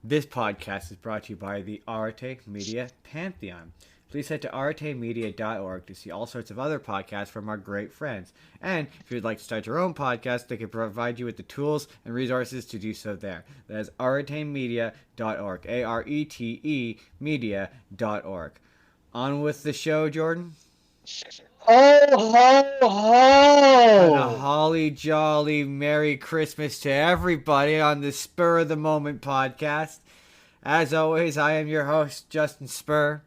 This podcast is brought to you by the Arte Media Pantheon. Please head to artemedia.org to see all sorts of other podcasts from our great friends. And if you'd like to start your own podcast, they can provide you with the tools and resources to do so there. That is artemedia.org, A-R-E-T-E media.org. On with the show, Jordan. Ho, ho, And a ho! holly jolly Merry Christmas to everybody on the Spur of the Moment podcast. As always, I am your host, Justin Spurr.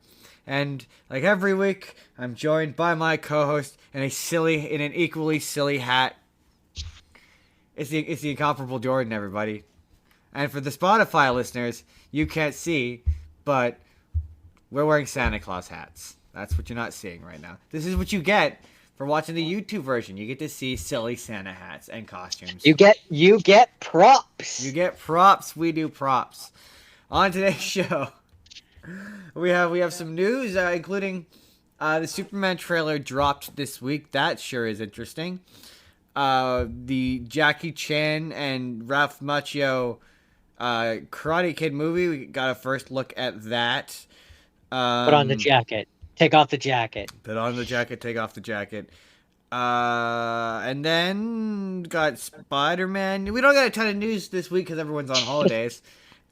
And like every week, I'm joined by my co-host in an equally silly hat. It's the incomparable Jordan, everybody. And for the Spotify listeners, you can't see, but we're wearing Santa Claus hats. That's what you're not seeing right now. This is what you get for watching the YouTube version. You get to see silly Santa hats and costumes. You get props. You get props. We do props. On today's show, we have some news, including the Superman trailer dropped this week. That sure is interesting. The Jackie Chan and Ralph Macchio Karate Kid movie. We got a first look at that. Put on the jacket. Take off the jacket. Put on the jacket. Take off the jacket. And then got Spider-Man. We don't got a ton of news this week because everyone's on holidays.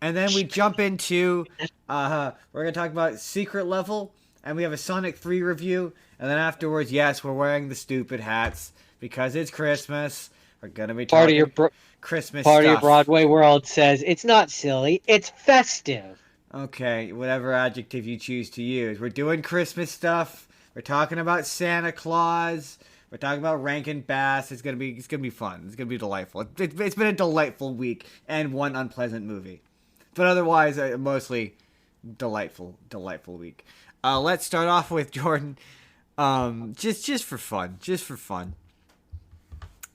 And then we jump into, we're going to talk about Secret Level, and we have a Sonic 3 review. And then afterwards, yes, we're wearing the stupid hats because it's Christmas. We're going to be talking Christmas Part stuff. of your Broadway world says it's not silly, it's festive. Okay, whatever adjective you choose to use. We're doing Christmas stuff. We're talking about Santa Claus. We're talking about Rankin Bass. It's gonna be fun. It's gonna be delightful. It's been a delightful week and one unpleasant movie, but otherwise mostly delightful week. Let's start off with Jordan. Just for fun.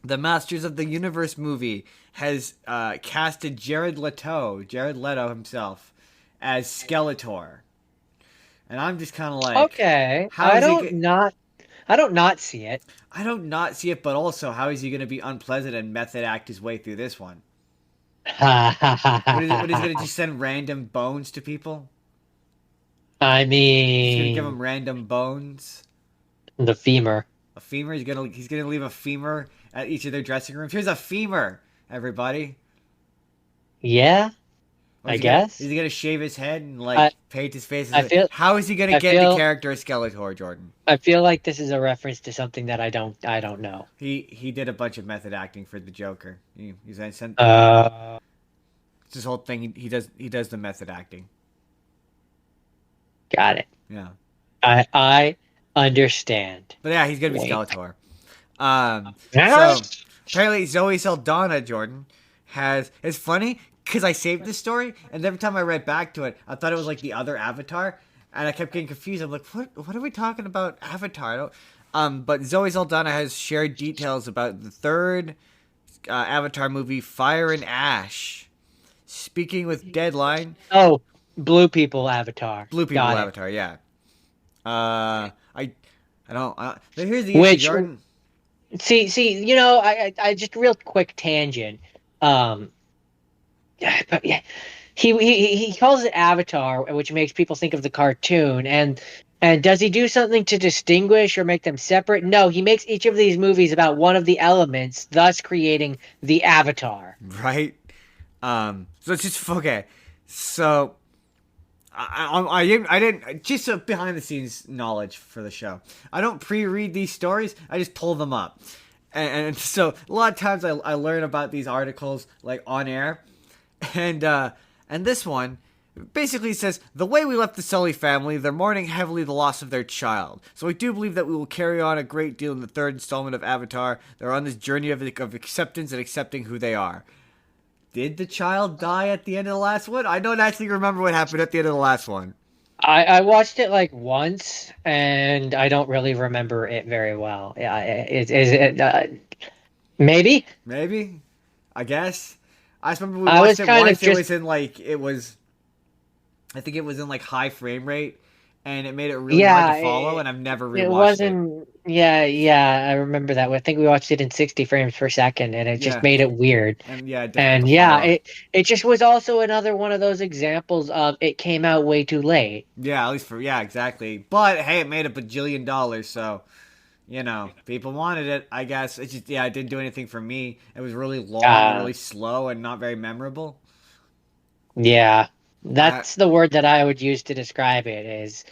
The Masters of the Universe movie has casted Jared Leto himself, as Skellator. And I'm just kind of like, okay, I don't not see it. I don't not see it, but also, how is he going to be unpleasant and method act his way through this one? What is he going to just send random bones to people? I He's going to give mean, them random bones? the femur. A femur? He's gonna leave a femur at each of their dressing rooms. Here's a femur, everybody. Yeah, I guess. Is he gonna shave his head and paint his face? How is he gonna get the character of Skeletor, Jordan? I feel like this is a reference to something that I don't know. He did a bunch of method acting for the Joker. It's this whole thing. He does the method acting. Got it. Yeah. I understand. But yeah, he's gonna be Skeletor. So apparently Zoe Saldana, Jordan, it's funny because I saved this story, and every time I read back to it, I thought it was like the other Avatar, and I kept getting confused. I'm like, what are we talking about Avatar? But Zoe Saldana has shared details about the third Avatar movie, Fire and Ash. Speaking with Deadline. Oh, Blue People Avatar. Blue People Avatar, yeah. I don't. Here's the issue, Jordan. See, I just real quick tangent. But yeah, he calls it Avatar, which makes people think of the cartoon. And does he do something to distinguish or make them separate? No, he makes each of these movies about one of the elements, thus creating the Avatar. Right. So it's just okay. So. I didn't just behind the scenes knowledge for the show. I don't pre-read these stories. I just pull them up, and so a lot of times I learn about these articles like on air, and this one basically says the way we left the Sully family, they're mourning heavily the loss of their child. So I do believe that we will carry on a great deal in the third installment of Avatar. They're on this journey of acceptance and accepting who they are. Did the child die at the end of the last one? I don't actually remember what happened at the end of the last one. I watched it like once, and I don't really remember it very well. Yeah, is it maybe? Maybe, I guess. I just remember we watched it once. I think it was in like high frame rate, and it made it really hard to Yeah, follow. And I've never it rewatched it. wasn't. Yeah, yeah, I remember that. I think we watched it in 60 frames per second, and it just Yeah, made it weird. and yeah, difficult to And yeah, follow. it just was also another one of those examples of it came out way too late. Yeah, at least for yeah, exactly. But hey, it made a bajillion dollars, so people wanted it. I guess it just it didn't do anything for me. It was really long and Uh, really slow and not very memorable. yeah, I that's the word that I would use to describe it is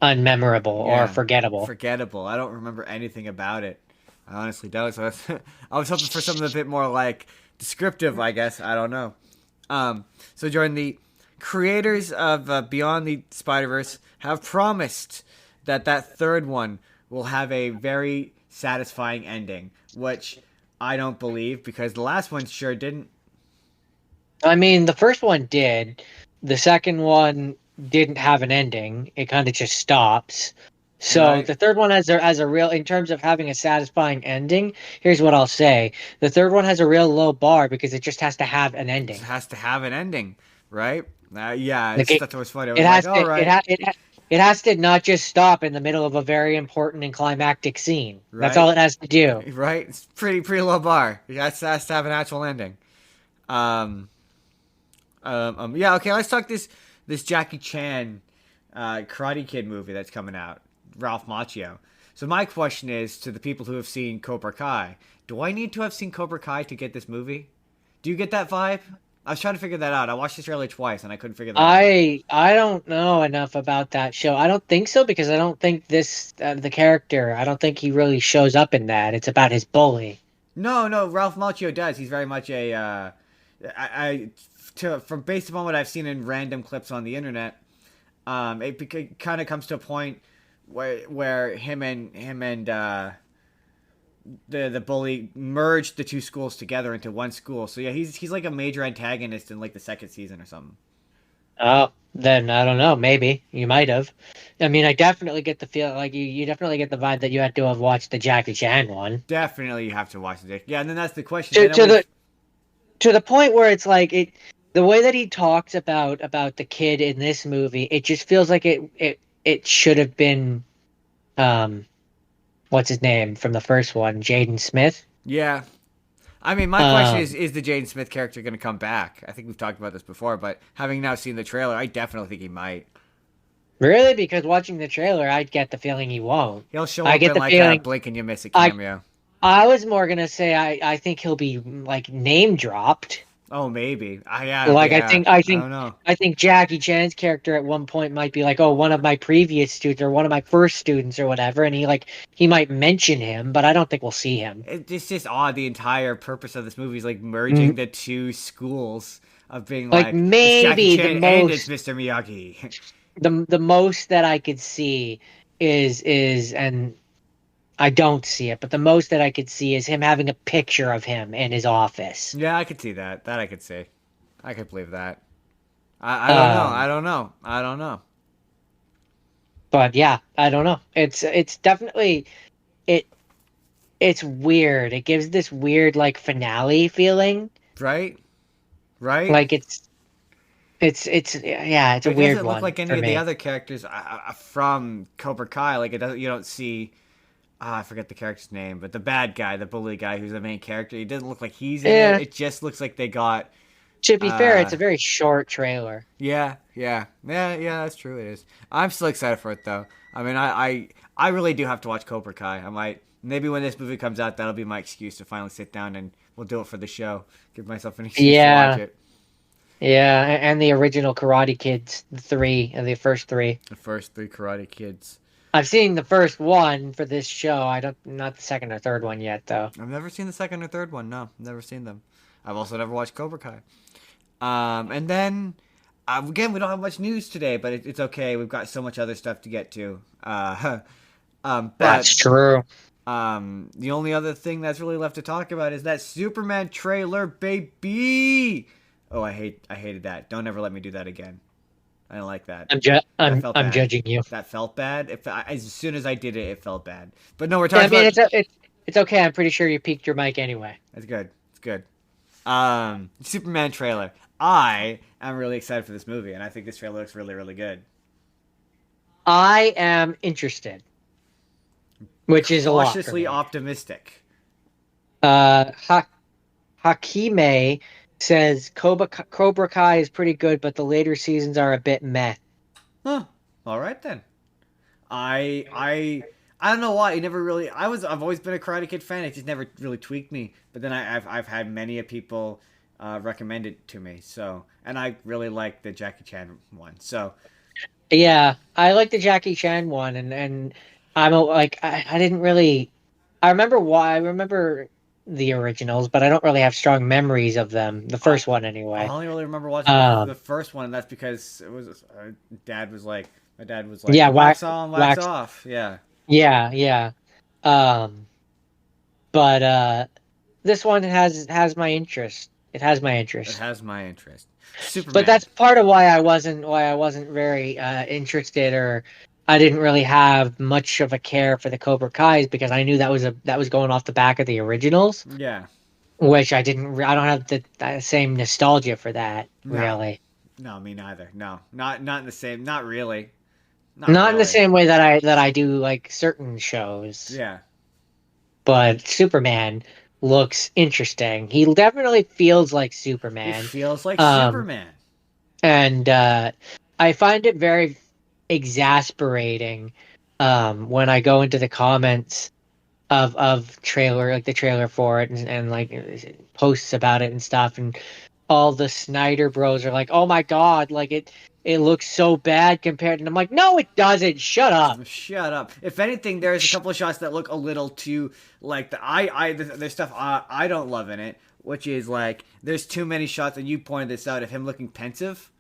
unmemorable or Yeah, forgettable. forgettable. I don't remember anything about it. I honestly don't. So I was hoping for something a bit more like descriptive. I guess I don't know. So Jordan, the creators of Beyond the Spider Verse have promised that third one will have a very satisfying ending, which I don't believe because the last one sure didn't. I mean, the first one did. The second one didn't have an ending. It kind of just stops. So Right? the third one has a real, in terms of having a satisfying ending. Here's what I'll say: the third one has a real low bar because it just has to have an It ending. has to have an ending, right? Yeah, Like that's what's funny. I it was like, has all to, right, it has to not just stop in the middle of a very important and climactic scene. That's all right. it has to do. Right? It's pretty low bar. It has to have an actual ending. Um, yeah. Okay. Let's talk this Jackie Chan, Karate Kid movie that's coming out. Ralph Macchio. So my question is to the people who have seen Cobra Kai: do I need to have seen Cobra Kai to get this movie? Do you get that vibe? I was trying to figure that out. I watched this trailer twice and I couldn't figure that out. I don't know enough about that show. I don't think so because I don't think this the character. I don't think he really shows up in that. It's about his bully. No, no. Ralph Macchio does. He's very much a. From based upon what I've seen in random clips on the internet, it kind of comes to a point where him and the bully merged the two schools together into one school. So yeah, he's like a major antagonist in like the second season or something. Oh, then I don't know. Maybe you might have. I mean, I definitely get the feel like you definitely get the vibe that you had to have watched the Jackie Chan one Definitely, you have to watch it. Yeah, and then that's the question. to Then to nobody. the to the point where it's like it. The way that he talks about the kid in this movie, it just feels like it should have been what's his name from the first one, Jaden Smith. Yeah, I mean, my question Um, is the Jaden Smith character going to come back? I think we've talked about this before, but having now seen the trailer, I definitely think he might. Really? Because watching the trailer, I get the feeling he won't. He'll show I up get in the like a feeling blink and you miss it I cameo. I was more gonna say I think he'll be like name dropped. Oh, maybe. Yeah, Like yeah. I don't know. I think Jackie Chan's character at one point might be like, oh, one of my previous students or one of my first students or whatever, and he might mention him, but I don't think we'll see him. It's just odd. The entire purpose of this movie is like Mhm. merging the two schools of being Like like it's Jackie maybe Chan and it's Mr. Miyagi. the most that I could see is and I don't see it, but the most that I could see is him having a picture of him in his office. Yeah, I could see that. That I could see. I could believe that. I don't know. I Um, don't know. I don't know. but yeah, I don't know. It's definitely it it's weird. It gives this weird like finale feeling. Right? Right? Like it's yeah, it's a It weird doesn't look one like any for of the me. other characters from Cobra Kai. Like it doesn't. You don't see. I forget the character's name, but the bad guy, the bully guy, who's the main character. It doesn't look like he's in it. Yeah, It just looks like they got. to be fair, it's Uh, a very short trailer. yeah. That's true. It is. I'm still excited for it though. I mean, I really do have to watch Cobra Kai. I might maybe when this movie comes out, that'll be my excuse to finally sit down and we'll do it for the show. Give myself an excuse to watch Yeah, it. yeah, and the original Karate Kids, the first three. The first three Karate Kids. I've seen the first one for this show. I don't, not the second or third one yet, though. I've never seen the second or third one. No, never seen them. I've also never watched Cobra Kai. And then again, we don't have much news today, but it's okay. We've got so much other stuff to get to. But That's true. the only other thing that's really left to talk about is that Superman trailer, baby. Oh, I hated that. Don't ever let me do that again. I don't like that. That felt I'm bad. judging you. That felt bad. As soon as I did it, it felt bad. But no, we're Yeah, I talking mean about. it's okay. I'm pretty sure you peaked your mic anyway. That's good. It's good. Superman trailer. I am really excited for this movie, and I think this trailer looks really, really good. I am interested, which is a lot for Cautiously me. optimistic. Uh, ha Hakime says Cobra Kai is pretty good, but the later seasons are a bit meh. Huh. All right then. I I I don't know why. It never really. I've always been a Karate Kid fan. It just never really tweaked me. But then I've had many a people recommend it to me. So and I really like the Jackie Chan one. So Yeah, I like the Jackie Chan one, and like I didn't really. I remember the originals, but I don't really have strong memories of them. The I first one, I anyway. only really remember watching the Um, first one, and that's because it was dad was like my dad was like yeah, wax on, wax wax. off. Yeah, Yeah, yeah. Um, but this one has my interest. It has my it interest. has my interest. But Superman. that's part of why I wasn't very interested, or I didn't really have much of a care for the Cobra Kai's, because I knew that was going off the back of the originals, Yeah. which I don't have the same nostalgia for that, No. really. No, me neither. No, not in the same. Not really. Not Not in the really. same way that I do like certain shows. Yeah. But Superman looks interesting. He definitely feels like He Superman. feels like Um, Superman. and I find it very exasperating when I go into the comments of trailer, like the trailer for it, and like posts about it and stuff, and all the Snyder Bros are like, "Oh my God, like it looks so bad compared," and I'm like, "No, it doesn't. Shut up." Shut up. If anything, there's a couple of shots that look a little too like there's stuff I don't love in it, which is like there's too many shots, and you pointed this out of him looking pensive,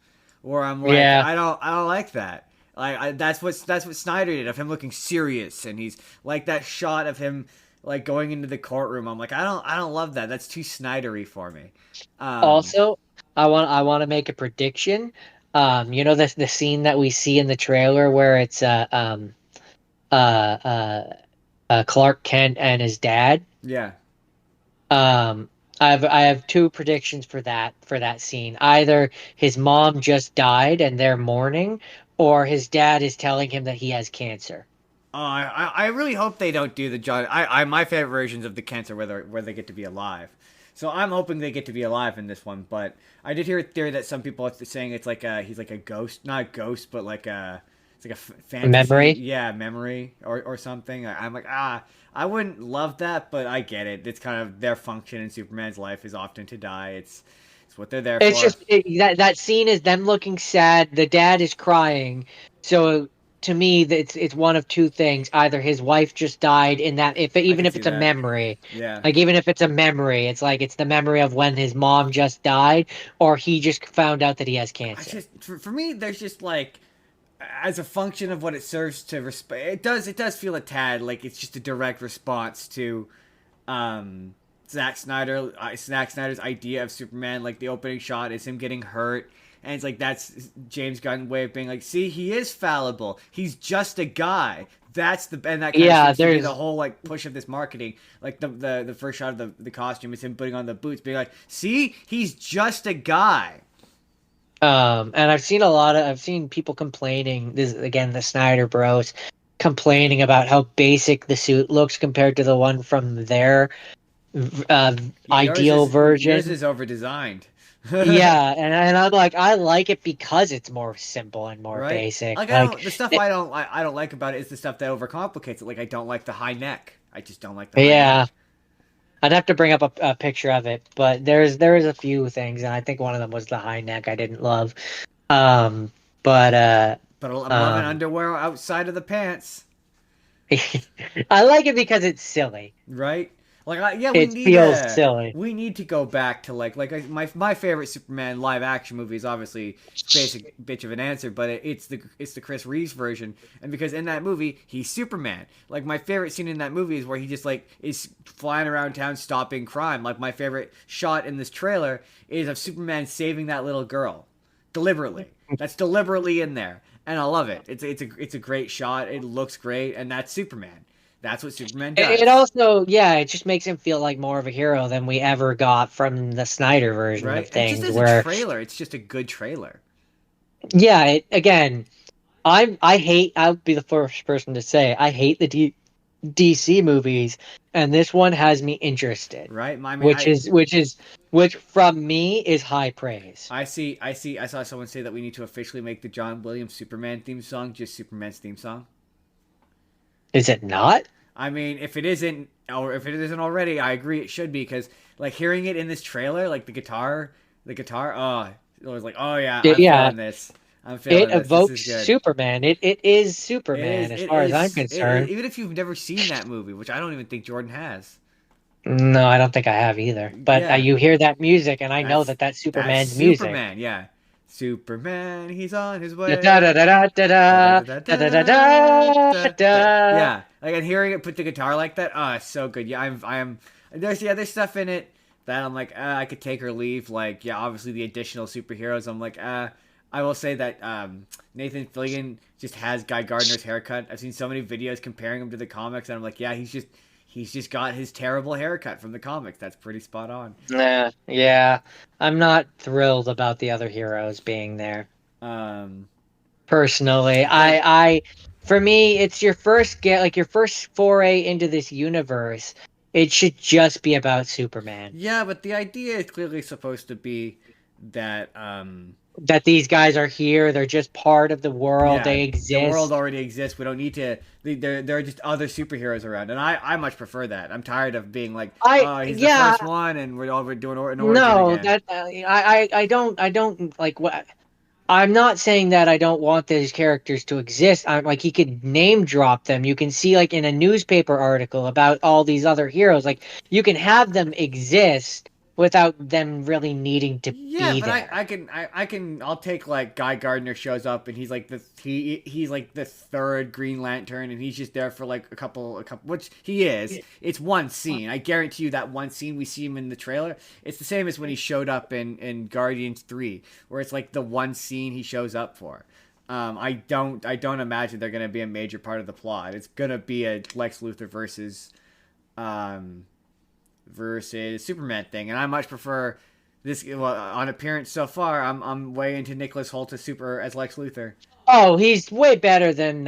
where I'm like Yeah, I don't like that. Like that's what Snyder did of him looking serious, and he's like that shot of him like going into the courtroom. I'm like I don't love that. That's too Snydery for me. Um, also, I want to make a prediction. The scene that we see in the trailer where it's uh uh Clark Kent and his dad. yeah. Um, I have two predictions for that scene. Either his mom just died and they're mourning, or his dad is telling him that he has cancer. I really hope they don't do the John. My favorite versions of the Kents are where they get to be alive. So I'm hoping they get to be alive in this one. But I did hear a theory that some people are saying it's like he's like a ghost, not a ghost, but like a it's like a fantasy, Memory. yeah, memory or something. I'm like I wouldn't love that, but I get it. It's kind of their function in Superman's life is often to die. It's what they're there It's for. just that scene is them looking sad. The dad is crying. So to me, it's one of two things. Either his wife just died in that, if I even could if see it's a that. memory, Yeah. like even if it's a memory, it's like it's the memory of when his mom just died, or he just found out that he has I cancer. just for me, there's just like as a function of what it serves to respect. It does feel a tad like it's just a direct response to um Zack Snyder's idea of Superman. Like the opening shot is him getting hurt. And it's like that's James Gunn's way of being like, see, he is fallible. He's just a guy. That's the and that kind of Yeah, seems to be the there's whole like push of this marketing. Like the first shot of the costume is him putting on the boots, being like, see, he's just a guy. And I've seen people complaining, this again, the Snyder Bros complaining about how basic the suit looks compared to the one from their uh, ideal Yours version. is over designed. Yeah, and I'm like, I like it because it's more simple and more Right? basic. Like I Like, don't the stuff it- I don't like about it is the stuff that overcomplicates it. Like I don't like the high neck. I just don't like the high yeah, neck. I'd have to bring up a picture of it, but there is a few things, and I think one of them was the high neck I didn't love. Um, but But I'm loving um, underwear outside of the pants. I like it because it's silly. Right? Like yeah, It feels silly. we need to go back to my favorite Superman live action movie is obviously basic bitch of an answer, but it's the Chris Reeves version, and because in that movie he's Superman. Like my favorite scene in that movie is where he just like is flying around town stopping crime. Like my favorite shot in this trailer is of Superman saving that little girl deliberately. That's deliberately in there, and I love it. It's a great shot. It looks great, and that's Superman. That's what Superman It does. also, yeah, it just makes him feel like more of a hero than we ever got from the Snyder version Right? of And just things. as a Where, trailer, it's just a good trailer. yeah, again, I hate. I'll be the first person to say I hate the DC movies, and this one has me interested, right? I mean, which is which from me is high praise. I saw someone say that we need to officially make the John Williams Superman theme song just Superman's theme song. Is it not? I mean, if it isn't, or if it isn't already, I agree it should be because like hearing it in this trailer, like the guitar, oh, it was like, oh yeah, I'm Yeah, feeling this. I'm it feeling this. This is evokes good. Superman. It is It is. Superman as far as I'm concerned. Even if you've never seen that movie, which I don't even think Jordan has. No, I don't think I have either. But Yeah, you hear that music, and I know that's that that's that's Superman's music. Superman. Yeah, Superman. He's on his Da da da way. da da Da, da, da da, da, da da da, da da, da. da. Yeah, like and hearing it put the guitar like that. Oh, it's so good. Yeah, I'm. There's stuff in it that I'm like, I could take or leave. Like, yeah, obviously the additional superheroes. I'm like, I will say that Nathan Fillion just has Guy Gardner's haircut. I've seen so many videos comparing him to the comics, and I'm like, yeah, he's just got his terrible haircut from the comics. That's pretty spot on. Nah, yeah. I'm not thrilled about the other heroes being there. Um, Personally, but for me, it's your first get like your first foray into this universe. It should just be about Superman. yeah, but the idea is clearly supposed to be that That these guys are here, they're just part of the world, yeah, they the world exist. already exists. We don't need to. There are just other superheroes around, and I much prefer that. I'm tired of being like, oh, he's the Yeah, first one, and we're doing an origin no, again. that I don't like what I'm not saying that I don't want these characters to exist. I'm like he could name drop them. You can see like in a newspaper article about all these other heroes. Like you can have them exist without them really needing to Yeah, be but there. I'll take like Guy Gardner shows up and he's like the third Green Lantern and he's just there for like a couple which he is. It's one scene. I guarantee you that one scene we see him in the trailer. It's the same as when he showed up in Guardians 3 where it's like the one scene he shows up for. I don't imagine they're gonna be a major part of the plot. It's gonna be a Lex Luthor um versus Superman thing, and I much prefer this. Well, on appearance so far, I'm way into Nicholas Hoult as Super as Lex Luthor. Oh, he's way better than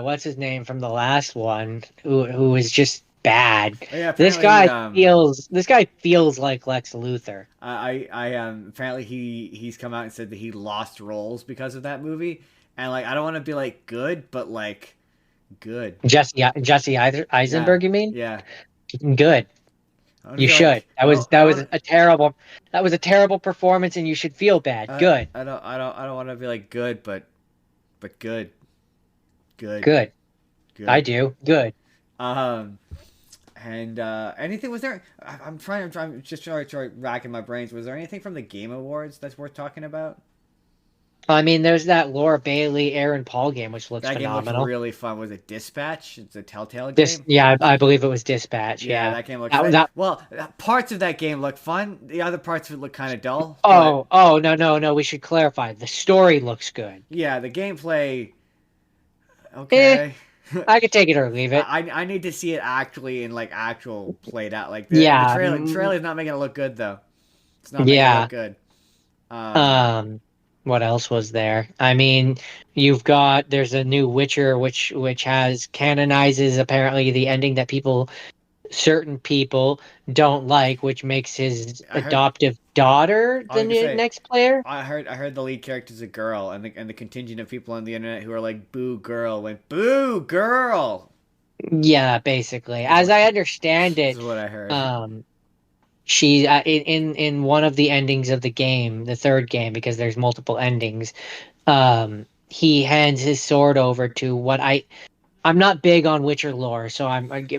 what's his name from the last one, who was just bad. Yeah, apparently This guy feels like Lex Luthor. apparently he's come out and said that he lost roles because of that movie, and like I don't want to be like good, but like good. Jesse Yeah, Eisenberg, you mean? yeah. Good. I want to You be should. like I don't want That was a terrible performance, and you should feel bad. Good. I don't want to be like good, but good, good, Good. I good. do. Good. Um, And anything was there? I'm trying, just try racking my brains. Was there anything from the Game Awards that's worth talking about? I mean, there's that Laura Bailey, Aaron Paul game, which looks That game looked phenomenal. really fun. Was it Dispatch? It's a Telltale game. Yeah, I believe it was Dispatch. Yeah, Yeah. that game looks. That, that, Well, parts of that game look fun. The other parts of it look kind of dull. But no, no, no. We should clarify. The story looks good. yeah, the gameplay. Eh, Okay. I could take it or leave it. I need to see it actually in like actual played out. Like the Yeah. trailer's not making it look good though. It's not making it look Yeah. good. Um, Um, what else was there? I mean, there's a new Witcher which has canonizes apparently the ending that certain people don't like, which makes his I heard. adoptive daughter I the was gonna say. next player. I heard the lead character's a girl, and the contingent of people on the internet who are like "boo girl" went "boo girl." Yeah, basically. This is As what I understand this it, is what I heard. um, she in one of the endings of the game, the third game, because there's multiple endings. He hands his sword over to I'm not big on Witcher lore, so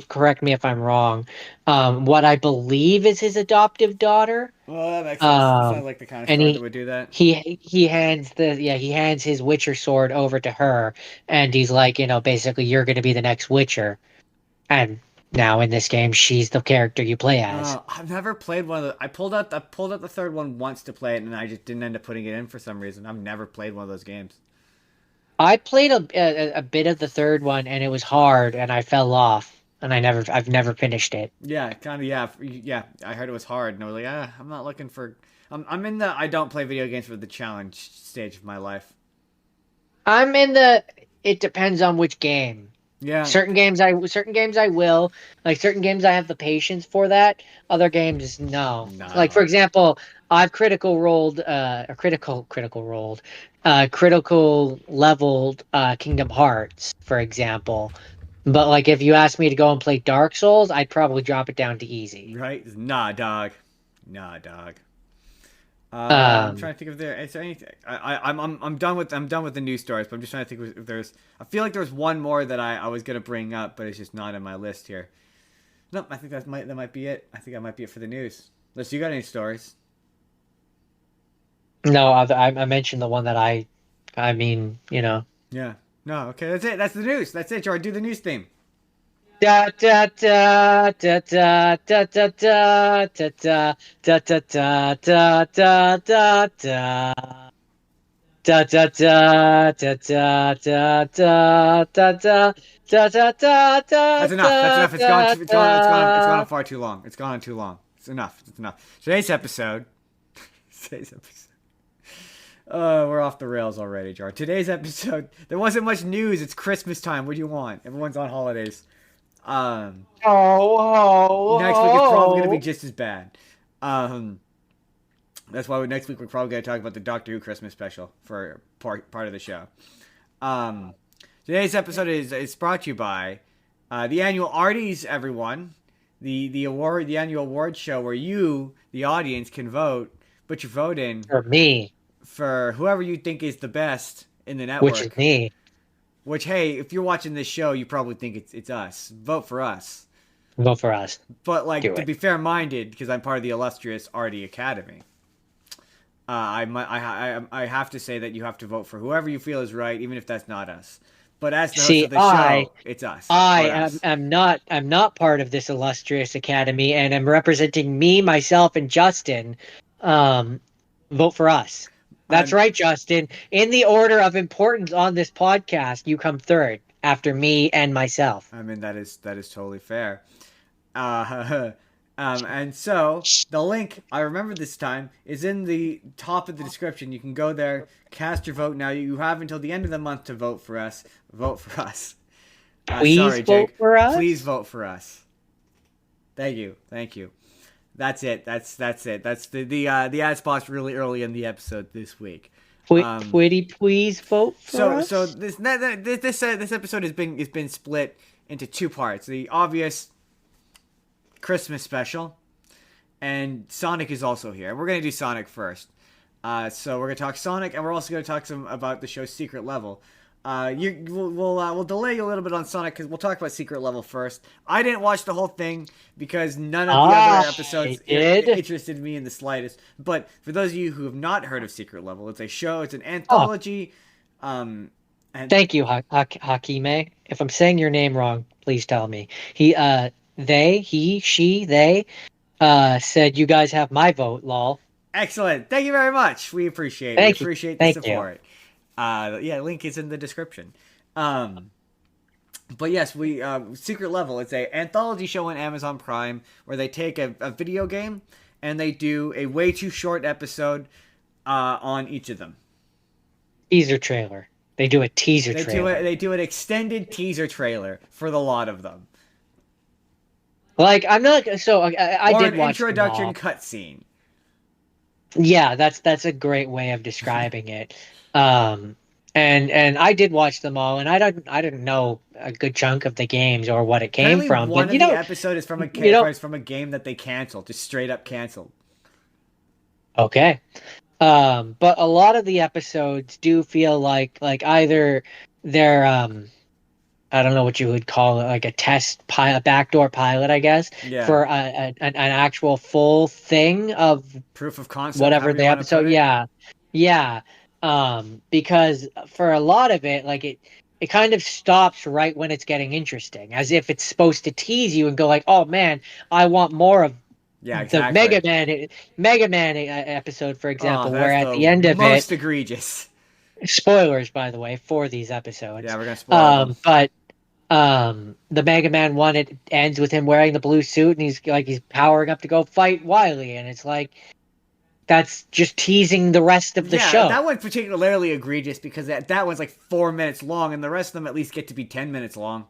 correct me if I'm wrong. What I believe is his adoptive daughter. Well, that makes sense. That sounds Um, like the kind of and story that would do that. he hands his Witcher sword over to her, and he's like, basically, you're going to be the next Witcher. And now in this game, she's the character you play as. I've never played one of the. I pulled out the third one once to play it, and I just didn't end up putting it in for some reason. I've never played one of those games. I played a bit of the third one, and it was hard, and I fell off, and I've never finished it. Yeah, kind of. Yeah. I heard it was hard, and I was like, I'm not looking for. I'm in the I don't play video games for the challenge stage of my life. I'm in the. It depends on which game. Yeah. Certain games I will, like certain games I have the patience for that. Other games no. Like for No. example, I've critical leveled Kingdom Hearts, for example. But like if you ask me to go and play Dark Souls, I'd probably drop it down to easy. Right? Nah, dog. Nah, dog. I'm Um trying to think if is there anything. I'm done with the news stories, but I'm just trying to think if there's. I feel like there's one more that I was gonna bring up, but it's just not in my list here. Nope, I think that might be it. I think that might be it for the news. Unless you got any stories. no, I mentioned the one that I mean, you know. Yeah. No. Okay. That's it. That's the news. That's it, Jordan. Do the news theme. Da da da da da da da da da da da da da da da da. Da da da da da da da da da da da da da That's enough. That's da enough. It's gone. da It's gone. It's gone. It's gone da. far too long. It's gone on too long. It's enough. It's enough. Today's episode. Today's episode. We're off the rails already, Jar. Today's episode. There wasn't much news. It's Christmas time. What do you want? Everyone's on holidays. Um, Next week is probably gonna be Oh, just as bad. Um, that's why next week we're probably gonna talk about the Doctor Who Christmas special for part of the show. Um, Today's episode is brought to you by the annual Arties, everyone. The annual award show where you, the audience, can vote, put your vote in for me, for whoever you think is the best in the which is network. me. Which, hey, if you're watching this show, you probably think it's us. Vote for us. Vote for us. But like Do to it. be fair-minded, because I'm part of the illustrious Artie Academy, I have to say that you have to vote for whoever you feel is right, even if that's not us. But as the host See, of the show, it's us. I Vote am us. I'm not part of this illustrious academy, and I'm representing me, myself, and Justin. Um, Vote for us. That's I'm right, Justin. In the order of importance on this podcast, you come third after me and myself. I mean that is totally fair. Uh, and so the link I remember this time is in the top of the description. You can go there, cast your vote now. You have until the end of the month to vote for us. Vote for us. Please Sorry, vote Jake. for us. Please vote for us. Thank you. Thank you. That's it. That's it. That's the ad spots really early in the episode this week. Pretty please vote for us. So this episode has been split into two parts. The obvious Christmas special, and Sonic is also here. We're gonna do Sonic first. So we're gonna talk Sonic, and we're also gonna talk some about the show's Secret Level. We'll delay you a little bit on Sonic because we'll talk about Secret Level first. I didn't watch the whole thing because none of the other episodes interested me in the slightest. But for those of you who have not heard of Secret Level, it's a show. It's an anthology. And Thank you, Hakime. If I'm saying your name wrong, please tell me. They said you guys have my vote, lol. excellent. Thank you very much. We appreciate it. We Thank you. appreciate the Thank you. support. Yeah, link is in the description. But yes, we Secret Level. It's a anthology show on Amazon Prime where they take a video game and they do a way too short episode on each of them. Teaser trailer. They do a teaser trailer. They do an extended teaser trailer for the lot of them. Like I'm not so I Or did an watch them introduction all. cutscene. Yeah, that's a great way of describing it. And I did watch them all, and I didn't know a good chunk of the games or what it came Apparently, from. one But of the episode is from a game that they canceled, just straight up canceled. okay. But a lot of the episodes do feel like either they're I don't know what you would call it, like a test pilot, backdoor pilot, I guess, Yeah. for an actual full thing of Proof of concept. whatever however the you wanna episode. put it. Yeah. Because for a lot of it, like it kind of stops right when it's getting interesting, as if it's supposed to tease you and go like, oh man, I want more of Yeah, the exactly. Mega Man episode, for example, That's where at the end of most it, egregious. spoilers by the way for these episodes. Yeah, we're gonna spoil them. But the Mega Man one, it ends with him wearing the blue suit and he's powering up to go fight Wily, and it's like that's just teasing the rest of the Yeah, show. that one's particularly egregious because that one's like 4 minutes long, and the rest of them at least get to be 10 minutes long.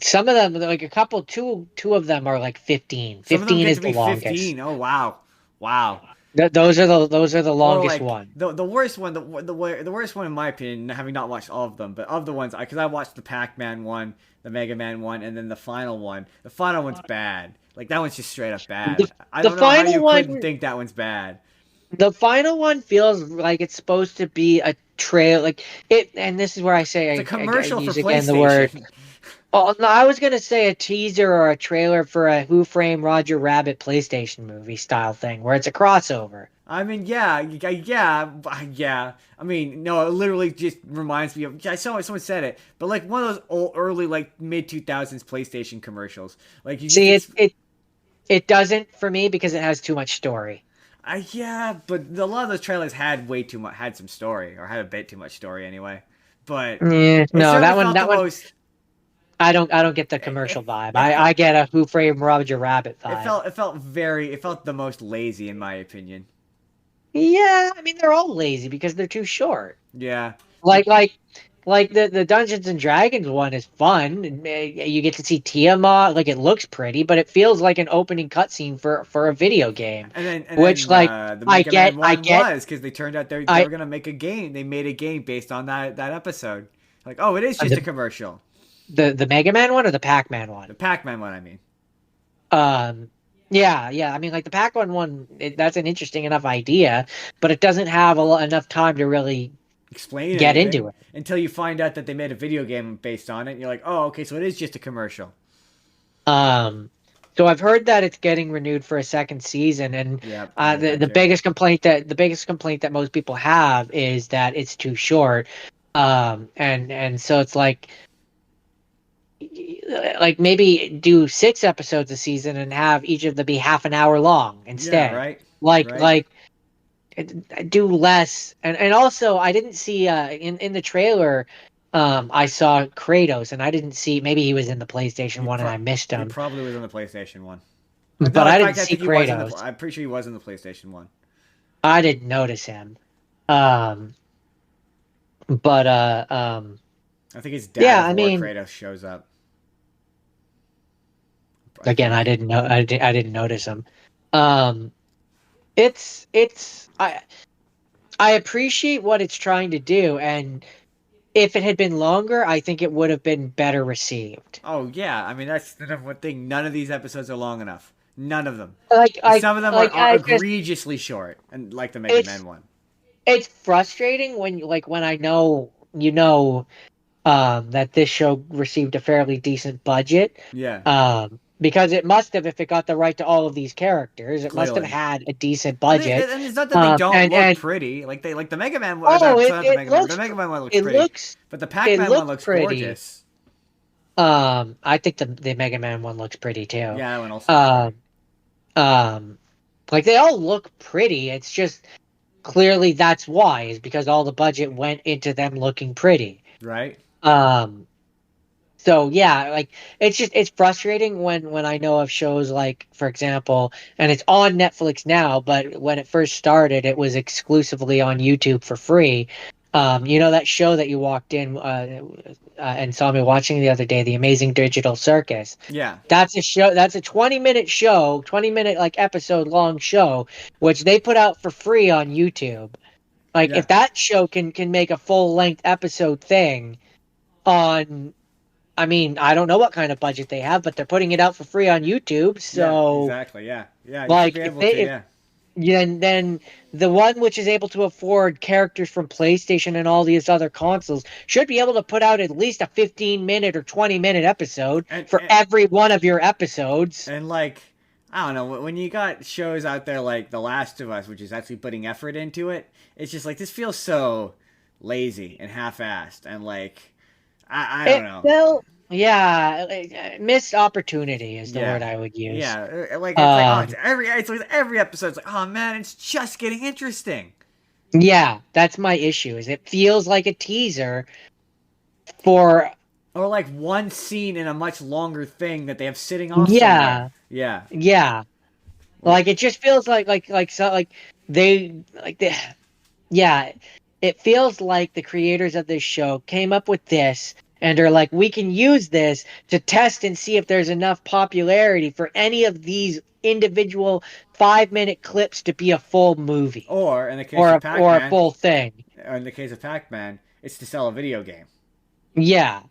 Some of them, like a couple, two of them are like 15. Some of them 15 get is to the be longest. 15. Oh wow, wow. Those are the Or longest like one. the worst one, the worst one in my opinion, having not watched all of them, but of the ones, because I watched the Pac-Man one, the Mega Man one, and then the final one. The final one's bad. Like that one's just straight up The, bad. I the don't know how final you couldn't one, think that one's bad. the final one feels like it's supposed to be a trail, like it. And this is where I It's a say I commercial for use again the word. PlayStation. Oh no, I was gonna say a teaser or a trailer for a Who Framed Roger Rabbit PlayStation movie style thing, where it's a crossover. I mean, yeah, yeah, yeah. I mean, no, it literally just reminds me of. I saw someone said it, but like one of those old, early, like mid 2000s PlayStation commercials. Like you just, See, it doesn't for me because it has too much story. yeah, but a lot of those trailers had way too much, had some story, or had a bit too much story anyway. But Yeah, it no, certainly that one, felt that the one, most. I don't get the It, it, commercial vibe. it I felt. get a Who Framed Roger Rabbit vibe. It felt the most lazy in my opinion. Yeah, I mean they're all lazy because they're too short. Yeah, Like like like the Dungeons and Dragons one is fun. You get to see Tiamat, like it looks pretty, but it feels like an opening cutscene for a video game. and Which then like the I Mega Man get I one get was because they turned out they I were gonna make a game. They made a game based on that episode. Like, oh, it is just a the commercial. the Mega Man one or the Pac-Man one. The Pac-Man one, I mean. Um yeah, I mean like the Pac-Man one that's an interesting enough idea, but it doesn't have enough time to really Explain get into anything it. until you find out that they made a video game based on it. And you're like, oh, okay, so it is just a commercial. Um, so I've heard that it's getting renewed for a second season, and Yeah, I heard the that the too. biggest complaint that most people have is that it's too short. And so it's like maybe do 6 episodes a season and have each of them be half an hour long Yeah, instead. right, Like right. like do less, and also I didn't see in the trailer. I saw Kratos, and I didn't see. Maybe he was in the PlayStation He one, and pro- I missed he him. probably was on the PlayStation one. But No, in I didn't fact, I see think he was in the. Kratos. I'm pretty sure he was in the PlayStation one. I didn't notice him. Um, but I think his Dad yeah. of I War mean, Kratos shows up. I again, I think. didn't know. I didn't notice him. Um, it's. I appreciate what it's trying to do, and if it had been longer, I think it would have been better received. Oh yeah, I mean that's the number one thing. None of these episodes are long enough. None of them. Like, And like, some of them like, are I just egregiously short, and like the Mega it's Man one. it's frustrating when when I know that this show received a fairly decent budget. Yeah, Because it must have, if it got the right to all of these characters, it must have clearly. had a decent And, budget. it's not that they don't look And pretty. Like they like the Mega Man. oh, So not the Mega Man. The looks Mega Man one looks it pretty, looks but the it Pac-Man one looks looks pretty. gorgeous. I think the Mega Man one looks pretty too. Yeah, that one also looks pretty. Um, um, like they all look pretty. It's just clearly that's why is because all the budget went into them looking pretty. Right? Um, So yeah, like it's frustrating when I know of shows like, for example, and it's on Netflix now, but when it first started, it was exclusively on YouTube for free. That show that you walked in and saw me watching the other day, The Amazing Digital Circus. Yeah, That's a show. That's a 20-minute show, 20-minute like episode long show, which they put out for free on YouTube. Like yeah, if that show can make a full length episode thing on, I mean, I don't know what kind of budget they have, but they're putting it out for free on YouTube. yeah, So, exactly. Yeah, yeah. You should like, be if able they, to. if Yeah, then the one which is able to afford characters from PlayStation and all these other consoles should be able to put out at least a 15-minute or 20-minute episode and, for and every one of your episodes. and like I don't know when you got shows out there like The Last of Us, which is actually putting effort into it. It's just like this feels so lazy and half-assed, and like I don't It know. felt, yeah, missed opportunity is the Yeah. word I would use. Like it's like Um, it's like every episode's like, oh man, it's just getting interesting. yeah, that's my issue. Is it feels like a teaser for, Or like one scene in a much longer thing that they have sitting off somewhere. yeah. Yeah. Yeah, like it just feels like so like they yeah, it feels like the creators of this show came up with this and are like, we can use this to test and see if there's enough popularity for any of these individual 5-minute clips to be a full movie Or in the case of or a Pac-Man, full thing. or in the case of Pac-Man, it's to sell a video game. Yeah.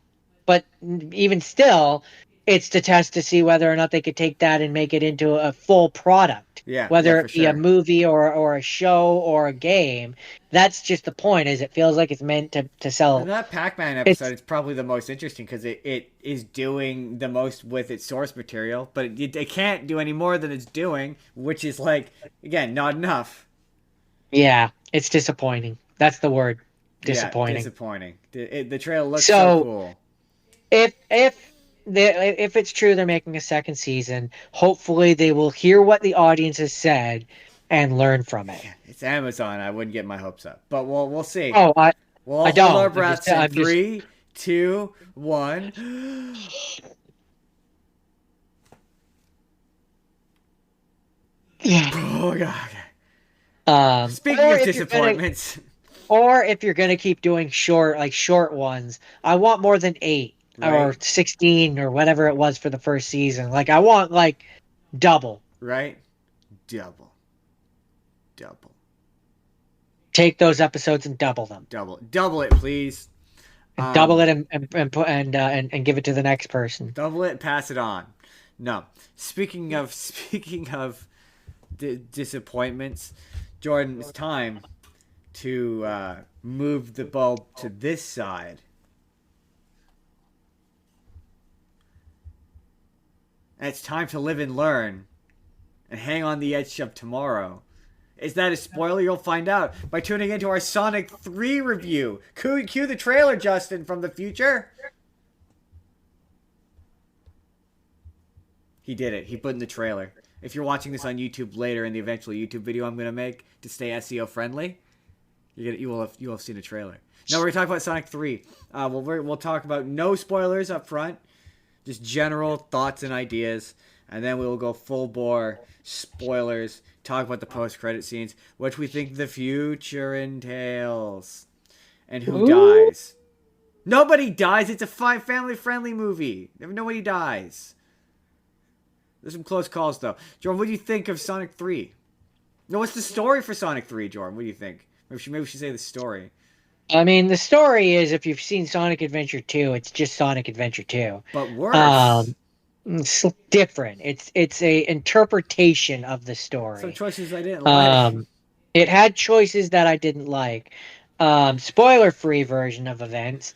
But even still, it's to test to see whether or not they could take that and make it into a full product, Yeah, yeah, whether for it be a sure. movie or a show or a game. That's just the point, is it feels like it's meant to And sell. that Pac-Man episode It's is probably the most interesting because it is doing the most with its source material, but it can't do any more than it's doing, which is like, again, not enough. Yeah, it's disappointing. That's the word. Yeah, Disappointing. disappointing. The trailer looks so So cool. if it's true they're making a second season, hopefully they will hear what the audience has said and learn from it. Yeah, it's Amazon. I wouldn't get my hopes up, but we'll see. Oh, We'll I all hold our don't. breaths in I'm just 3, 2, 1. Oh god. Speaking or of if you're gonna disappointments, or if you're gonna keep doing short ones, I want more than 8 or right? 16 or whatever it was for the first season. Like I want like double. Right? Double. Double. Take those episodes and double them. Double it, please. And double Um, it and give it to the next person. double it, pass it on. No. Speaking of disappointments, Jordan, it's time to move the bulb to this side. And it's time to live and learn and hang on the edge of tomorrow. Is that a spoiler? You'll find out by tuning into our Sonic 3 review. Cue the trailer, Justin, from the future. He did it. He put in the trailer. If you're watching this on YouTube later in the eventual YouTube video I'm going to make to stay SEO friendly, you will have seen a trailer. Now we're going to talk about Sonic 3. We'll talk about no spoilers up front, just general thoughts and ideas, and then we will go full bore spoilers, talk about the post-credit scenes, what we think the future entails, and who Ooh. dies. Nobody dies. It's a family-friendly movie. Nobody dies. There's some close calls, though. Jordan, what do you think of Sonic 3? No, what's the story for Sonic 3, Jordan? What do you think? Maybe we should say the story. I mean, the story is, if you've seen Sonic Adventure 2, it's just Sonic Adventure 2. But worse. Um, it's different. It's a interpretation of the Some story. choices I didn't like. Um, it had choices that I didn't like. Spoiler-free version of events.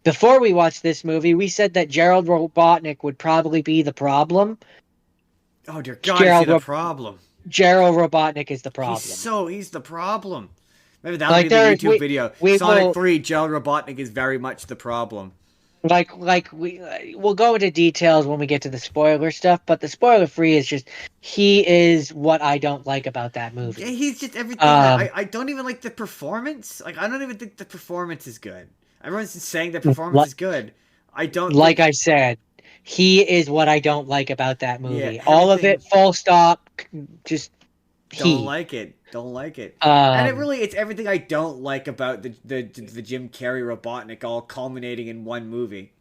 Before we watched this movie, we said that Gerald Robotnik would probably be the problem. Oh, dear God, is he the problem? Gerald Robotnik is the problem. He's the problem. Maybe that'll Like be the YouTube video. we Sonic will 3, Gerald Robotnik is very much the problem. we'll go into details when we get to the spoiler stuff, but the spoiler free is just he is what I don't like about that movie. Yeah, he's just everything. I don't even like the performance. Like, I don't even think the performance is good. Everyone's just saying the performance is good. I don't Like think... I said, he is what I don't like about that movie. Yeah, All of it, full stop. Just don't like it. Don't like it. Um, And it's everything I don't like about the Jim Carrey Robotnik all culminating in one movie.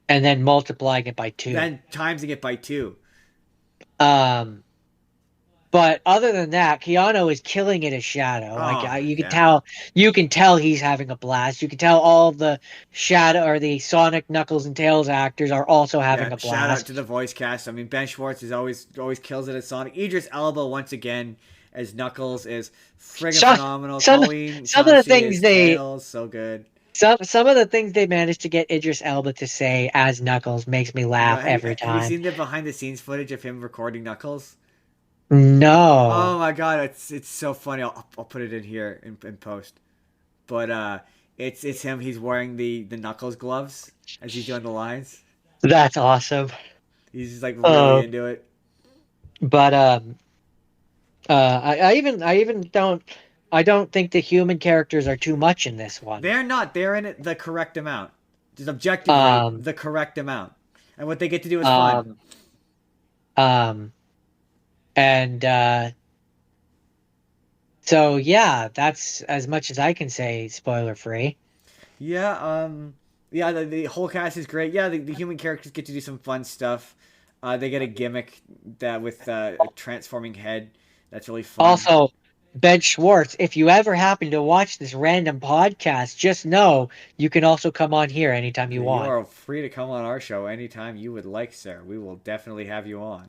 and then multiplying it by 2. Then timesing it by 2. But other than that, Keanu is killing it as Shadow. Oh, you can tell he's having a blast. You can tell all the Shadow or the Sonic, Knuckles, and Tails actors are also having a blast. Shout out to the voice cast. I mean, Ben Schwartz is always kills it as Sonic. Idris Elba once again as Knuckles is friggin' phenomenal. Some of the things Tails, so good. Some of the things they managed to get Idris Elba to say as Knuckles makes me laugh every time. Have you seen the behind the scenes footage of him recording Knuckles? No. Oh my god, it's so funny. I'll put it in here in post. But it's him. He's wearing the Knuckles gloves as he's doing the lines. That's awesome. He's just like really into it. But I even don't think the human characters are too much in this one. They're not. They're in it the correct amount. Just objectively the correct amount. And what they get to do is fun. And so yeah, that's as much as I can say spoiler free. Yeah, yeah, the whole cast is great. Yeah, the human characters get to do some fun stuff. They get a gimmick that with a transforming head. That's really fun. Also, Ben Schwartz, if you ever happen to watch this random podcast, just know you can also come on here anytime you You want. are free to come on our show anytime you would like, sir. We will definitely have you on.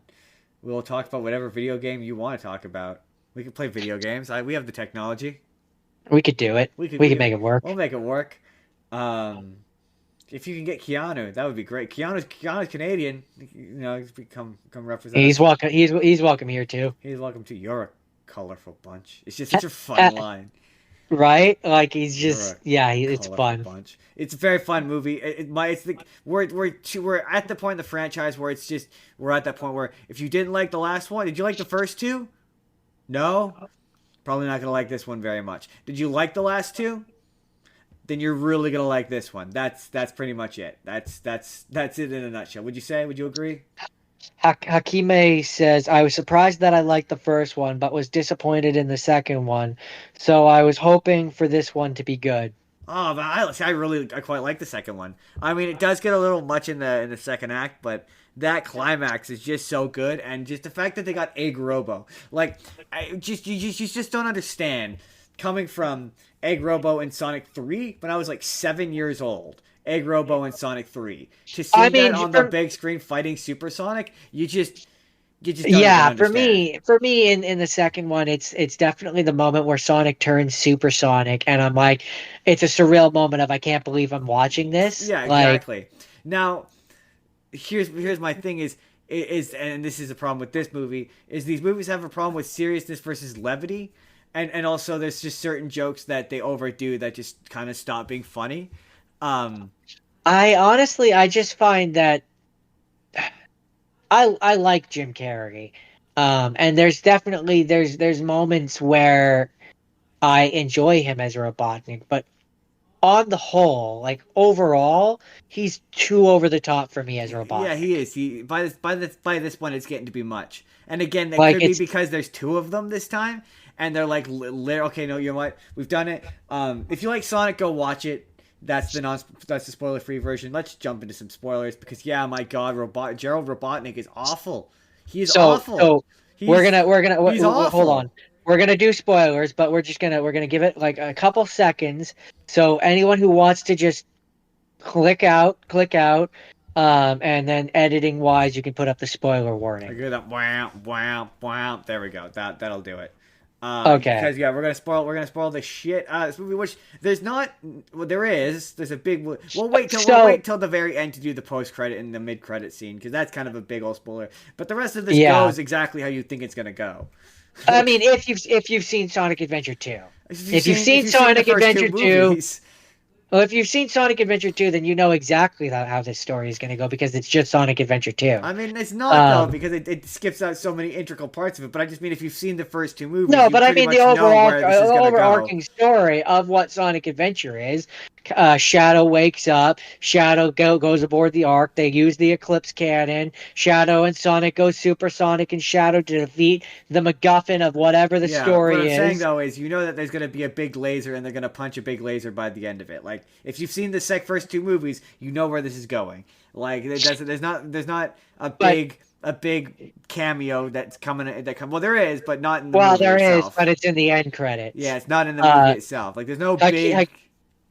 We will talk about whatever video game you want to talk about. We can play video games. We have the technology. We could do it. We could We we could could make it work. we'll make it work. Um, if you can get Keanu, that would be great. Keanu's Canadian. You know, he's come represent He's us. welcome. He's welcome here too. He's welcome to. You're a colorful bunch. It's just such a fun Uh, line. right? Like he's You're just a yeah. It's colorful fun. bunch. It's a very fun movie. It's the we're at the point in the franchise where it's just we're at that point where if you didn't like the last one, did you like the first two? No, probably not gonna like this one very much. Did you like the last two? Then you're really gonna like this one. That's pretty much it. That's it in a nutshell. Would you say? Would you agree? Hakime says, I was surprised that I liked the first one, but was disappointed in the second one. So I was hoping for this one to be good. Oh, but I quite like the second one. I mean, it does get a little much in the second act, but that climax is just so good, and just the fact that they got Egg Robo, like, you just don't understand coming from Egg Robo in Sonic 3 when I was like 7 years old. Egg Robo in Sonic 3 to see I that mean, on the for, big screen fighting Super Sonic, you just don't even yeah, understand. for me in the second one, it's definitely the moment where Sonic turns supersonic, and I'm like, it's a surreal moment of I can't believe I'm watching this. Yeah, Like, exactly. Now, here's my thing is and this is a problem with this movie is these movies have a problem with seriousness versus levity, and also there's just certain jokes that they overdo that just kind of stop being funny. Um, I honestly, I just find that I like Jim Carrey, and there's definitely there's moments where I enjoy him as Robotnik, but on the whole, like overall, he's too over the top for me as yeah, he Robotnik. is. He by this one, it's getting to be much. And again, that Like could be it's because there's two of them this time, and they're like, okay, no, you know what? We've done it. If you like Sonic, go watch it. That's the spoiler free version. Let's jump into some spoilers because yeah, my God, Gerald Robotnik is awful. He is awful. so He's he's hold awful. on. We're gonna do spoilers, but we're gonna give it like a couple seconds. So anyone who wants to just click out, and then editing wise, you can put up the spoiler I warning. hear that wow, wow, wow. There we go. That'll do it. Okay. Because yeah, we're gonna spoil the shit out of this movie. Which there's not, well, there is. There's a big. We'll So wait till the very end to do the post credit and the mid credit scene because that's kind of a big old spoiler. But the rest of this yeah, goes exactly how you think it's gonna go. I mean, if you've seen Sonic Adventure 2, if you've If seen you've seen the Sonic first two Adventure 2, movies, well, if you've seen Sonic Adventure 2, then you know exactly how this story is going to go because it's just Sonic Adventure 2. I mean it's not though Um, because it skips out so many integral parts of it. But I just mean if you've seen the first two movies, no, you but I pretty mean the much know overall where this is gonna go. overarching story of what Sonic Adventure is. Shadow wakes up. Goes aboard the Ark. They use the Eclipse Cannon. Shadow and Sonic go supersonic, and Shadow to defeat the MacGuffin of whatever the Yeah, what I'm story saying is. though is you know that there's gonna be a big laser and they're gonna punch a big laser by the end of it. Like if you've seen the first two movies, you know where this is going. Like there's not But a big cameo that's coming well there is, but not in the well, movie there is, but itself. it's in the end Yeah, credits. it's not in the movie Uh, itself. Like there's no Haki, big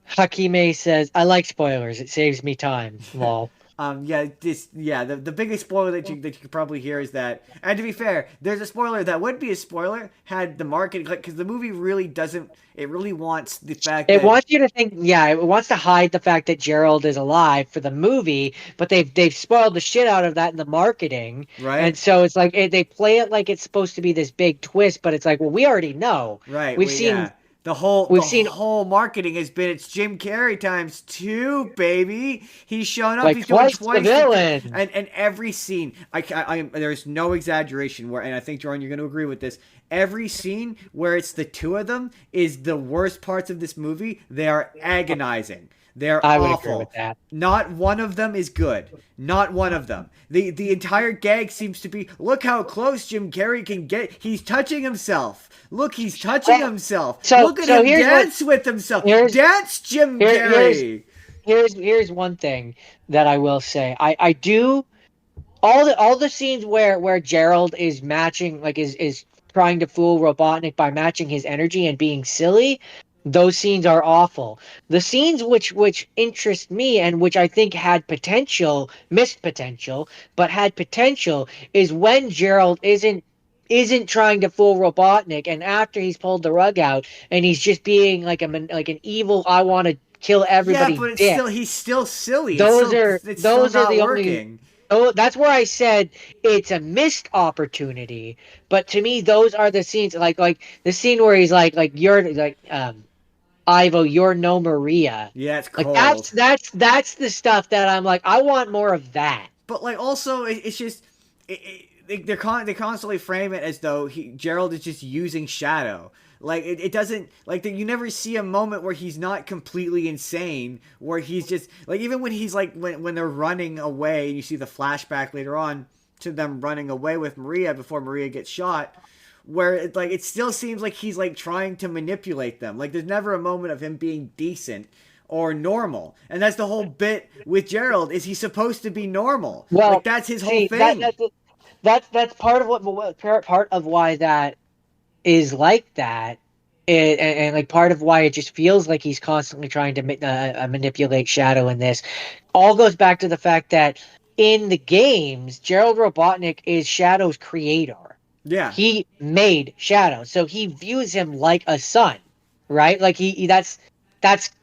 Hakime says, "I like spoilers. It saves me time." Lol. the biggest spoiler that you could probably hear is that, and to be fair, there's a spoiler that would be a spoiler had the marketing because the movie really doesn't. It really wants the fact It that wants you to think, yeah, it wants to hide the fact that Gerald is alive for the movie, but they've spoiled the shit out of that in the marketing, and right. so it's like they play it like it's supposed to be this big twist, but it's like, well, we already know. Right. We've We seen yeah. The we've seen whole marketing has been it's Jim Carrey times two, baby. He's showing up. like He's doing twice the twice villain. and every scene. There's no exaggeration where, and I think Jordan, you're going to agree with this. every scene where it's the two of them is the worst parts of this movie. They are agonizing. They're I would agree with awful. that. Not one of them is good. Not one of them. The entire gag seems to be, look how close Jim Carrey can get. He's touching himself. Look, he's touching himself. So Look at him here's dance with himself. here's Dance, Jim here, Carrey. here's one thing that I will say. I do all the scenes where Gerald is matching, like is trying to fool Robotnik by matching his energy and being silly. Those scenes are awful. The scenes which interest me and which I think had potential, missed potential, but had potential, is when Gerald isn't trying to fool Robotnik, and after he's pulled the rug out and he's just being like like an evil, I want to kill Yeah, everybody but it's dick. still, he's still silly. Those are It's still those are not the only. working. Oh, that's where I said it's a missed opportunity. But to me, those are the scenes, like the scene where he's like you're like Ivo, you're no Maria. Yeah, it's Like cold. that's the stuff that I'm like, I want more of that. But like, also, it's just they constantly frame it as though Gerald is just using Shadow. Like it doesn't, like, you never see a moment where he's not completely insane, where he's just like, even when he's like, when they're running away and you see the flashback later on to them running away with Maria before Maria gets shot, where it still seems like he's like trying to manipulate them. Like there's never a moment of him being decent or normal, and that's the whole bit with Gerald, is he's supposed to be normal. Well, Like that's his whole see, thing. that's part of part of why that is like that. And like part of why it just feels like he's constantly trying to manipulate Shadow in this all goes back to the fact that in the games, Gerald Robotnik is Shadow's creator. Yeah. He made Shadow, so he views him like a son, right? Like he that's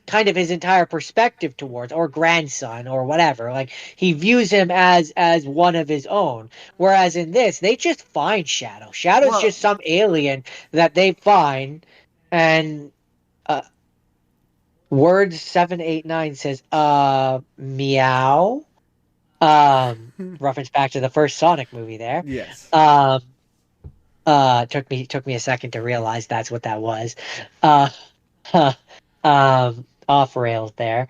kind of his entire perspective towards, or grandson or whatever. Like he views him as one of his own. Whereas in this, they just find Shadow. Shadow's Well, just some alien that they find, and word 789 says meow. Reference back to the first Sonic movie there. yes. Took me a second to realize that's what that was. Huh, off rails there.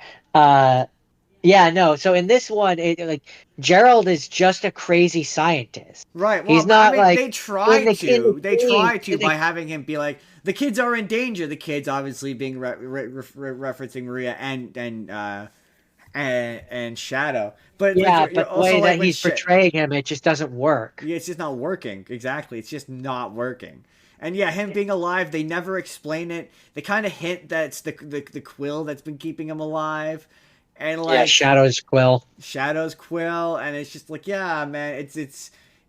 Yeah, no. So in this one, like Gerald is just a crazy scientist. Right. Well, He's but I not mean, like they try in the to. They game, try to by having him be like, the kids are in danger. The kids obviously being referencing Maria and Shadow. But yeah, like, you're but the also way like that when he's portraying him, it just doesn't work. yeah, it's just not working. Exactly. It's just not working. And yeah, him being alive, they never explain it. They kind of hint that it's the quill that's been keeping him alive. And Yeah, like Shadow's Quill, Shadow's quill, and it's just like, yeah, man, which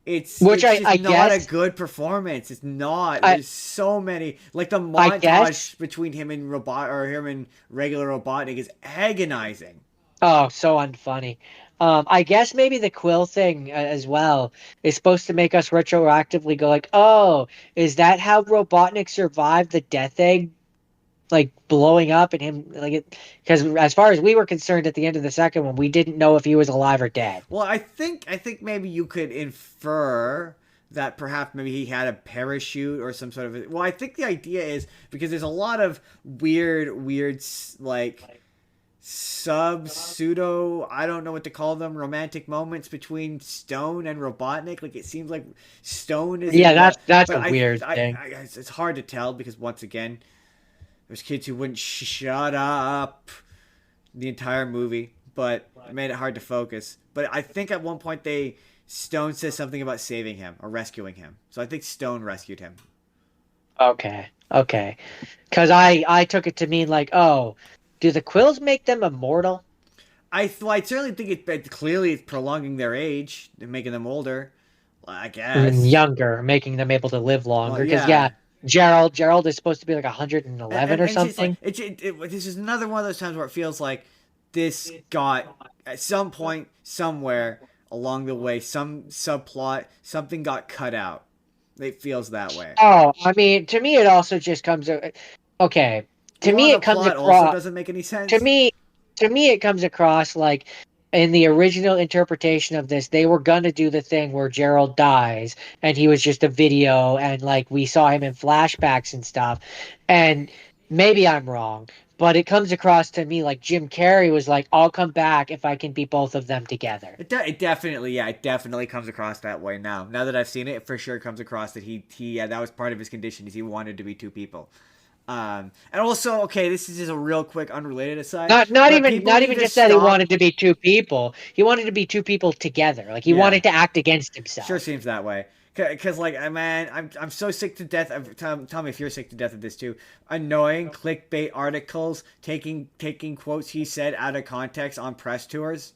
it's just I not a guess good performance. It's not. I There's so many, like the I guess. montage between him and him and regular Robotnik is agonizing. Oh, so unfunny. I guess maybe the quill thing as well is supposed to make us retroactively go like, oh, is that how Robotnik survived the Death Egg, like blowing up and him like it? Because as far as we were concerned at the end of the second one, we didn't know if he was alive or dead. Well, I think maybe you could infer that perhaps maybe he had a parachute or some sort of. Well, I think the idea is because there's a lot of weird like sub pseudo, I don't know what to call them, romantic moments between Stone and Robotnik. Like it seems like Stone is Yeah, that's but a weird thing. it's hard to tell because once again, there's kids who wouldn't shut up the entire movie, but it made it hard to focus. But I think at one point Stone says something about saving him or rescuing him. So I think Stone rescued him. Okay. Because I took it to mean like, oh, do the quills make them immortal? I certainly think clearly it's prolonging their age and making them older. I guess. Younger, making them able to live Well, longer. Because yeah. Gerald is supposed to be like 111 or It's just something. like this is another one of those times where it feels like this got at some point somewhere along the way some subplot, something got cut out. It feels that way. Oh, I mean, to me, it also just comes. Okay, to Or me, the it comes plot also across. doesn't make any sense. To me, it comes across like in the original interpretation of this, they were gonna do the thing where Gerald dies and he was just a video and like we saw him in flashbacks and stuff. And maybe I'm wrong, but it comes across to me like Jim Carrey was like, I'll come back if I can be both of them together. It definitely, yeah, it definitely comes across that way now. Now that I've seen it, it for sure comes across that yeah, that was part of his condition is he wanted to be two people. And also, okay, this is just a real quick unrelated aside, Not but even people not need even to just that he stop. wanted to be two people. He wanted to be two people together. Like he Yeah, wanted to act against sure himself. seems that way. Cause like man, I'm so sick to death. Tell me if you're sick to death of this too. Annoying clickbait articles taking quotes he said out of context on press tours.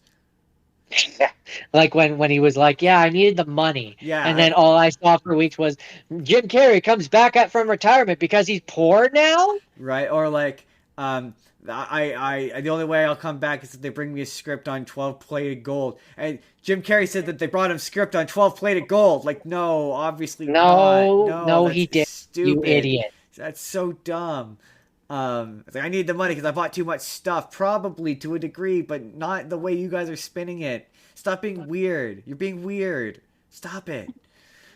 Like when he was like, "Yeah, I needed the money," Yeah, and then all I saw for weeks was Jim Carrey comes back from retirement because he's poor now. right? Or like, the only way I'll come back is if they bring me a script on 12 plated gold. And Jim Carrey said that they brought him script on 12 plated gold. Like, no, obviously not. No, No, no, that's he did. You stupid. idiot. That's so dumb. It's like I need the money because I bought too much stuff, probably to a degree, but not the way you guys are spinning it. Stop being weird. You're being weird. Stop it.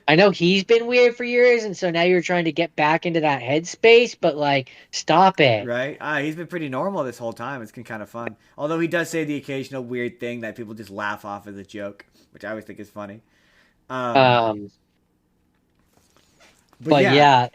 I know he's been weird for years, and so now you're trying to get back into that headspace, but like, stop it. Right? He's been pretty normal this whole time. It's been kind of fun. Although he does say the occasional weird thing that people just laugh off as a joke, which I always think is funny. Um, Um, but but yeah, yeah,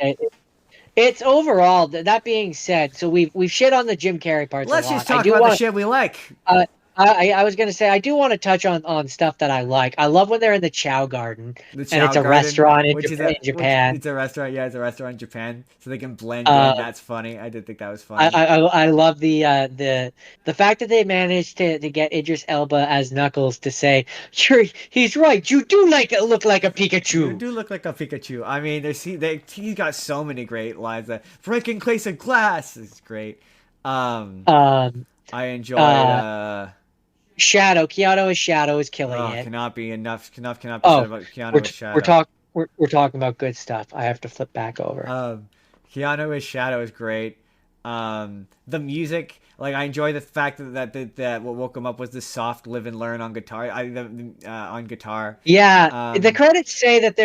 it's overall. That being said, so we've shit on the Jim Carrey parts a let's just lot. I talk do about the want shit we like. Uh, I was gonna say I do want to touch on stuff that I like. I love when they're in the Chow Garden The and it's Chow a Garden, restaurant in which is In which Japan. it's a restaurant. Yeah, it's a restaurant in Japan, so they can blend in. Uh, That's funny. I did think that was I, funny. I I love the fact that they managed to get Idris Elba as Knuckles to say, "Sure, he's right. You do look like a You Pikachu." do look like a Pikachu. I mean, he's got so many great lines. That breaking case of glass is great. Um, Um, I enjoyed. uh, Shadow Keanu as Shadow is killing Oh, it. cannot be enough. Cannot be said Oh, about Keanu as we're Shadow. talk we're talking about good stuff. I have to flip back over. Um, Keanu as Shadow is great. The music, like I enjoy the fact that what woke him up was the soft live and learn on guitar. On guitar. Yeah, the Um, credits say that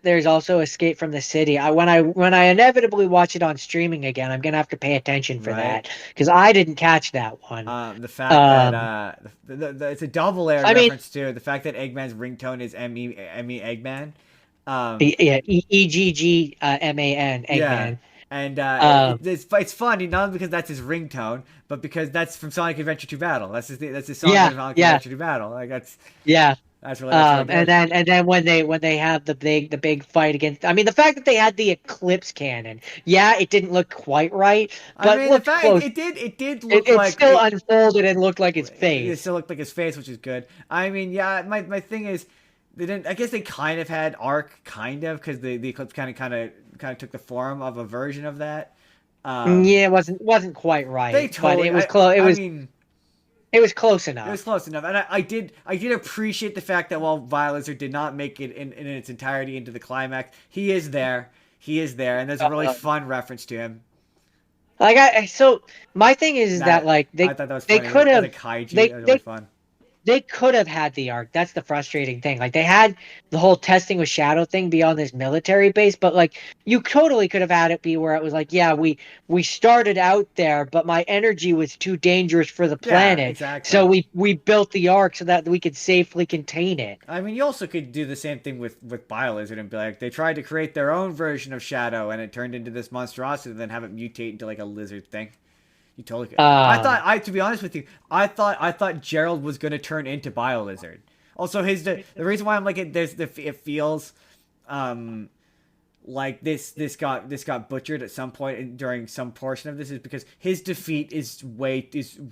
there's also Escape from the City. When I inevitably watch it on streaming again, I'm gonna have to pay attention for right. that because I didn't catch that one. The fact that Um, it's a double layer I mean, reference too. The fact that Eggman's ringtone is Me Eggman. yeah, EGGMAN Yeah, Eggman. and Um, it's funny not only because that's his ringtone, but because that's from Sonic Adventure 2 Battle. That's his song from yeah, Sonic yeah, Adventure 2 Battle. Like yeah. that's really And good. then when they have the big fight against, I mean, the fact that they had the Eclipse cannon, yeah, it didn't look quite right, I but mean, the looked fact close. it did It, look it like still unfolded and looked like his it face. still looked like his face, which is good. I mean, yeah, my thing is they didn't. I guess they kind of had arc, kind of, because the eclipse kind of took the form of a version of that. Yeah, it wasn't quite They right, but totally. it was close. I mean, It was close it was enough. close enough, and I did appreciate the fact that while Violizard did not make it in its entirety into the climax, he is there. He is there, and there's a really Uh, fun reference to him. like so my thing is that That like I thought that was they funny could as a have kaiju. they That was really they fun. they could have had the arc. That's the frustrating thing. Like they had the whole testing with Shadow thing be on this military base, but like you totally could have had it be where it was like, yeah, we started out there, but my energy was too dangerous for the Yeah, planet, so exactly. we built the arc so that we could safely contain it. I mean, you also could do the same thing with Biolizard and be like, they tried to create their own version of Shadow, and it turned into this monstrosity, and then have it mutate into like a lizard thing. You totally could. Um, To be honest with you, I thought Gerald was gonna turn into Biolizard. Also, the reason why I'm like it feels, um, like this got butchered at some point during some portion of this is because his defeat is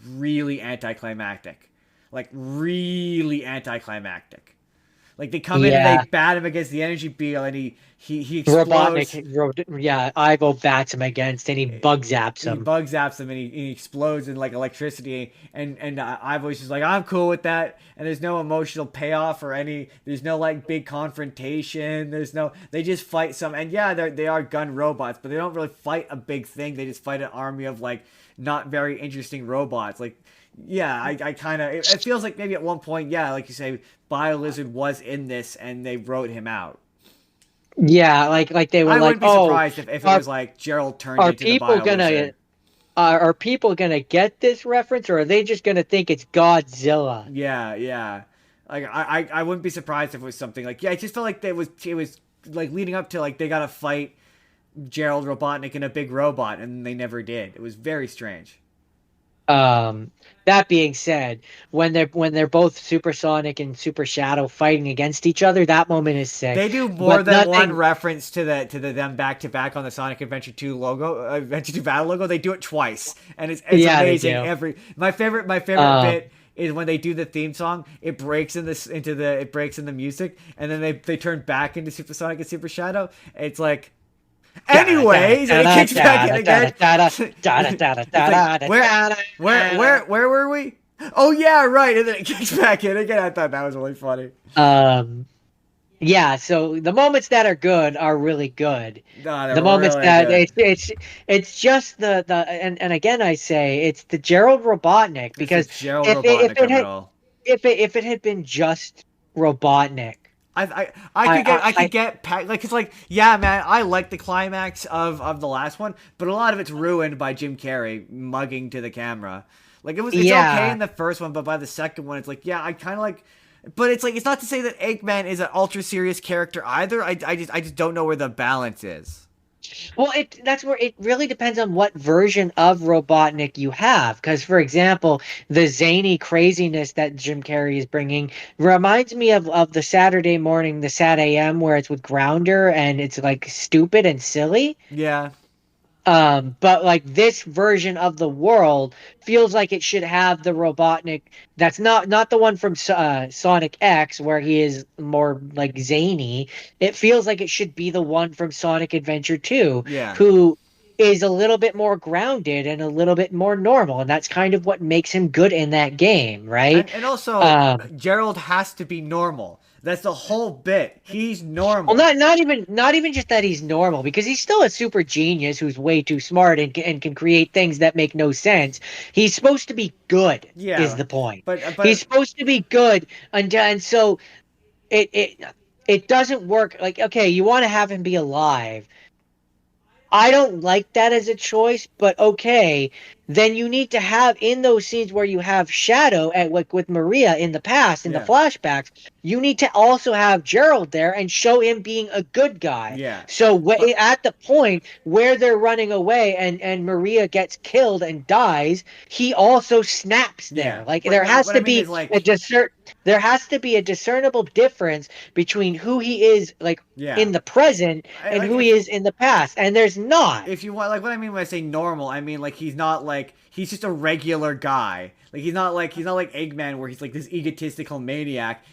really anticlimactic, like really anticlimactic. Like they come in and they yeah. bat him against the energy beam, and he explodes. Robotnik, yeah, Ivo bats him against and he bug zaps He him. bug zaps him, and he explodes in like electricity. And Ivo's just like, I'm cool with that. And there's no emotional payoff or any. There's no like big confrontation. There's no. They just fight some. And yeah, they are gun robots, but they don't really fight a big thing. They just fight an army of like not very interesting robots. Like Yeah, I kind of it feels like maybe at one point, yeah, like you say, BioLizard was in this and they wrote him out. Yeah, like they were I like, wouldn't be oh, surprised if it are was like Gerald turned are into the people gonna BioLizard. are people gonna get this reference, or are they just gonna think it's Godzilla? Yeah, yeah. Like I wouldn't be surprised if it was something like yeah. I just felt like it was like leading up to like they gotta fight Gerald Robotnik and a big robot, and they never did. It was very strange. Um, that being said, when they're both Supersonic and Super Shadow fighting against each other, that moment is sick. They do more But than one nothing. reference to the them back to back on the Sonic Adventure 2 logo, Adventure 2 Battle logo. They do it twice, and it's Yeah, they amazing. do. My favorite Um, bit is when they do the theme song. It breaks in this into the it breaks in the music, and then they turn back into Supersonic and Super Shadow. It's like da da anyways, and it da kicks back in da da again. da da da da da It's like da da where da where da. where where were we? Oh yeah, right. And then it kicks back in again. I thought that was really funny. Um, yeah. So the moments that are good are really good. No, they're The moments really that good. it's just the and again I say it's the Gerald Robotnik It's the because Gerald if Robotnik it of it had all. if it had been just Robotnik, I I could get I, I I could get like it's like yeah man I like the climax of the last one but a lot of it's ruined by Jim Carrey mugging to the camera like it's okay yeah. in the first one but by the second one it's like yeah I kind of like but it's like it's not to say that Eggman is an ultra serious character either I just don't know where the balance is. Well, that's where it really depends on what version of Robotnik you have. Because, for example, the zany craziness that Jim Carrey is bringing reminds me of the Saturday morning, the Sat AM, where it's with Grounder and it's like stupid and silly. Yeah, But like this version of the world feels like it should have the Robotnik. That's not the one from Sonic X where he is more like zany. It feels like it should be the one from Sonic Adventure 2, yeah. who is a little bit more grounded and a little bit more normal, and that's kind of what makes him good in that game, right? And also Um, Gerald has to be normal. That's the whole bit. He's Well, normal. not even just that he's normal, because he's still a super genius who's way too smart and can create things that make no sense. He's supposed to be good, is Yeah, the point. He's but supposed to be good, and so it it it doesn't work. Like, okay, you want to have him be alive. I don't like that as a choice, but okay. Then you need to have in those scenes where you have Shadow at like with Maria in the past, in the yeah, flashbacks, you need to also have Gerald there and show him being a good guy. yeah. So But at the point where they're running away and Maria gets killed and dies, he also snaps yeah, there. Like but there no, has what I to mean be is a like there has to be a discernible difference between who he is like yeah. in the present I and like who he is in the past, and there's not. if you want like what I mean when I say normal, I mean like he's not like he's just a regular guy. Like he's not like Eggman where he's like this egotistical maniac.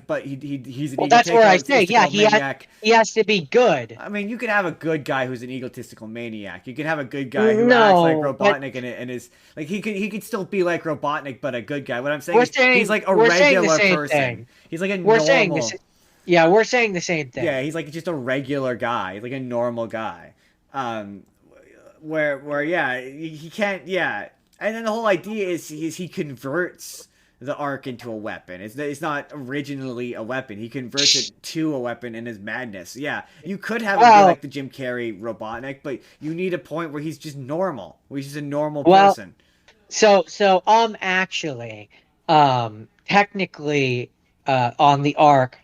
But he's an Well, that's where I say, yeah, egotistical maniac. he has to be good. I mean, you can have a good guy who's an egotistical maniac. You can have a good guy who acts like No, but Robotnik and is like he could still be like Robotnik but a good guy. What I'm saying is he's like a we're saying the regular same person. thing. He's like a We're saying this. normal. Yeah, we're saying the same Yeah, thing. he's like just a regular guy. He's like a normal guy. Um, where yeah he can't yeah and then the whole idea is he converts the arc into a weapon. It's not originally a weapon. He converts it to a weapon in his madness. Yeah, you could have him be Well, like the Jim Carrey Robotnik, but you need a point where he's just normal, where he's just a normal well, person. so actually, technically, on the arc,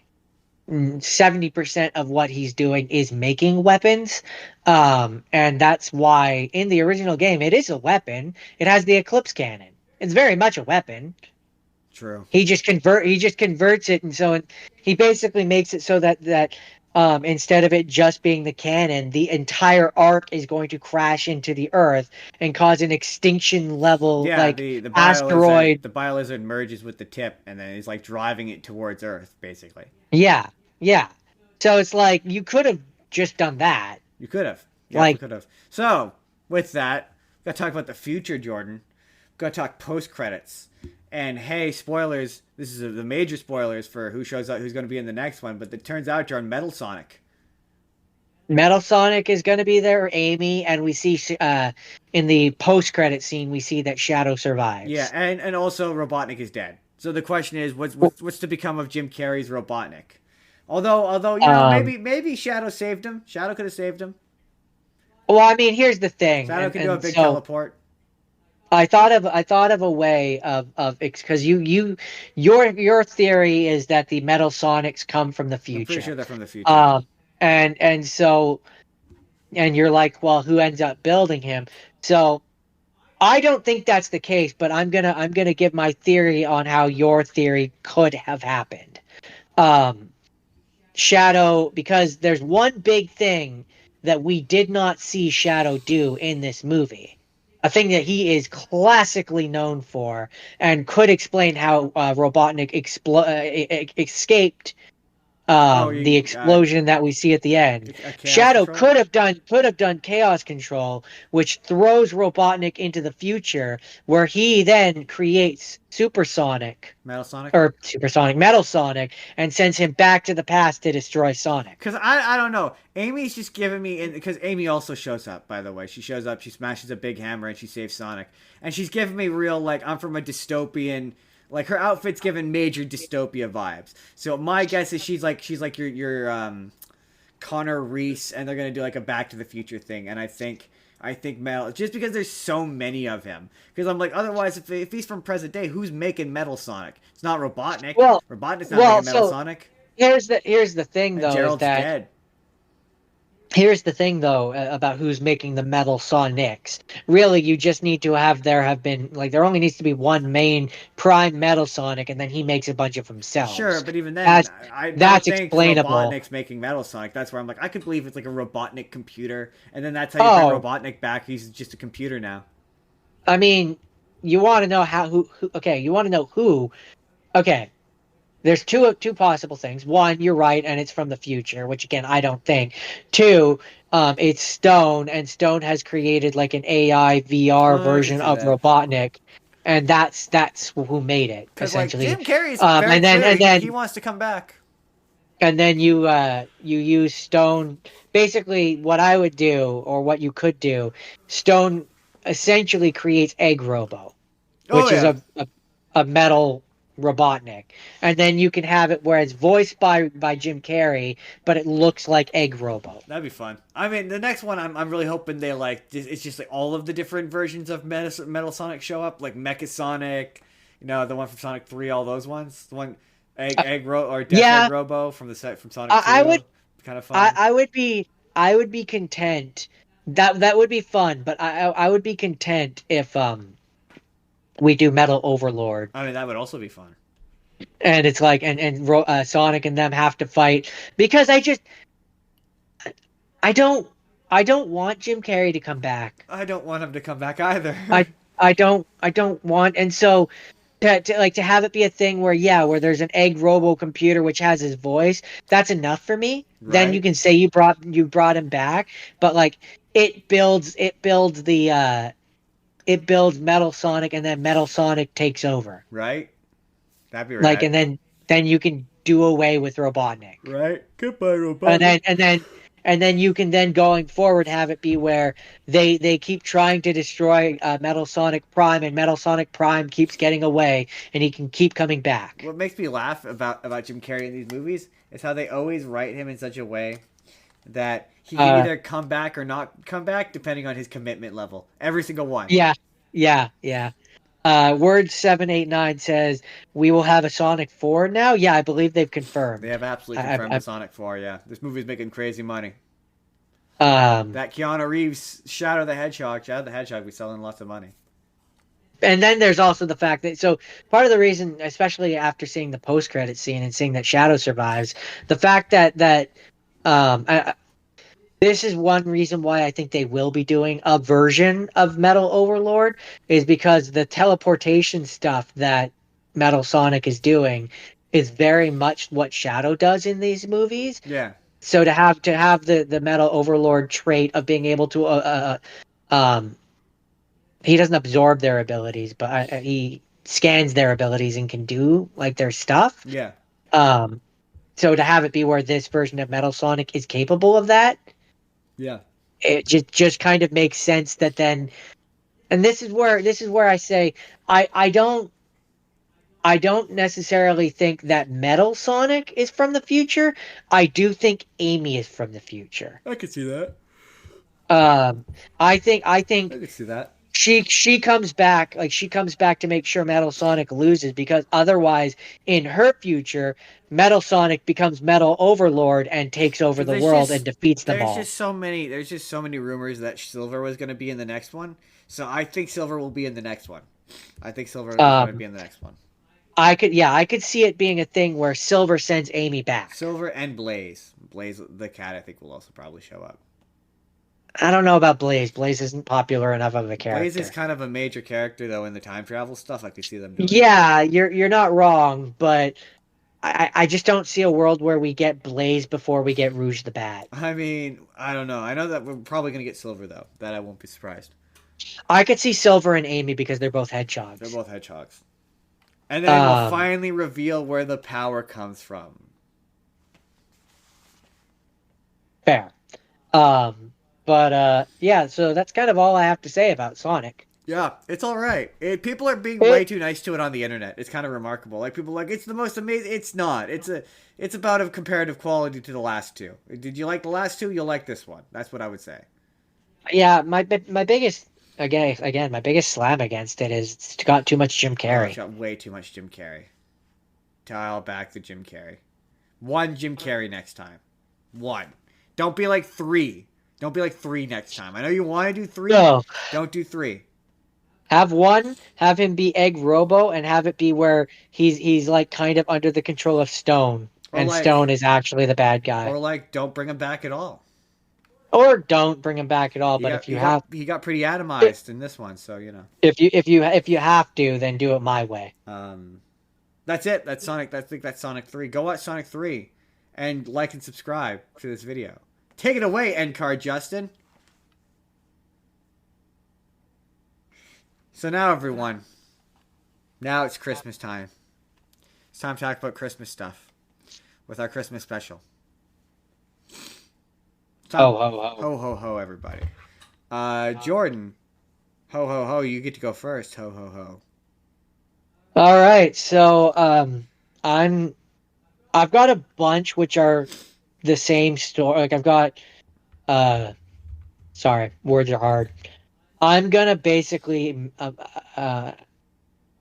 70% of what he's doing is making weapons. And that's why in the original game it is a weapon. It has the Eclipse cannon. It's very much a weapon. True. He just converts it, and so he basically makes it so that instead of it just being the cannon, the entire arc is going to crash into the earth and cause an extinction level Yeah, like the biolizard asteroid. the biolizard merges with the tip and then he's like driving it towards Earth basically. Yeah, yeah. So it's like you could have just done that. You could have. You Like, absolutely could have. So, with that, we gotta talk about the future, Jordan. We gotta talk post credits. And hey, spoilers. This is the major spoilers for who shows up, who's going to be in the next one. But it turns out, Jordan, Metal Sonic. Metal Sonic is going to be there, Amy, and we see in the post-credit scene we see that Shadow Yeah, survives. and also Robotnik is dead. So the question is, Well, what's to become of Jim Carrey's Robotnik? Although you know Um, maybe Shadow saved him. Shadow could have saved him. well, I mean, here's the thing, Shadow can do a and big so teleport. I thought of a way of because your theory is that the Metal Sonics come from the I'm pretty future, sure they're from the future. um, and so and you're like, well, who ends up building him? So I don't think that's the case, but I'm gonna give my theory on how your theory could have happened. Um, Shadow, because there's one big thing that we did not see Shadow do in this movie. A thing that he is classically known for and could explain how Robotnik escaped Oh, the explosion that we see at the end. a chaos Shadow control. could have done chaos control, which throws Robotnik into the future, where he then creates Metal Sonic. Supersonic Metal Sonic and sends him back to the past to destroy Sonic. Cause I don't know. Amy's just giving me because Amy also shows up. By the way, she shows up. She smashes a big hammer and she saves Sonic. And she's giving me real like I'm from a dystopian. Like her outfit's giving major dystopia vibes. So my guess is she's like your Connor Reese, and they're gonna do like a Back to the Future thing. And I think Metal just because there's so many of him. Because I'm like otherwise if he's from present day, who's making Metal Sonic? It's not Robotnik. Well, Robotnik's not well, making Metal so Sonic. here's the thing And though is Gerald's that dead. here's the thing though about who's making the Metal Sonics. Really, you just need to have been like there only needs to be one main prime Metal Sonic, and then he makes a bunch of Sure, themselves. but even then, That's I don't that's think explainable. Robotnik's making Metal Sonic. That's where I'm like, I could believe it's like a Robotnik computer, and then that's how you bring Oh, Robotnik back. He's just a computer now. I mean, you want to know okay, you want to know who? Okay, there's two possible things. One, you're right, and it's from the future, which again I don't think. Two, it's Stone, and Stone has created like an AI VR Oh, I can version see of that. Robotnik, and that's who made it Cause like essentially. Jim Carrey's Um, very and then clear. and He then wants to come back. and then you use Stone. Basically, what I would do, or what you could do, Stone essentially creates Egg Robo, Oh which is yeah, a metal Robotnik, and then you can have it where it's voiced by Jim Carrey, but it looks like Egg Robo. that'd be fun. I mean, the next one, I'm really hoping they like. It's just like all of the different versions of Metal Sonic show up, like Mecha Sonic. You know, the one from Sonic 3, all those ones. The one or Death Egg Yeah, Robo from the set from Sonic I 2. would Kind of I, fun. I would be I would be content. That would be fun, but I would be content if we do Metal Overlord, I mean, that would also be fun. and it's like Sonic and them have to fight, because I don't I don't want Jim Carrey to come back. I don't want him to come back either. I don't want, and so to have it be a thing where, yeah, where there's an egg robo computer which has his voice, that's enough for me. Then you right? can say you brought him back, but like it builds Metal Sonic, and then Metal Sonic takes over. Right? That'd be Like, rad. and then you can do away with Robotnik. Right? Goodbye, and Robotnik. then and then and then you can then going forward have it be where they keep trying to destroy Metal Sonic Prime, and Metal Sonic Prime keeps getting away, and he can keep coming back. What makes me laugh about Jim Carrey in these movies is how they always write him in such a way that he can Uh, either come back or not come back depending on his commitment level. Every single one. yeah, yeah. Word 789 says we will have a Sonic 4 now. Yeah, I believe they've They confirmed. have absolutely confirmed the Sonic 4, yeah. This movie's making crazy money. Um, That Keanu Reeves Shadow the Hedgehog be selling lots of money. and then there's also the fact that, so part of the reason, especially after seeing the post credit scene and seeing that Shadow survives, the fact that I, this is one reason why I think they will be doing a version of Metal Overlord, is because the teleportation stuff that Metal Sonic is doing is very much what Shadow does in these movies. Yeah. So to have the Metal Overlord trait of being able to um he doesn't absorb their abilities, but he scans their abilities and can do like their stuff. Yeah. Um, so to have it be where this version of Metal Sonic is capable of that, Yeah. It just kind of makes sense that then, and this is where I say I don't necessarily think that Metal Sonic is from the future. I do think Amy is from the future. I could see that. Um, I I think could see that. she comes back, like she comes back to make sure Metal Sonic loses, because otherwise in her future Metal Sonic becomes Metal Overlord and takes over Because the world and defeats them all. there's just so many rumors that Silver was going to be in the next one. So I think Silver will be in the next one. I think Silver is going to Um, be in the next one. I could see it being a thing where Silver sends Amy back. Silver and Blaze. Blaze the cat I think will also probably show up. I don't know about Blaze. Blaze isn't popular enough of a Blaze is character. kind of a major character though in the time travel stuff. I could see them doing. Yeah, you're not wrong, but I just don't see a world where we get Blaze before we get Rouge the Bat. I mean, I don't know. I know that we're probably going to get Silver though. That I won't be surprised. I could see Silver and Amy because they're both They're hedgehogs. both hedgehogs. And then we'll Um, finally reveal where the power comes from. Fair. But yeah, so that's kind of all I have to say about Sonic. Yeah, it's all right. People are being way It, too nice to it on the internet. It's kind of remarkable. Like people are like it's the most amazing. It's not. It's about a comparative quality to the last two. Did you like the last two? You'll like this one. That's what I would say. yeah, my biggest again my biggest slam against it is it's got too much Jim Oh, it's Carrey. got way too much Jim Carrey. Dial back the Jim Carrey. One Jim Carrey next time. One. Don't be like three. Don't be like three next time. I know you want to do three. No, Don't do three. have him be Egg Robo, and have it be where he's like kind of under the control of Stone, Or and Stone like, is actually the bad guy. don't bring him back at all. Or don't bring him back at all. But if you have, He got pretty atomized in this one, so you know. if you have to, then do it my way. Um, that's it. That's Sonic. I think that's Sonic 3. Go watch Sonic 3 and like and subscribe to this video. Take it away, end card Justin. So now, everyone, now it's Christmas time. It's time to talk about Christmas stuff with our Christmas special. Ho Time, ho ho. ho, ho, ho, everybody. Jordan, ho, ho, ho, you get to go first. Ho, ho, ho. All right, so I'm I've got a bunch which are the same story. Like I've got uh, sorry, words are hard. I'm gonna basically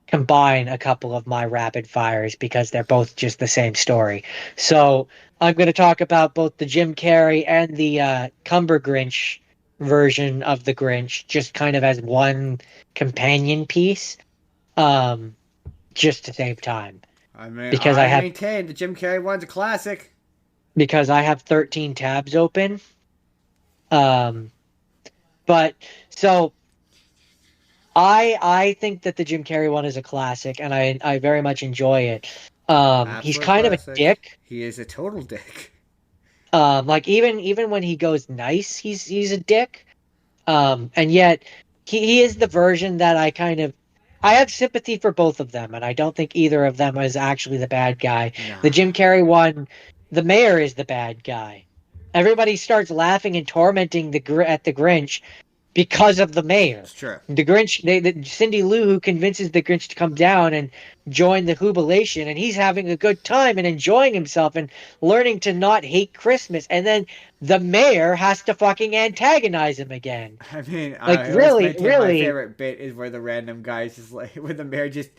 combine a couple of my rapid fires because they're both just the same story. So I'm gonna talk about both the Jim Carrey and the Cumber Grinch version of the Grinch, just kind of as one companion piece, um, just to save time. I mean, because I I have maintain the Jim Carrey one's a classic. because I have 13 tabs open. Um, but so I think that the Jim Carrey one is a classic, and I very much enjoy it. He's Absolute kind of a classic. dick. He is a total dick. Like even when he goes nice, he's a dick. And yet he is the version that I have sympathy for both of them, and I don't think either of them is actually the bad guy. No, The Jim Carrey one, the mayor is the bad guy. Everybody starts laughing and tormenting at the Grinch because of the mayor. it's true. The Grinch, Cindy Lou, who convinces the Grinch to come down and join the jubilation, and he's having a good time and enjoying himself and learning to not hate Christmas, and then the mayor has to fucking antagonize him again. I mean, Like I always really, maintain my really, favorite bit is where the random guys just like where the mayor just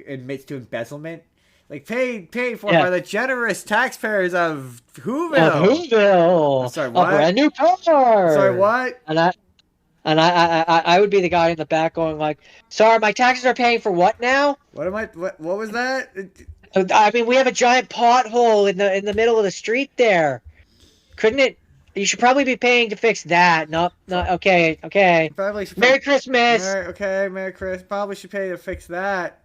admits to embezzlement, like paid for yeah. by the generous taxpayers of Of Whoville. I'm Whoville, sorry, a what? brand new car. Sorry, what? And I would be the guy in the back going like, "Sorry, my taxes are paying for what now?" What am I? What was that? I mean, we have a giant pothole in the middle of the street there. Couldn't it? You should probably be paying to fix that. Not okay. Okay. Probably should Merry pay. Christmas. Okay, Merry Chris. Probably should pay to fix that.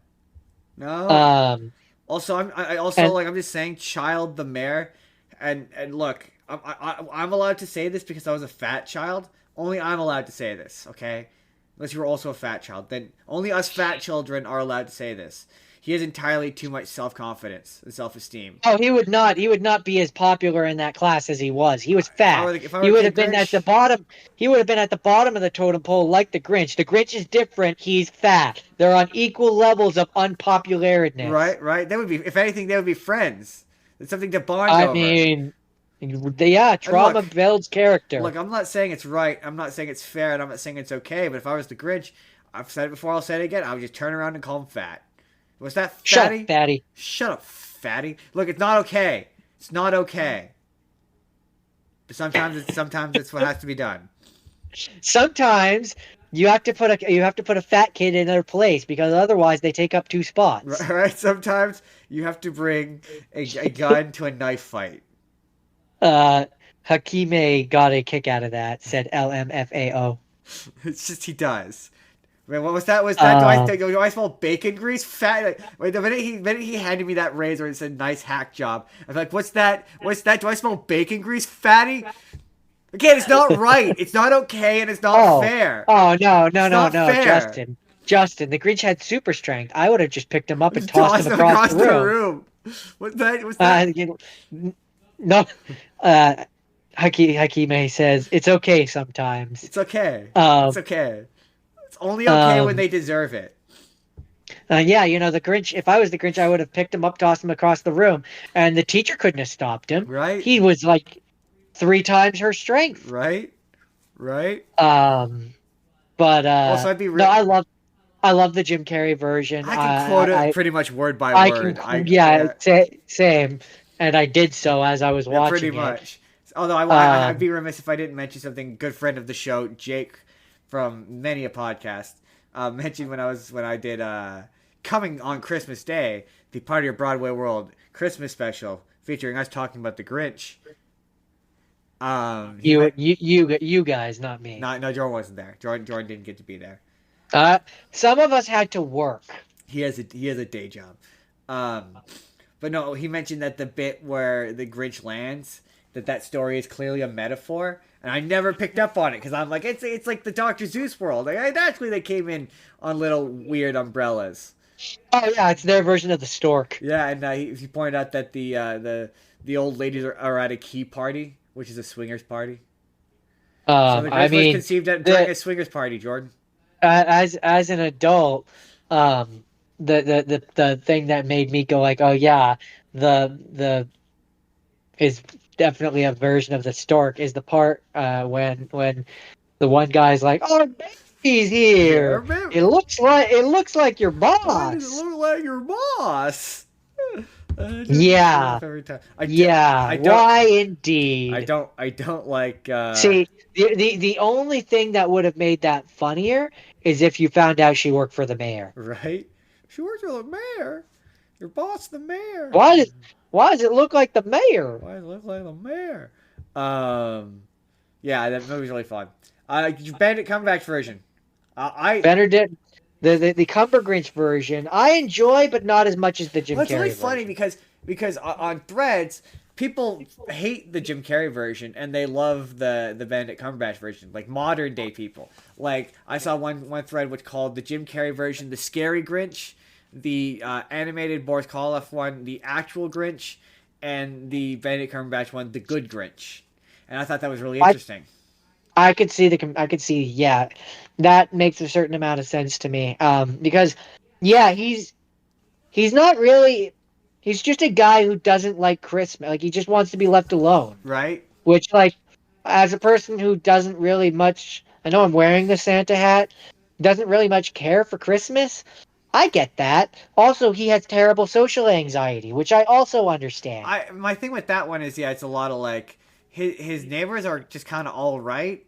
No. Um, Also, I also and like I'm just saying, child the mayor, and look, I'm allowed to say this because I was a fat child. Only I'm allowed to say this, okay? Unless you were also a fat child, then only us fat children are allowed to say this. he has entirely too much self-confidence and self-esteem. Oh, he would not. He would not be as popular in that class as he was. He was fat. If I He were would Kid have been at the Grinch, bottom. He would have been at the bottom of the totem pole like the Grinch. The Grinch is different. He's fat. They're on equal levels of unpopularedness. right? That would be, if anything, they would be friends. It's something to bond I over. mean, yeah, And trauma builds character. look, I'm not saying it's right. I'm not saying it's fair, and I'm not saying it's okay. But if I was the Grinch, I've said it before. I'll say it again. I would just turn around and call him fat. Was that Shut fatty? up, fatty. Shut up, fatty. Look, it's not okay. It's not okay. But sometimes it's what has to be done. Sometimes you have to put a fat kid in their place because otherwise they take up two spots. Right? Sometimes you have to bring a gun to a knife fight. Hakime got a kick out of that. Said LMFAO. It's just he does. Wait, what was that? Do I smell bacon grease? Fat. Wait, the minute he handed me that razor and said "nice hack job," I'm like, "What's that? What's that? Do I smell bacon grease, fatty?" Again, it's not right. It's not okay, and it's not fair. Oh no, Fair. Justin. The Grinch had super strength. I would have just picked him up and tossed him across the room. What's that? No. Hakime says it's okay sometimes. It's okay. It's okay. It's only okay when they deserve it. Yeah, the Grinch. If I was the Grinch, I would have picked him up, tossed him across the room, and the teacher couldn't have stopped him. Right. He was like 3 times her strength. Right. But also, I'd be no, I love the Jim Carrey version. I can quote it pretty much word by word. Same. And I did so as I was watching pretty much. Although I'd be remiss if I didn't mention something. Good friend of the show, Jake, from many a podcast, mentioned when I did coming on Christmas Day, the Part of Your Broadway World Christmas special featuring us talking about the Grinch. You guys, not me. No, Jordan wasn't there. Jordan didn't get to be there. Some of us had to work. He has a day job. But no, he mentioned that the bit where the Grinch lands, that story is clearly a metaphor, and I never picked up on it because I'm like, it's like the Dr. Seuss world. Like, naturally, they came in on little weird umbrellas. Oh yeah, it's their version of the stork. Yeah, and he pointed out that the old ladies are at a key party, which is a swingers party. So the Grinch was conceived during a swingers party, Jordan. As an adult, the thing that made me go like, oh yeah, the is definitely a version of the stork is the part when the one guy's like, oh, baby's here. Yeah, it looks like your boss. Why does it look like your boss? Yeah. Every time. Why indeed? I don't like. See, the only thing that would have made that funnier is if you found out she worked for the mayor. Right? She works for the mayor. Your boss, the mayor. Why does it look like the mayor? Why does it look like the mayor? Yeah, that movie's really fun. Benedict Cumberbatch version. Benedict, the Cumber Grinch version, I enjoy, but not as much as the Jim Carrey version. It's really funny because on Threads, people hate the Jim Carrey version and they love the Benedict Cumberbatch version, like modern day people. Like I saw one thread which called the Jim Carrey version the Scary Grinch, the animated Boris Karloff one the Actual Grinch, and the Benedict Cumberbatch one the Good Grinch. And I thought that was really interesting. I could see yeah, that makes a certain amount of sense to me. Because yeah, he's not really. He's just a guy who doesn't like Christmas. Like, he just wants to be left alone. Right. Which, like, as a person who doesn't really much... I know I'm wearing the Santa hat. Doesn't really much care for Christmas. I get that. Also, he has terrible social anxiety, which I also understand. My thing with that one is, yeah, it's a lot of, like... His neighbors are just kind of all right.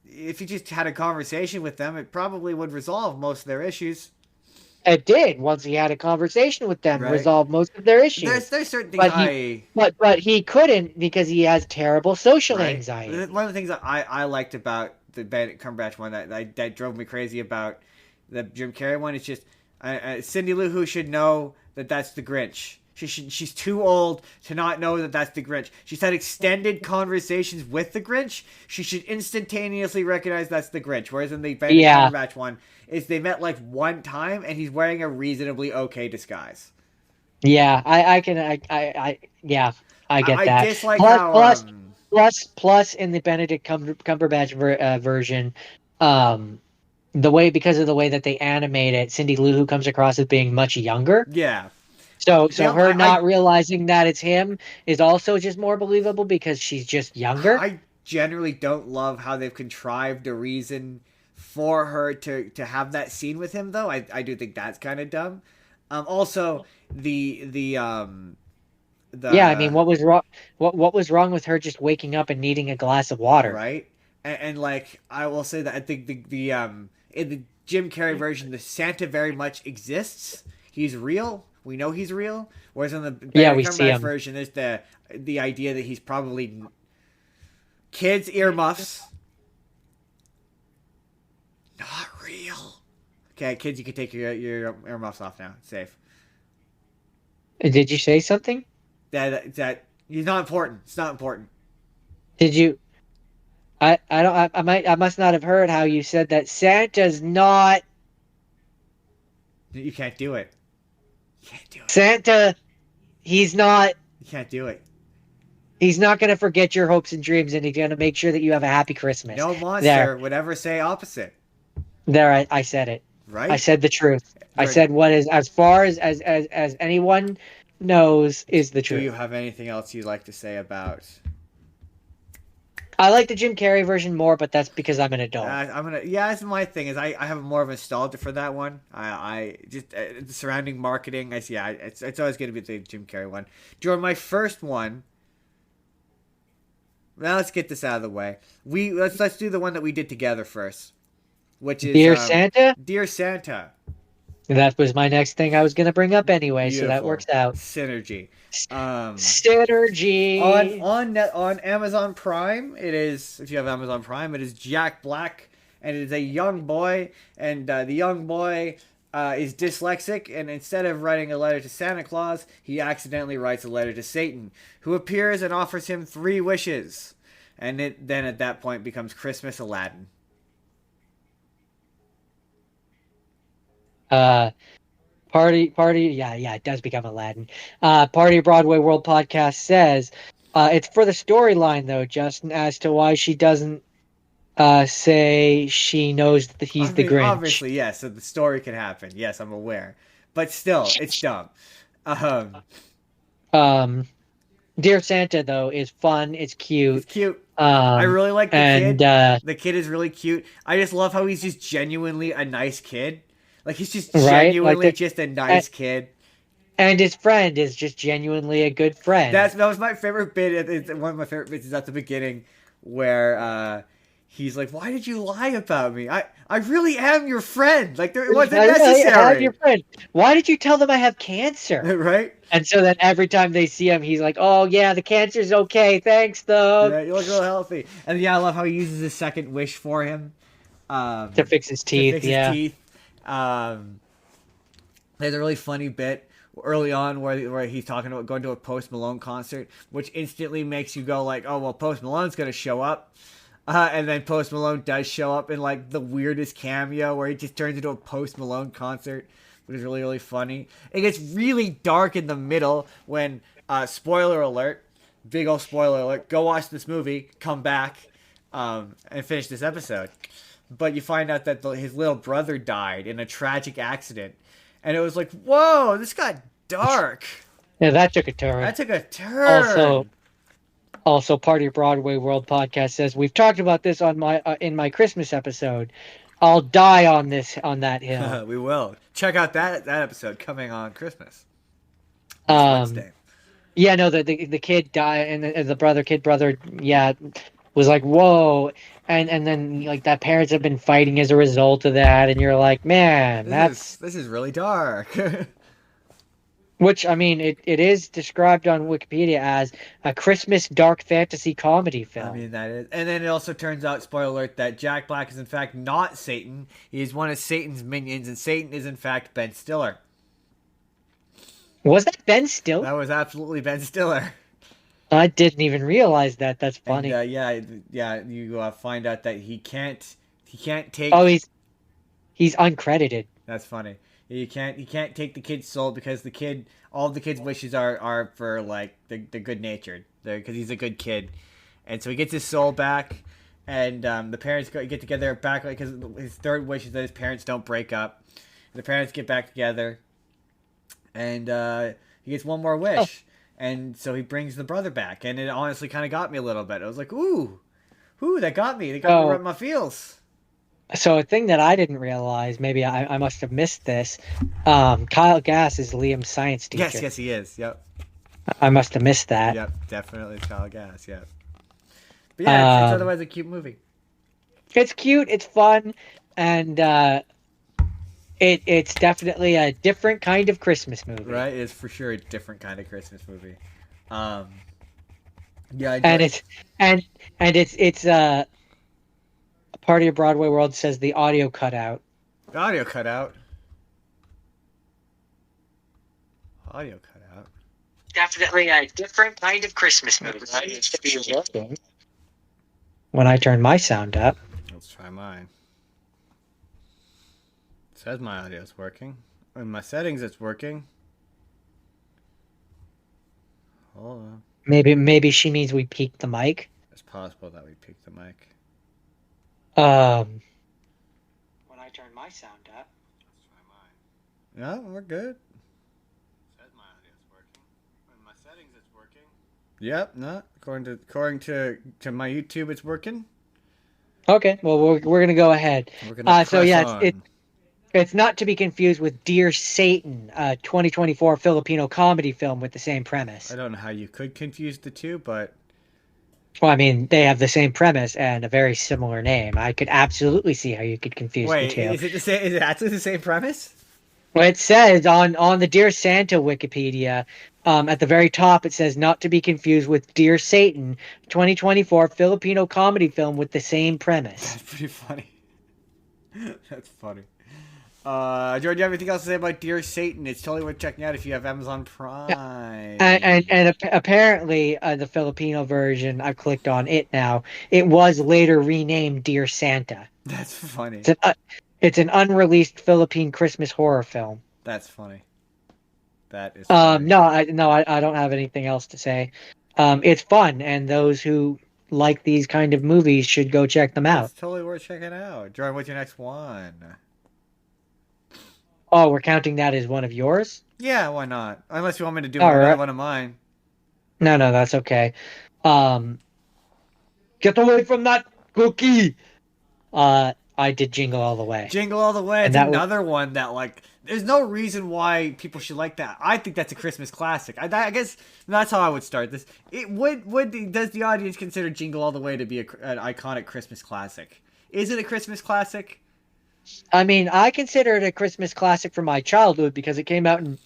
If you just had a conversation with them, it probably would resolve most of their issues. It did. Once he had a conversation with them, resolve most of their issues. There's certain things but he couldn't because he has terrible social anxiety. One of the things that I liked about the Benedict Cumberbatch one that drove me crazy about the Jim Carrey one is just Cindy Lou Who should know that that's the Grinch. She's too old to not know that that's the Grinch. She's had extended conversations with the Grinch. She should instantaneously recognize that's the Grinch. Whereas in the Benedict Yeah. Cumberbatch one, is they met like one time and he's wearing a reasonably okay disguise. Yeah, yeah, I get I that. dislike Plus, how plus, plus, in the Benedict Cumberbatch version, um, because of the way that they animate it, Cindy Lou Who comes across as being much younger. yeah. So her I not realizing that it's him is also just more believable because she's just younger. I generally don't love how they've contrived a reason for her to have that scene with him though. I do think that's kind of dumb. Also Yeah, I mean, the what was wrong? What was wrong with her just waking up and needing a glass of water? right and like I will say that I think the in the Jim Carrey version the Santa very much exists. He's real. We know he's real. Whereas in the Yeah, we Benedict see Cumberbatch him. version, there's the idea that he's probably kids earmuffs. Not real. Okay, kids, you can take your earmuffs off now. It's safe. Did you say something? That it's not important. It's not important. Did you? I don't. I must not have heard how you said that Santa's not You can't do it. You can't do it. Santa. He's not. You can't do it. He's not going to forget your hopes and dreams, and he's going to make sure that you have a happy Christmas. No monster There, would ever say opposite. there. I said it. Right? I said the truth. I Right. said what is as far as anyone knows is the Do you truth. have anything else you'd like to say about? I like the Jim Carrey version more, but that's because I'm an adult. I'm gonna. Yeah, that's my thing. Is I have more of a nostalgia for that one. I just the surrounding marketing. It's always gonna be the Jim Carrey one. During my first one. Now let's get this out of the way. Let's do the one that we did together first, which is Dear Santa. Dear Santa. That was my next thing I was going to bring up anyway, so that Beautiful. works out. Synergy. Synergy. On Amazon Prime, it is, if you have Amazon Prime, it is Jack Black, and it is a young boy, and the young boy is dyslexic, and instead of writing a letter to Santa Claus, he accidentally writes a letter to Satan, who appears and offers him 3 wishes, and it then at that point becomes Christmas Aladdin. Party, yeah, it does become Aladdin. Party Broadway World Podcast says it's for the storyline though, Justin, as to why she doesn't say she knows that he's the Grinch. Obviously, yes. So the story can happen. Yes, I'm aware, but still, it's dumb. Dear Santa though is fun. It's cute. It's cute. I really like the kid. The kid is really cute. I just love how he's just genuinely a nice kid. Like he's just genuinely just a nice kid. And his friend is just genuinely a good friend. That was my favorite bit. One of my favorite bits is at the beginning where he's like, "Why did you lie about me? I really am your friend. Like it wasn't necessary." I have your friend. Why did you tell them I have cancer? Right? And so then every time they see him, he's like, "Oh yeah, the cancer's okay. Thanks though." Yeah, you look real healthy. And yeah, I love how he uses his second wish for him to fix his teeth. There's a really funny bit early on where he's talking about going to a Post Malone concert, which instantly makes you go like, "Oh well, Post Malone's gonna show up," and then Post Malone does show up in like the weirdest cameo where he just turns into a Post Malone concert, which is really funny. It gets really dark in the middle when spoiler alert, big old spoiler alert. Go watch this movie, come back, and finish this episode. But you find out that his little brother died in a tragic accident. And it was like, whoa, this got dark. Yeah, that took a turn. That took a turn. Also, Party Broadway World Podcast says, we've talked about this on my in my Christmas episode. I'll die on that hill. We will. Check out that episode coming on Christmas. Wednesday. Yeah, no, the kid died, and the kid brother, yeah, was like, whoa. And then like that parents have been fighting as a result of that, and you're like, man, this is really dark. Which I mean, it is described on Wikipedia as a Christmas dark fantasy comedy film. I mean that is, and then it also turns out, spoiler alert, that Jack Black is in fact not Satan. He is one of Satan's minions, and Satan is in fact Ben Stiller. Was that Ben Stiller? That was absolutely Ben Stiller. I didn't even realize that. That's And funny. yeah, you find out that he can't Oh, take. he's uncredited. That's funny. He can't take the kid's soul because all the kid's wishes are for like the good natured, because he's a good kid, and so he gets his soul back, and the parents get together back because his third wish is that his parents don't break up. The parents get back together, and he gets one more Oh, wish, and so he brings the brother back, and it honestly kind of got me a little bit. I was like, ooh, that got me. They got me right so in my feels. so a thing that I didn't realize, maybe I must have missed this. Kyle Gass is Liam's science Yes, teacher. yes, he is. Yep. I must have missed that. Yep, definitely Kyle Gas. Yep. But yeah, it's Um, otherwise a cute movie. it's cute, it's fun, and it's definitely a different kind of Christmas movie. Right? It's for sure a different kind of Christmas movie. Um, yeah, I And enjoy. it's and and it's a Party of Broadway World says the audio cut out. The audio cut out. Audio cut out. Definitely a different kind of Christmas movie. That needs to be working. When I turn my sound up. Let's try mine. It says my audio's working. In my settings, it's working. Hold on. Maybe she means we peaked the mic. It's possible that we peaked the mic. Um, when I turn my sound up. Let's try mine. No, we're good. It says my audio's working. In my settings, it's working. Yep, no. According to my YouTube, it's working. Okay, well we're gonna go ahead. We're gonna So press yeah, on. it's not to be confused with Dear Satan, a 2024 Filipino comedy film with the same I premise. don't know how you could confuse the two, but Well, I mean, they have the same premise and a very similar name. I could absolutely see how you could confuse the wait, two. is it the same? Is it actually the same premise? Well, it says on the Dear Santa Wikipedia, at the very top, it says not to be confused with Dear Satan, 2024 Filipino comedy film with the same premise. That's pretty funny. That's funny. George, do you have anything else to say about Dear Satan? It's totally worth checking out if you have Amazon Prime. Apparently, the Filipino version, I've clicked on it now. It was later renamed Dear Santa. That's funny. It's an unreleased Philippine Christmas horror film. That's funny. That is funny. I don't have anything else to say. It's fun, and those who like these kind of movies should go check them out. It's totally worth checking out. Jordan, what's your next one? Oh, we're counting that as one of yours? Yeah, why not? Unless you want me to do All another right. one of mine. No, that's okay. Um, get away from that cookie. I did Jingle All the Way, Jingle All the Way. and It's that another one that like. There's no reason why people should like that. I think that's a Christmas classic. I guess that's how I would start this. It does the audience consider Jingle All the Way to be an iconic Christmas classic? Is it a Christmas classic? I mean, I consider it a Christmas classic from my childhood because it came out in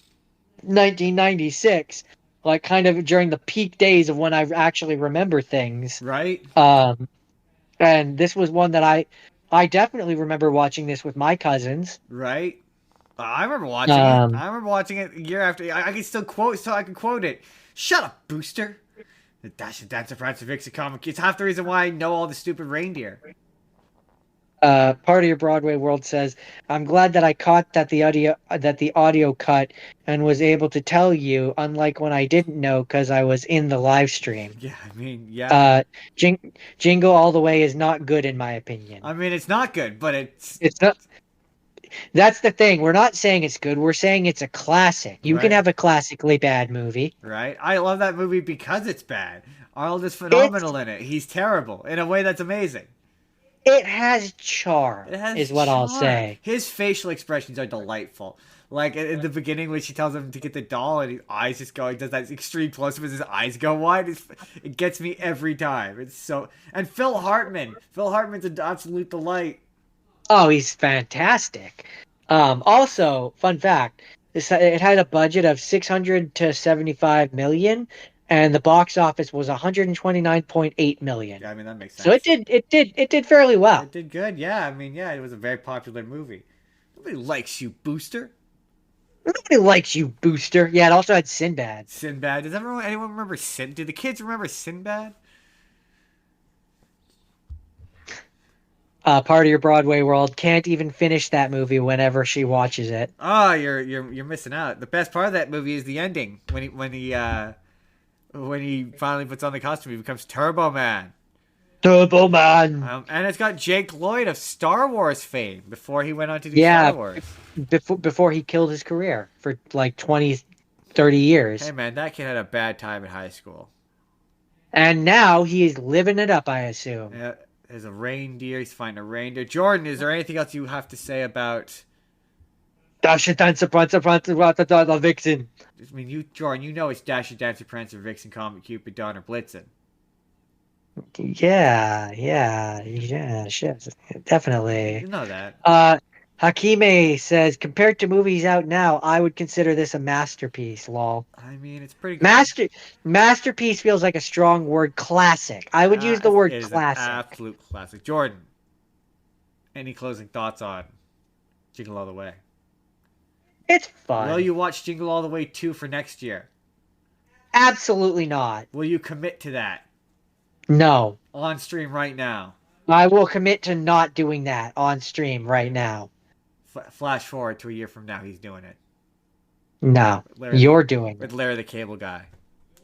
1996, like kind of during the peak days of when I actually remember things. Right? Um, and this was one that I definitely remember watching this with my cousins. Right? I remember watching it. Um, I remember watching it year after. I can still quote, so I can quote it. Shut up, Booster. The Dash and Dance of Prancer Vixie comic. It's half the reason why I know all the stupid reindeer. Party of Broadway World says, "I'm glad that I caught that the audio cut and was able to tell you, unlike when I didn't know because I was in the live stream. Yeah, I mean, yeah. Uh, Jingle All the Way is not good in my opinion. I mean, it's not good, but it's It's not. That's the thing. We're not saying it's good. We're saying it's a classic. You can right. have a classically bad movie. Right? I love that movie because it's bad. Arnold is It's phenomenal in it. He's terrible in a way that's amazing. it has charm, It has is what I'll charm. say. His facial expressions are delightful. Like in the beginning when she tells him to get the doll and his eyes just go, he does that extreme close up as his eyes go wide. It gets me every time. It's so. And Phil Hartman. Phil Hartman's an absolute delight. Oh, he's fantastic. Also, fun fact: it had a budget of 600 to 75 million, and the box office was 129.8 million. Yeah, I mean that makes So sense. it did fairly well. It did good. Yeah, I mean, yeah, it was a very popular movie. Nobody likes you, Booster. Nobody likes you, Booster. Yeah, it also had Sinbad. Sinbad. Does anyone remember Sin? Do the kids remember Sinbad? Part of your Broadway world can't even finish that movie whenever she watches it. Oh, you're missing out. The best part of that movie is the ending when he finally puts on the costume. He becomes Turbo Man. Turbo Man. And it's got Jake Lloyd of Star Wars fame before he went on to do Yeah, Star Wars. before he killed his career for like 20, 30 years. Hey man, that kid had a bad time in high school. And now he is living it up, I assume. Yeah, there's a reindeer. He's finding a reindeer. Jordan, is there anything else you have to say about? Dasher, Dancer, Prancer, Prancer, Ratata, Vixen. I mean, Jordan, you know it's Dasher, Dancer, Prancer, Vixen, Comet, Cupid, Donner, Blitzen. Yeah, shit, definitely. You know that. Hakime says, compared to movies out now, I would consider this a masterpiece. Lol. I mean, it's pretty good. Masterpiece feels like a strong word. Classic. I would use the word it is classic. An absolute classic. Jordan, any closing thoughts on Jingle All the Way? It's fun. Will you watch Jingle All the Way 2 for next year? Absolutely not. Will you commit to that? No. On stream right now. I will commit to not doing that on stream right now. Flash forward to a year from now, he's doing it. No, you're doing it. With Larry the Cable Guy.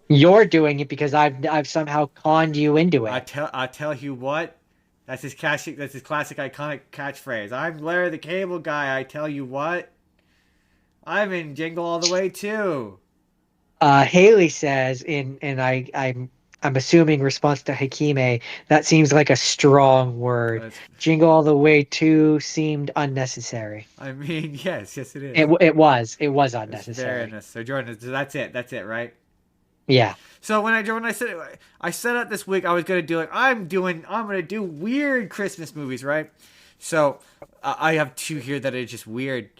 You're doing it because I've somehow conned you into it. I tell you what. That's his classic iconic catchphrase. I'm Larry the Cable Guy. I tell you what. I'm in Jingle All the Way too. Haley says I'm assuming response to Hakime, that seems like a strong word. Jingle All the Way 2 seemed unnecessary. I mean, yes, it is. It was unnecessary. Very unnecessary. Jordan, that's it, right? Yeah. So when I set out this week, I was gonna do it. I'm gonna do weird Christmas movies, right? So I have two here that are just weird.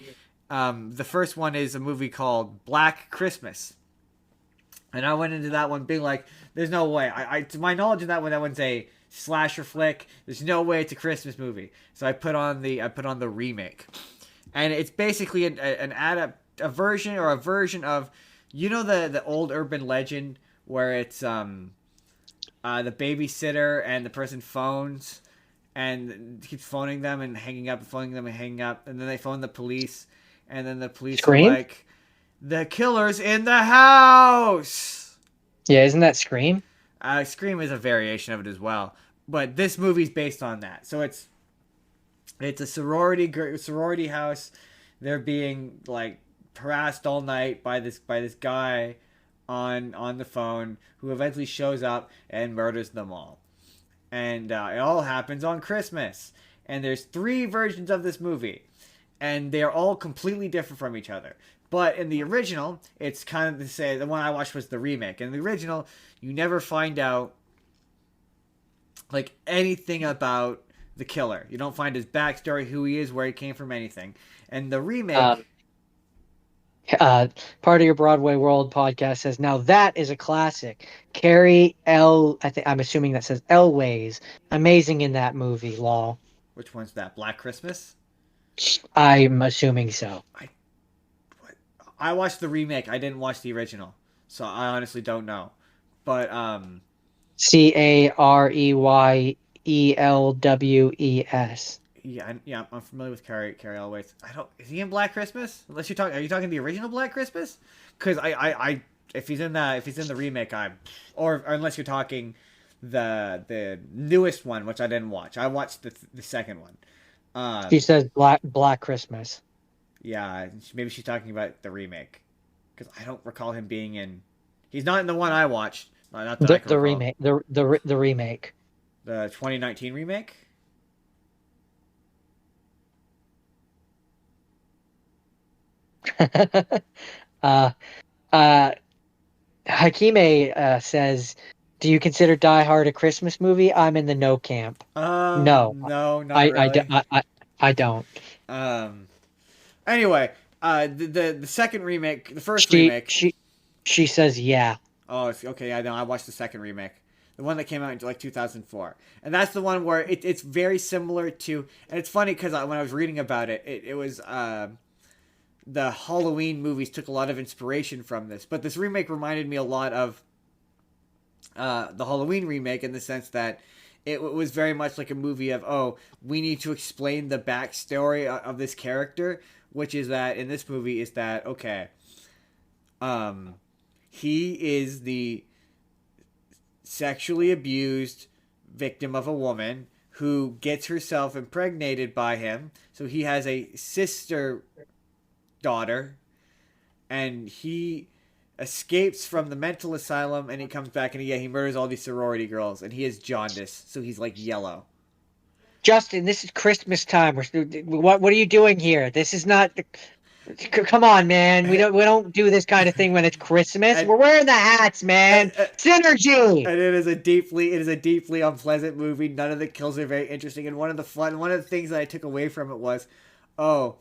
The first one is a movie called Black Christmas. And I went into that one being like, there's no way. To my knowledge of that one's a slasher flick. There's no way it's a Christmas movie. So I put on the remake. And it's basically a version of, you know, the old urban legend where it's the babysitter and the person phones and keeps phoning them and hanging up, and then they phone the police, and then the police Scream? are like, the killer's in the house. Yeah, isn't that Scream? Scream is a variation of it as well, but this movie's based on that. So it's a sorority house. They're being like harassed all night by this guy on the phone who eventually shows up and murders them all. And it all happens on Christmas. And there's 3 versions of this movie, and they are all completely different from each other. But in the original, it's kind of the same. The one I watched was the remake. In the original, you never find out like anything about the killer. You don't find his backstory, who he is, where he came from, anything. And the remake, part of your Broadway World podcast says, now that is a classic. Carrie I'm assuming that says Elways, amazing in that movie. Lol. Which one's that? Black Christmas? I'm assuming so. I watched the remake. I didn't watch the original, so I honestly don't know. But Careylwes. Yeah, I'm familiar with Carrie Elways. Is he in Black Christmas? Are you talking the original Black Christmas? Because if he's in the remake, or unless you're talking the newest one, which I didn't watch. I watched the second one. She says Black Christmas. Yeah, maybe she's talking about the remake, because I don't recall him being in. He's not in the one I watched. Not that I can the recall. remake. The remake. The 2019 remake. Hakime says, "Do you consider Die Hard a Christmas movie?" I'm in the no camp. No, not really. I don't. Anyway, the second remake, the first remake. She says, yeah. Oh, okay. I know. I watched the second remake, the one that came out in like 2004, and that's the one where it's very similar to. And it's funny because when I was reading about it, it was the Halloween movies took a lot of inspiration from this. But this remake reminded me a lot of the Halloween remake in the sense that it was very much like a movie of, oh, we need to explain the backstory of this character, which is that in this movie is that, okay, he is the sexually abused victim of a woman who gets herself impregnated by him. So he has a sister daughter, and he escapes from the mental asylum, and he comes back, and he murders all these sorority girls, and he has jaundice, so he's like yellow. Justin, this is Christmas time. What are you doing here? This is not. Come on, man. We don't do this kind of thing when it's Christmas. And- We're wearing the hats, man. Synergy. And it is a deeply unpleasant movie. None of the kills are very interesting, and one of the things that I took away from it was, oh,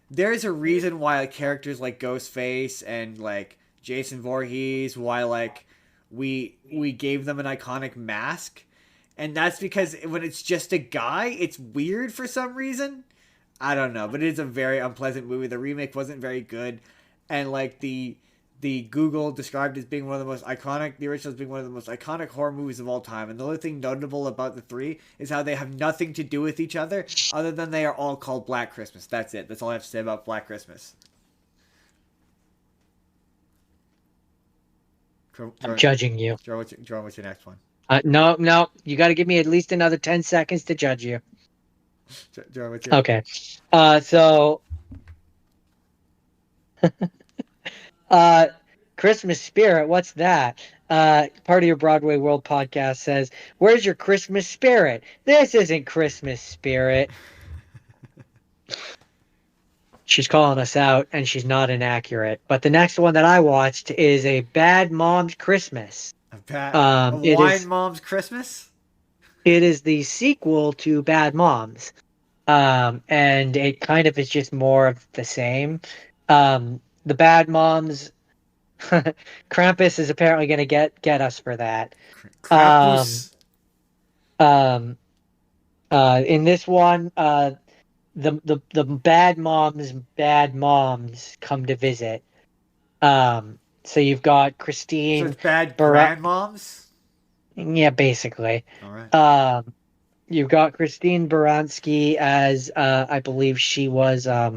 there's a reason why like characters like Ghostface and like Jason Voorhees, why like we gave them an iconic mask, and that's because when it's just a guy, it's weird for some reason. I don't know, but it is a very unpleasant movie. The remake wasn't very good, and like the Google described as being one of the most iconic, the original as being one of the most iconic horror movies of all time. And the only thing notable about the three is how they have nothing to do with each other, other than they are all called Black Christmas. That's it. That's all I have to say about Black Christmas. I'm judging you. Jordan, what's your next one? No. You got to give me at least another 10 seconds to judge you. Jordan, what's your Okay. So. Christmas spirit, what's that? Part of your Broadway World podcast says, "Where's your Christmas spirit? This isn't Christmas spirit." She's calling us out, and she's not inaccurate. But the next one that I watched is a Bad Mom's Christmas. A Wine Mom's Christmas? It is the sequel to Bad Moms. And it kind of is just more of the same. The Bad Moms, Krampus is apparently going to get us for that. Krampus. In this one, the bad moms come to visit. So you've got Christine. So it's bad grandmoms? Yeah, basically. All right. You've got Christine Baranski as I believe she was I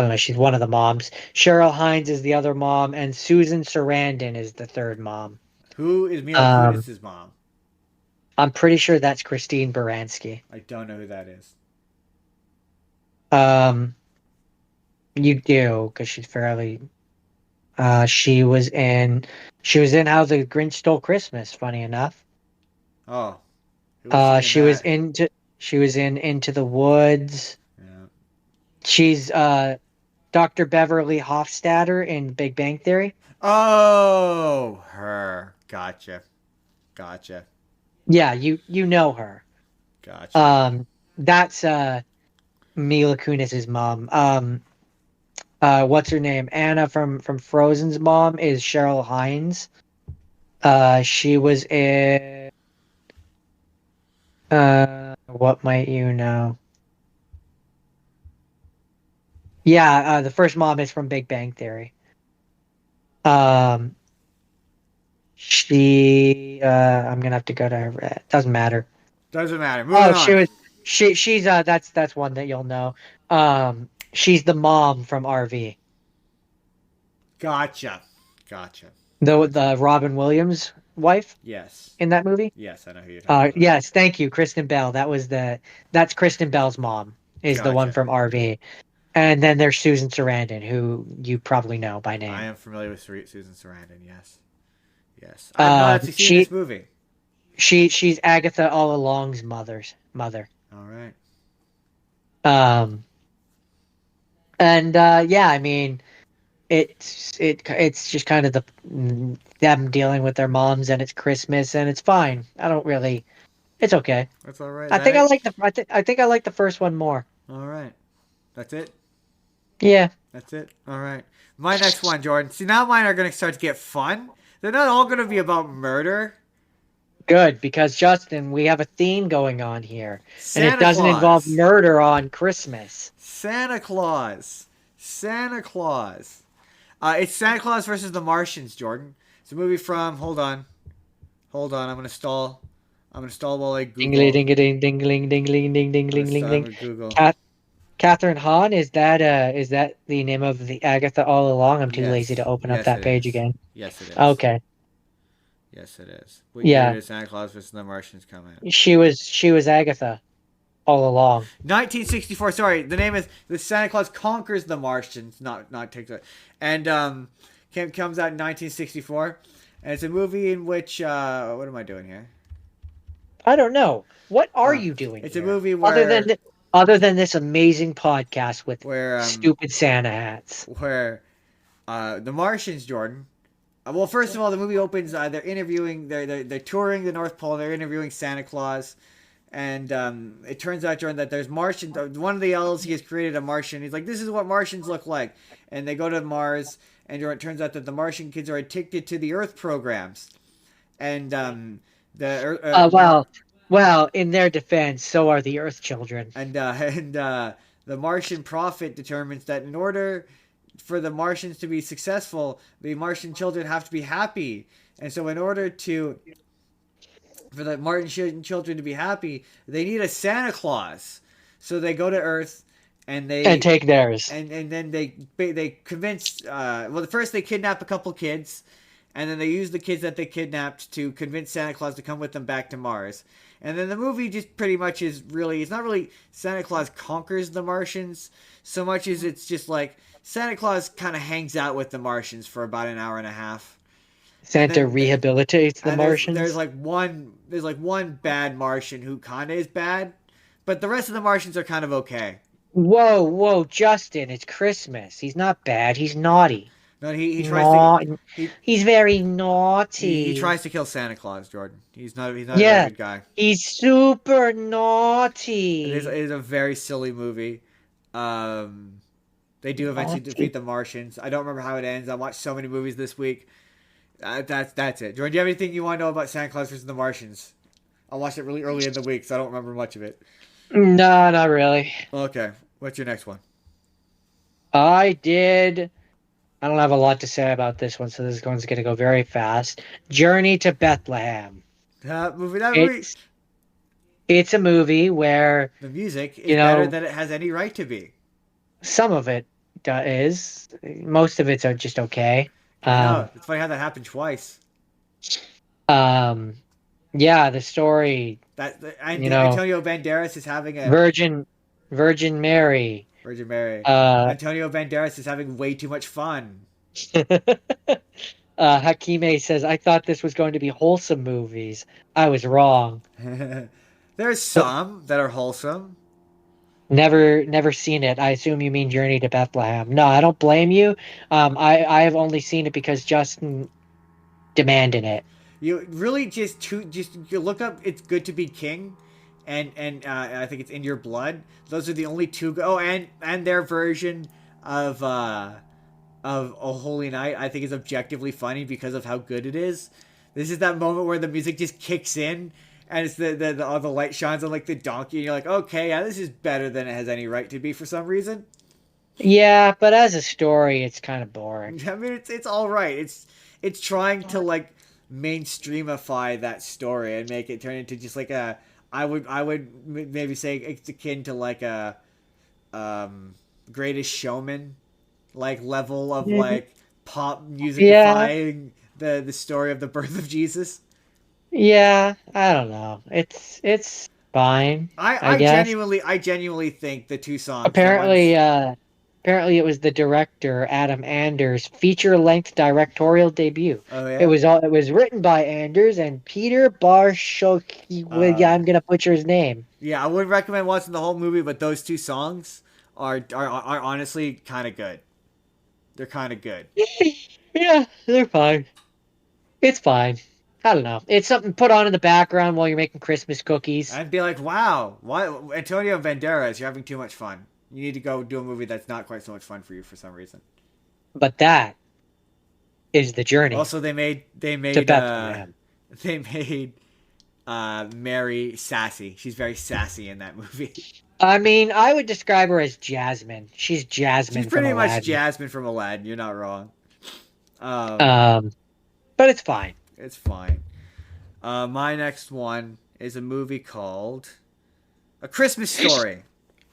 don't know, she's one of the moms. Cheryl Hines is the other mom, and Susan Sarandon is the third mom. Who is Mila Kunis's mom? I'm pretty sure that's Christine Baranski. I don't know who that is. You do, because she's fairly. She was in How the Grinch Stole Christmas. Funny enough. Oh. She was in Into the Woods. Yeah. She's Dr. Beverly Hofstadter in Big Bang Theory. Oh, her. Gotcha. Yeah, you know her. Gotcha. That's Mila Kunis's mom. What's her name? Anna from Frozen's mom is Cheryl Hines. She was in what might you know? Yeah, the first mom is from Big Bang Theory. She I'm gonna have to go to her. Doesn't matter. Moving on. She's that's one that you'll know. She's the mom from RV. Gotcha. The Robin Williams wife? Yes. In that movie? Yes, I know who you're talking about. Yes, thank you, Kristen Bell. That's Kristen Bell's mom, is the one from RV. And then there's Susan Sarandon, who you probably know by name. I am familiar with Susan Sarandon, yes. I've not actually seen this movie. She's Agatha All Along's mother. All right. And yeah, I mean, it's just kind of them dealing with their moms, and it's Christmas, and it's fine. It's okay. That's all right. I think I like the first one more. All right. That's it? Yeah. That's it? All right. My next one, Jordan. See, now mine are going to start to get fun. They're not all going to be about murder. Good, because Justin, we have a theme going on here. Santa and it doesn't Claus. involve murder on Christmas. Santa Claus. Santa Claus. It's Santa Claus versus the Martians, Jordan. It's a movie from. Hold on. I'm gonna stall. I'm gonna stall while I Dingly Google. dingling dingling dingling ding ding ding ding I'm ding. gonna Google. Kath Catherine Hahn, is that the name of the Agatha all along? I'm too lazy to Yes, open up yes, it that page is. again. Yes, it is. Okay. Yes, it is. What year Yeah. did Santa Claus versus the Martians come out? She was Agatha all along. 1964. Sorry, the name is the Santa Claus Conquers the Martians. Not TikTok. And comes out in 1964. And it's a movie in which what am I doing here? I don't know. What are Uh, you doing it's a here? movie Other than where other than this amazing podcast with where stupid Santa hats. where the Martians, Jordan. Well, first of all, the movie opens. They're interviewing. They're touring the North Pole. They're interviewing Santa Claus, and it turns out, Jordan, that there's Martians. One of the elves, he has created a Martian. He's like, this is what Martians look like, and they go to Mars, and Jordan, it turns out that the Martian kids are addicted to the Earth programs, and Well, in their defense, so are the Earth children. and the Martian prophet determines that in order for the Martians to be successful, the Martian children have to be happy. And so, in order for the Martian children to be happy, they need a Santa Claus. So they go to Earth, and And take theirs. and then they convince. Well, first they kidnap a couple kids, and then they use the kids that they kidnapped to convince Santa Claus to come with them back to Mars. And then the movie just pretty much is really, it's not really Santa Claus conquers the Martians so much as it's just like Santa Claus kind of hangs out with the Martians for about an hour and a half. Santa Then rehabilitates the and Martians. there's like one bad Martian who kind of is bad, but the rest of the Martians are kind of okay. Whoa, Justin! It's Christmas. He's not bad. He's naughty. No, he tries to No, he, he's very he naughty. tries to kill Santa Claus, Jordan. He's not a very Yeah, good guy. he's super It naughty. is a very silly movie. Um, they do eventually defeat Naughty. the Martians. I don't remember how it ends. I watched so many movies this week. That's it. Jordan, do you have anything you want to know about Santa Claus versus the Martians? I watched it really early in the week, so I don't remember much of it. No, not really. Okay, what's your next one? I did. I don't have a lot to say about this one, so this one's going to go very fast. Journey to Bethlehem. That movie. It's it's a movie where, The music you is better know, than it has any right to be. some of it is, most of it's just okay. I know. Um, It's funny how that happened twice. um, yeah, the story, And you know, Antonio Banderas is having a Virgin Virgin Mary. Virgin Mary. Uh, Antonio Banderas is having way too much fun. Hakime says, "I thought this was going to be wholesome movies. I was wrong. There's some that are wholesome. Never seen it. I assume you mean Journey to Bethlehem. No, I don't blame you. I have only seen it because Justin demanded it. You really just you look up "It's Good to Be King," and I think it's "In Your Blood." Those are the only two. Oh, and their version of "Oh Holy Night" I think is objectively funny because of how good it is. This is that moment where the music just kicks in. And it's all the light shines on like the donkey, and you're like, okay, yeah, this is better than it has any right to be for some reason. Yeah, but as a story, it's kind of boring. I mean, it's all right. It's trying to like mainstreamify that story and make it turn into just like a. I would maybe say it's akin to like a, Greatest Showman, like level of like pop Yeah, musicifying the story of the birth of Jesus. yeah. I don't know. It's fine, I guess. I genuinely think the two songs, the Apparently, ones. apparently it was the director Adam Anders' feature-length directorial debut. Oh It yeah. was all. It was written by Anders and Peter Barshoki. Uh, Yeah, I'm gonna butcher his name. yeah, I wouldn't recommend watching the whole movie, but those two songs are honestly kind of good. They're kind of good. Yeah, they're fine. It's fine. I don't know. It's something to put on in the background while you're making Christmas cookies. I'd be like, wow, why Antonio Banderas, you're having too much fun. You need to go do a movie that's not quite so much fun for you for some reason. But that is the journey Also, they to made Bethlehem. they made Mary sassy. She's very sassy in that movie. I mean, I would describe her as Jasmine. She's She's Jasmine from pretty much Aladdin. Jasmine from Aladdin. You're not wrong. Um, Um, but it's fine. it's fine. My next one is a movie called A Christmas Story.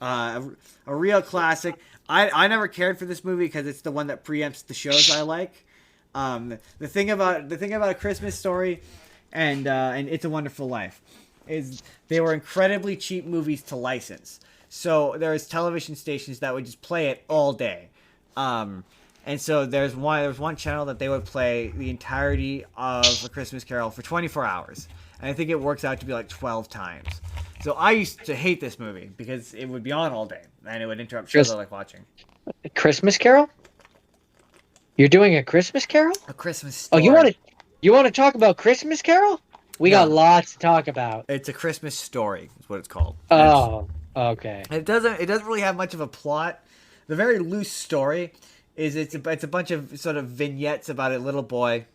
A real classic. I never cared for this movie because it's the one that preempts the shows I like. The thing about A Christmas Story and It's a Wonderful Life is they were incredibly cheap movies to license. So there's television stations that would just play it all day. And so there was one channel that they would play the entirety of A Christmas Carol for 24 hours. And I think it works out to be like 12 times. So I used to hate this movie because it would be on all day and it would interrupt shows I Just like watching. a Christmas Carol? You're doing a Christmas Carol? A Christmas Oh, Story. you want to talk about Christmas Carol? We got No, lots to talk about. it's A Christmas Story is what it's called. Oh, okay. It doesn't really have much of a plot. The very loose story is it's a bunch of sort of vignettes about a little boy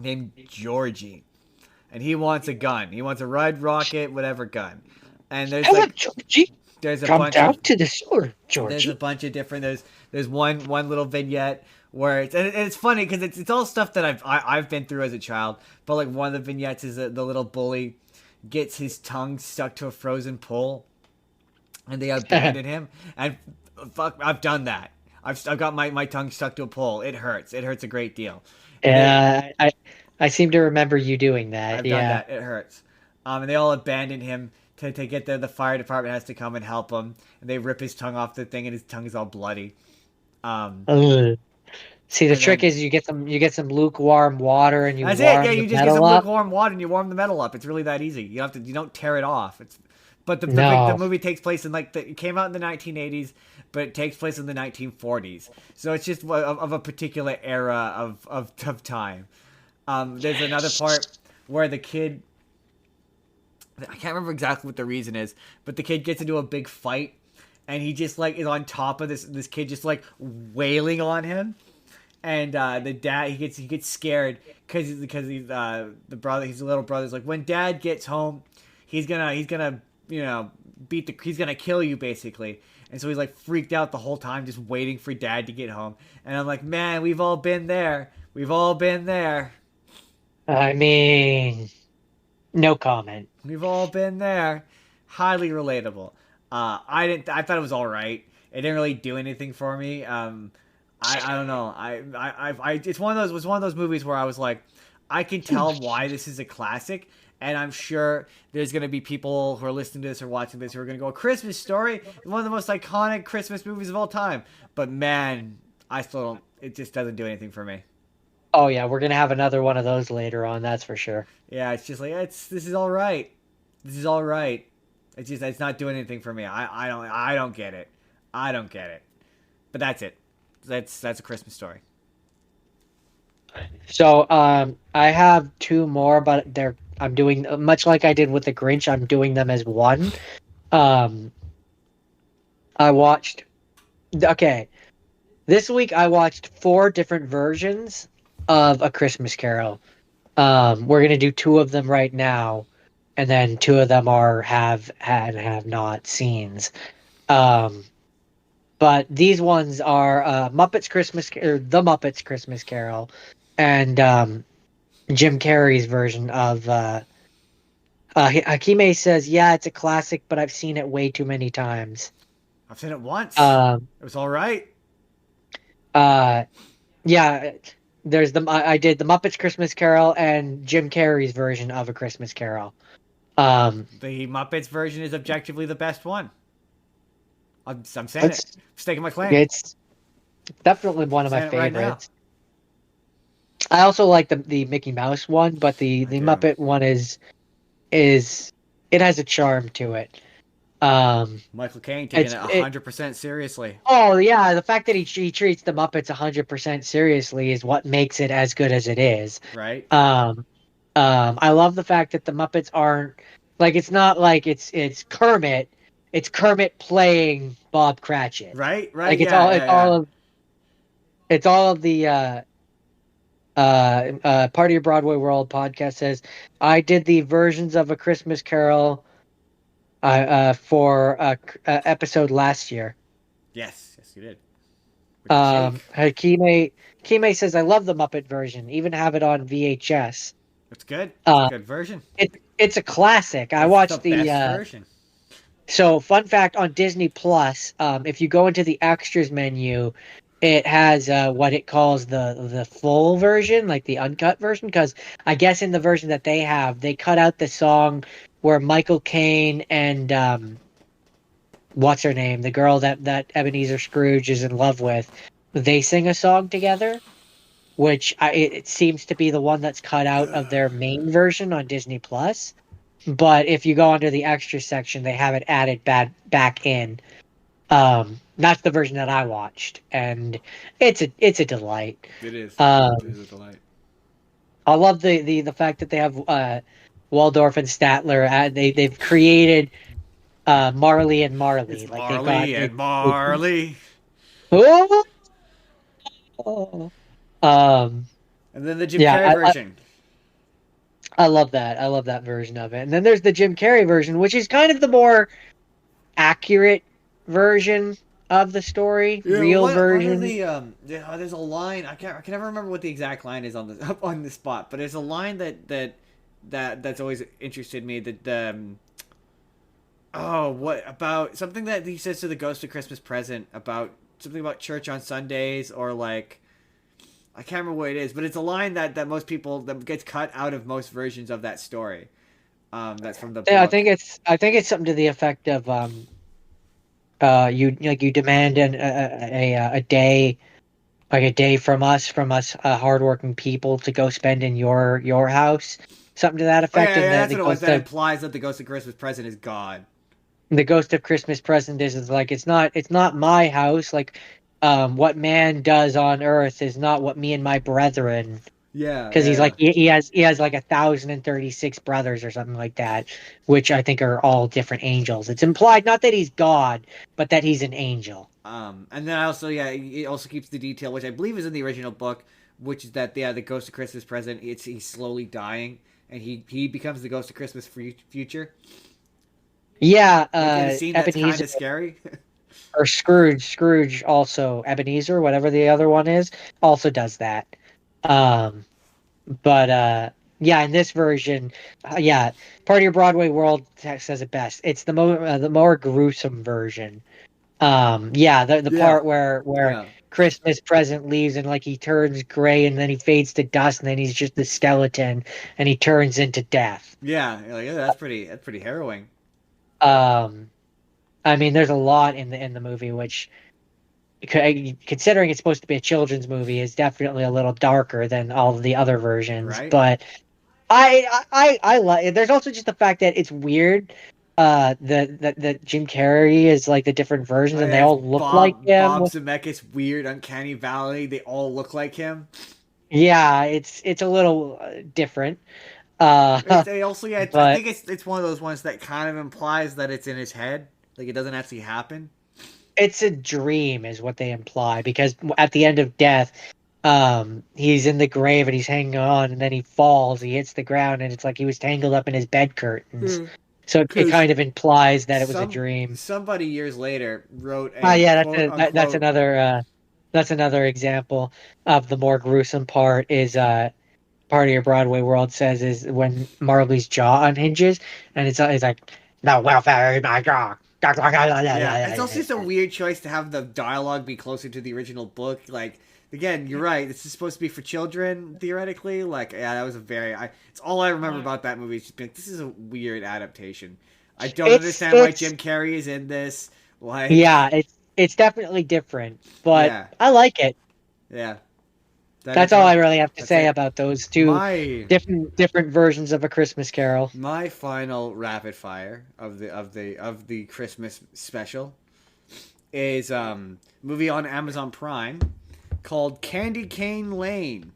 named Georgie, and he wants a gun. He wants a red rocket, whatever gun. And there's Hello, like Georgie. there's a Come bunch down of to the store, there's a Georgie. bunch of different there's one little vignette where it's funny because it's all stuff that I've been through as a child. But like one of the vignettes is that the little bully gets his tongue stuck to a frozen pole and they abandon him. And fuck, I've done that. I've got my tongue stuck to a pole. It hurts. It hurts a great deal. And they I seem to remember you doing that. I've done Yeah. that. It hurts. And they all abandon him to get there. The fire department has to come and help him. And they rip his tongue off the thing, and his tongue is all bloody. Um, Ugh. See, the and trick then is you get some lukewarm water and you that's it. Yeah, warm the you just get metal some up. lukewarm water and you warm the metal up. It's really that easy. You don't tear it off. But the No. movie takes place in it came out in the 1980s, but it takes place in the 1940s. So it's just of a particular era of time. There's another part where the kid, I can't remember exactly what the reason is, but the kid gets into a big fight, and he just like is on top of this kid, just like wailing on him, and the dad he gets scared because he's the little brother's like, when dad gets home, he's gonna he's gonna kill you basically. And so he's like freaked out the whole time, just waiting for dad to get home. And I'm like, man, we've all been there. We've all been there. I mean, no comment. We've all been there. Highly relatable. I thought it was all right. It didn't really do anything for me. I don't know. It's one of those. Was one of those movies where I was like, I can tell why this is a classic, and I'm sure there's gonna be people who are listening to this or watching this who are gonna go, "A Christmas Story, one of the most iconic Christmas movies of all time." But man, I still don't. It just doesn't do anything for me. Oh yeah, we're gonna have another one of those later on, that's for sure. Yeah, it's just like this is all right. This is all right. It's not doing anything for me. I don't get it. I don't get it. But that's it. That's A Christmas Story. So, I have two more, but I'm doing much like I did with the Grinch. I'm doing them as one. Um, I watched. Okay, this week I watched four different versions of A Christmas Carol. We're gonna do two of them right now, and then two of them are have had have not scenes. Um, but these ones are The Muppets Christmas Carol, and Jim Carrey's version of Hakime says, "Yeah, it's a classic, but I've seen it way too many times." I've seen it once. Um, It was all right. uh, yeah, there's I did the Muppets Christmas Carol and Jim Carrey's version of A Christmas Carol. Um, The Muppets version is objectively the best one. I'm saying it. it's I'm staking my claim. it's definitely one of my Saying it right now. favorites. I also like the Mickey Mouse one, but the do. Muppet one is it has a charm to it. Michael Caine taking It's- it 100% seriously. Oh yeah, the fact that he treats the Muppets 100% seriously is what makes it as good as it is. Right? I love the fact that the Muppets aren't like it's not like it's Kermit. It's Kermit playing Bob Cratchit. Right? Right? Like Yeah. it's all of the Part of Your Broadway World podcast says I did the versions of A Christmas Carol for episode last year. Yes, yes, you did. With Jake. Kime says, "I love the Muppet version. Even have it on VHS. It's good. It's a Uh, good version. it's a classic. I It's the watched best version. So, fun fact on Disney Plus, if you go into the extras menu, it has what it calls the full version, like the uncut version. Because I guess in the version that they have, they cut out the song where Michael Caine and what's her name, the girl that Ebenezer Scrooge is in love with, they sing a song together, which it seems to be the one that's cut out of their main version on Disney Plus. But if you go under the extra section, they have it added back in. That's the version that I watched, and it's a delight. It is. It Um, is a delight. I love the fact that they have Waldorf and Statler. They've created Marley and Marley. It's Like they've got Marley and Marley. oh, And then the Jim yeah, Carrey version. I love that. I love that version of it. And then there's the Jim Carrey version, which is kind of the more accurate version of the story, Yeah, real what are version. the there's a line I can never remember what the exact line is on the up on the spot, but there's a line that's always interested me that oh, what about something that he says to the ghost of Christmas present about something about church on Sundays, or like I can't remember what it is, but it's a line that most people that gets cut out of most versions of that story. That's from the Yeah, book. I think it's something to the effect of you demand a day, like a day from us hardworking people to go spend in your house, something to that Oh effect. yeah, And yeah, that's what it was. That implies that the ghost of Christmas present is God. the ghost of Christmas present is like it's not my house. Like what man does on earth is not what me and my brethren, Yeah, because he's yeah, like he has like 1,036 brothers or something like that, which I think are all different angels. It's implied not that he's God, but that he's an angel. And then I also, yeah, it also keeps the detail, which I believe is in the original book, which is that, yeah, the ghost of Christmas present, he's slowly dying, and he becomes the ghost of Christmas future. Yeah, Like in a scene that's kind Ebenezer of scary. or Scrooge also Ebenezer, whatever the other one is, also does that. Um, but yeah, in this version, yeah, part of your Broadway world says it best. It's the more gruesome version. Yeah, the Yeah, part where yeah, Christmas present leaves and like he turns gray and then he fades to dust and then he's just a skeleton and he turns into death. yeah. Like, yeah, that's pretty harrowing. Um, I mean, there's a lot in the movie which, considering it's supposed to be a children's movie, is definitely a little darker than all of the other versions. Right? But I like. There's also just the fact that it's weird. That Jim Carrey is like the different versions, Oh and they yeah, it's all look like him. Bob Zemeckis' weird Uncanny Valley. They all look like him. Yeah, it's a little different. Uh, They also, yeah, I but think it's one of those ones that kind of implies that it's in his head, like it doesn't actually happen. it's a dream, is what they imply, because at the end of death, he's in the grave and he's hanging on, and then he falls, he hits the ground, and it's like he was tangled up in his bed curtains. So it Because kind of implies that it was a some dream. somebody years later wrote Ah, a yeah, quote that's unquote. another example of the more gruesome part. Is part of your Broadway world says is when Marley's jaw unhinges, and it's like no welfare in my jaw. Yeah, it's also just a weird choice to have the dialogue be closer to the original book. Like, again, you're right. This is supposed to be for children theoretically. Like, yeah, that was a very. It's all I remember about that movie. Is just being, this is a weird adaptation. I don't understand why It's Jim Carrey is in this. Like, yeah, it's definitely different, but yeah, I like it. yeah. That That's is all I what. really have to That's say it. about those two My different versions of A Christmas Carol. my final rapid fire of the Christmas special is movie on Amazon Prime called Candy Cane Lane.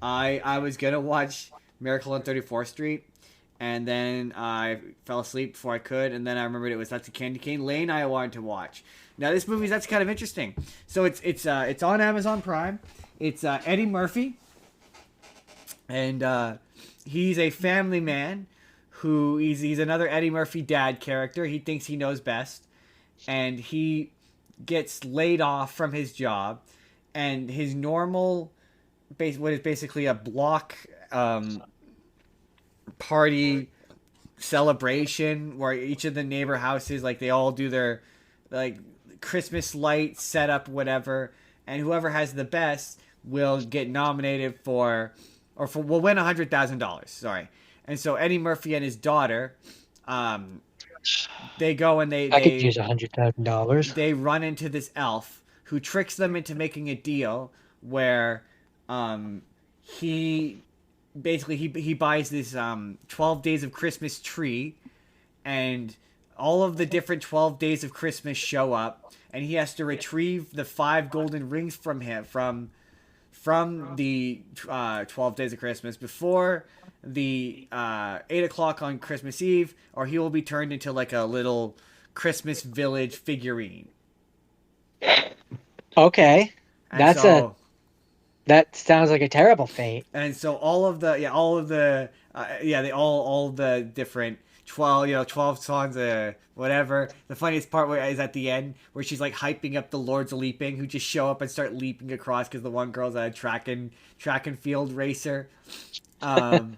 I was gonna watch Miracle on 34th Street, and then I fell asleep before I could, and then I remembered that's a Candy Cane Lane I wanted to watch. Now this movie's that's kind of interesting. So it's on Amazon Prime. It's Eddie Murphy, and he's a family man who he's another Eddie Murphy dad character. He thinks he knows best, and he gets laid off from his job, and his normal what is basically a block party celebration where each of the neighbor houses, like, they all do their like Christmas light setup, whatever, and whoever has the best will get nominated for, or for, will win $100,000. Sorry. And so Eddie Murphy and his daughter, they go and I could use $100,000. they run into this elf who tricks them into making a deal where he basically he buys this 12 days of Christmas tree, and all of the different 12 days of Christmas show up, and he has to retrieve the 5 golden rings from him from the 12 days of Christmas before the 8 o'clock on Christmas Eve, or he will be turned into like a little Christmas village figurine. Okay, And so, that sounds like a terrible fate. and so all of the they all the different 12 songs, whatever. The funniest part is at the end where she's like hyping up the Lords of Leaping, who just show up and start leaping across because the one girl's a track and field racer. um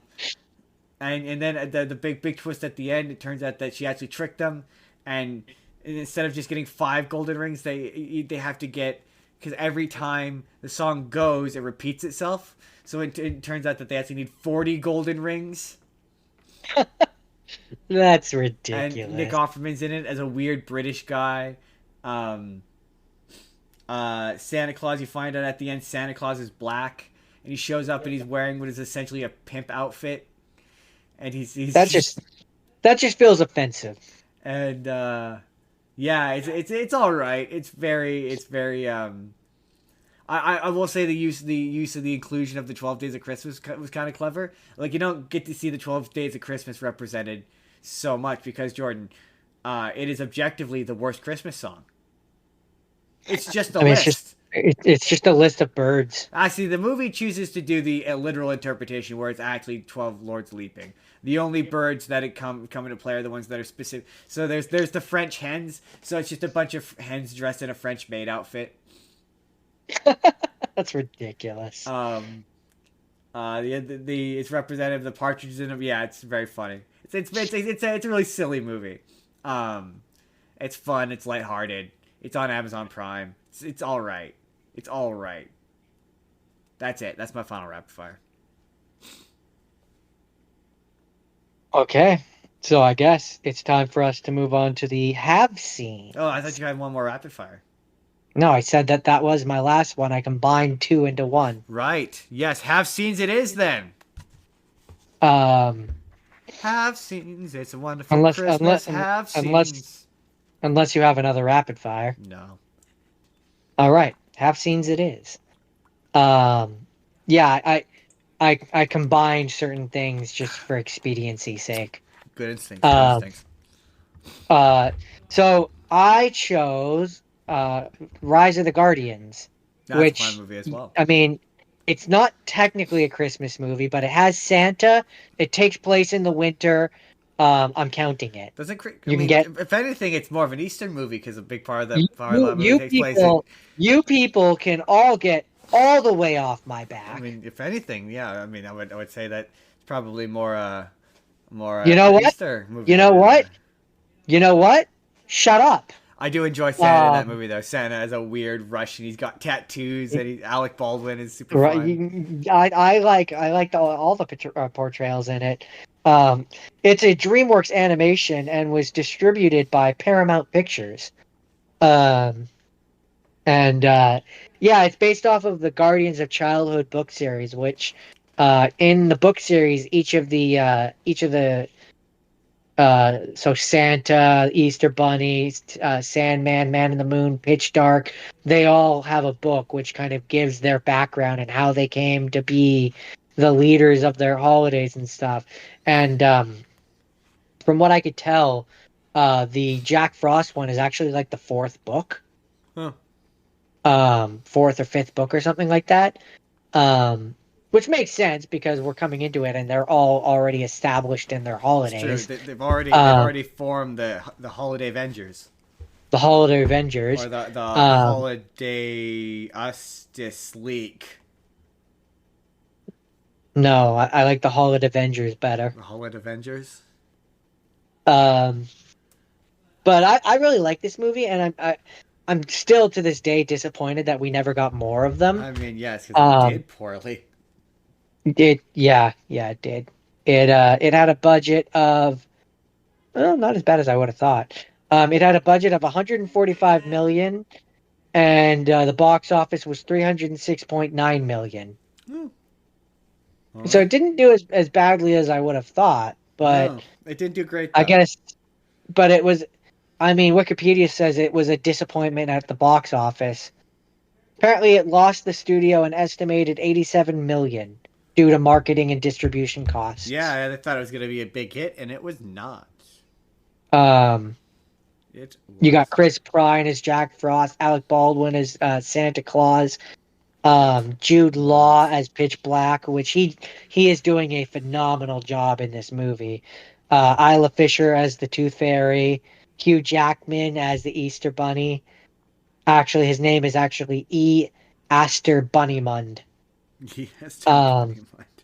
and then the big twist at the end, it turns out that she actually tricked them, and instead of just getting 5 golden rings, they have to get, because every time the song goes, it repeats itself. So it turns out that they actually need 40 golden rings. That's And ridiculous. Nick Offerman's in it as a weird British guy. Santa Claus, you find out at the end, Santa Claus is black, and he shows up and he's wearing what is essentially a pimp outfit. And he's that just feels offensive. and yeah, it's all right. It's very I will say the use of the inclusion of the 12 Days of Christmas was kind of clever. Like, you don't get to see the 12 Days of Christmas represented so much because, Jordan, it is objectively the worst Christmas song. It's just a list. It's just a list of birds. Actually, the movie chooses to do the literal interpretation where it's actually 12 lords leaping. The only birds that come into play are the ones that are specific. So there's the French hens. So it's just a bunch of hens dressed in a French maid outfit. That's ridiculous. It's representative of the partridges in them. Yeah, it's very funny. It's a really silly movie. It's fun. It's lighthearted. It's on Amazon Prime. It's all right. It's all right. That's it. That's my final rapid fire. Okay, so I guess it's time for us to move on to the have seen. Oh, I thought you had one more rapid fire. No, I said that was my last one. I combined two into one. Right. Yes, have scenes it is then. Um, Have scenes. It's a wonderful Christmas. Have scenes. Unless you have another rapid fire. No. All right, have scenes it is. Yeah, I combined certain things just for expediency's sake. Good instincts. Good instincts. So I chose Rise of the Guardians, That's which, a fun movie as well. I mean, it's not technically a Christmas movie, but it has Santa. It takes place in the winter. I'm counting it. If anything, it's more of an Easter movie because a big part of the movie takes place. You people can all get all the way off my back. I mean, if anything, yeah. I mean, I would say that it's probably more you know what? Easter movie. You know what? You know what? Shut up. I do enjoy Santa in that movie though. Santa is a weird Russian. He's got tattoos, and Alec Baldwin is super fun. I liked all the portrayals in it. It's a DreamWorks animation and was distributed by Paramount Pictures. Yeah, it's based off of the Guardians of Childhood book series, which in the book series, each of the so Santa, Easter Bunny, Sandman, Man in the Moon, Pitch Dark, they all have a book which kind of gives their background and how they came to be the leaders of their holidays and stuff. And from what I could tell, the Jack Frost one is actually like the fourth book. Huh. Fourth or fifth book or something like that. which makes sense because we're coming into it and they're all already established in their It's true. holidays. They've Um, already formed the Holiday Avengers the Holiday or Avengers. the Um, Holiday Justice League. no, I like the Holiday Avengers better. The Holiday Avengers. Um, but I really like this movie, and I'm still to this day disappointed that we never got more of them. I mean, yes, because it Um, did poorly. yeah, it did. It had a budget of, well, not as bad as I would have thought. It had a budget of 145 million, and the box office was 306.9 million. Hmm. All So it right. didn't do as badly as I would have thought, but No, it didn't do great I though. guess, but it was. I mean, Wikipedia says it was a disappointment at the box office. Apparently, it lost the studio an estimated 87 million due to marketing and distribution costs. Yeah, I thought it was gonna be a big hit, and it was not. Um, It you got was. Chris Pine as Jack Frost, Alec Baldwin as Santa Claus, Jude Law Was. as Pitch Black, which he is doing a phenomenal job in this movie. Isla Fisher as the Tooth Fairy, Hugh Jackman as the Easter Bunny. Actually, his name is actually E. Aster Bunnymund. He has to Um, bunny mind.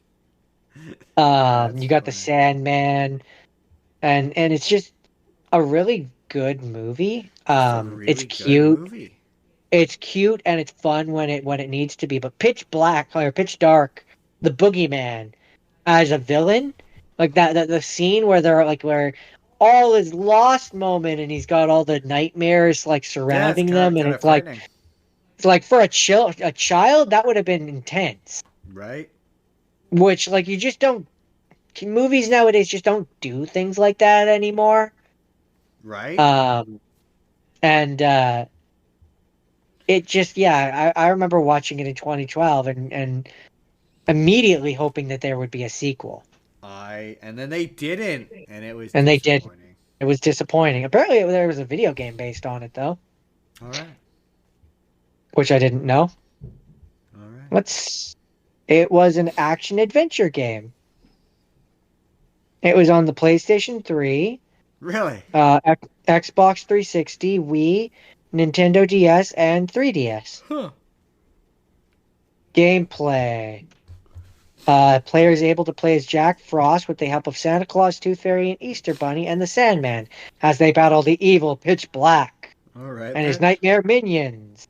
That's you got the funny. Sandman, and it's just a really good movie. It's a It's really good cute. movie. It's cute and it's fun when it needs to be. But Pitch Black or Pitch Dark, the Boogeyman as a villain, like the scene where they're like where all is lost moment and he's got all the nightmares like Yeah, it's surrounding them, and kind of frightening, it's like for a child that would have been intense. right? Which like you just don't movies nowadays just don't do things like that anymore. Right? Um and it just I remember watching it in 2012 and immediately hoping that there would be a sequel. And then they didn't, and it was And they did. disappointing. It was disappointing. Apparently there was a video game based on it though, All right, which I didn't know. all right. Let's It was an action adventure game. It was on the PlayStation 3, Really? Xbox 360, Wii, Nintendo DS, and 3DS. Huh. Gameplay. Player is able to play as Jack Frost with the help of Santa Claus, Tooth Fairy, and Easter Bunny, and the Sandman as they battle the evil Pitch Black All right and his then. nightmare minions.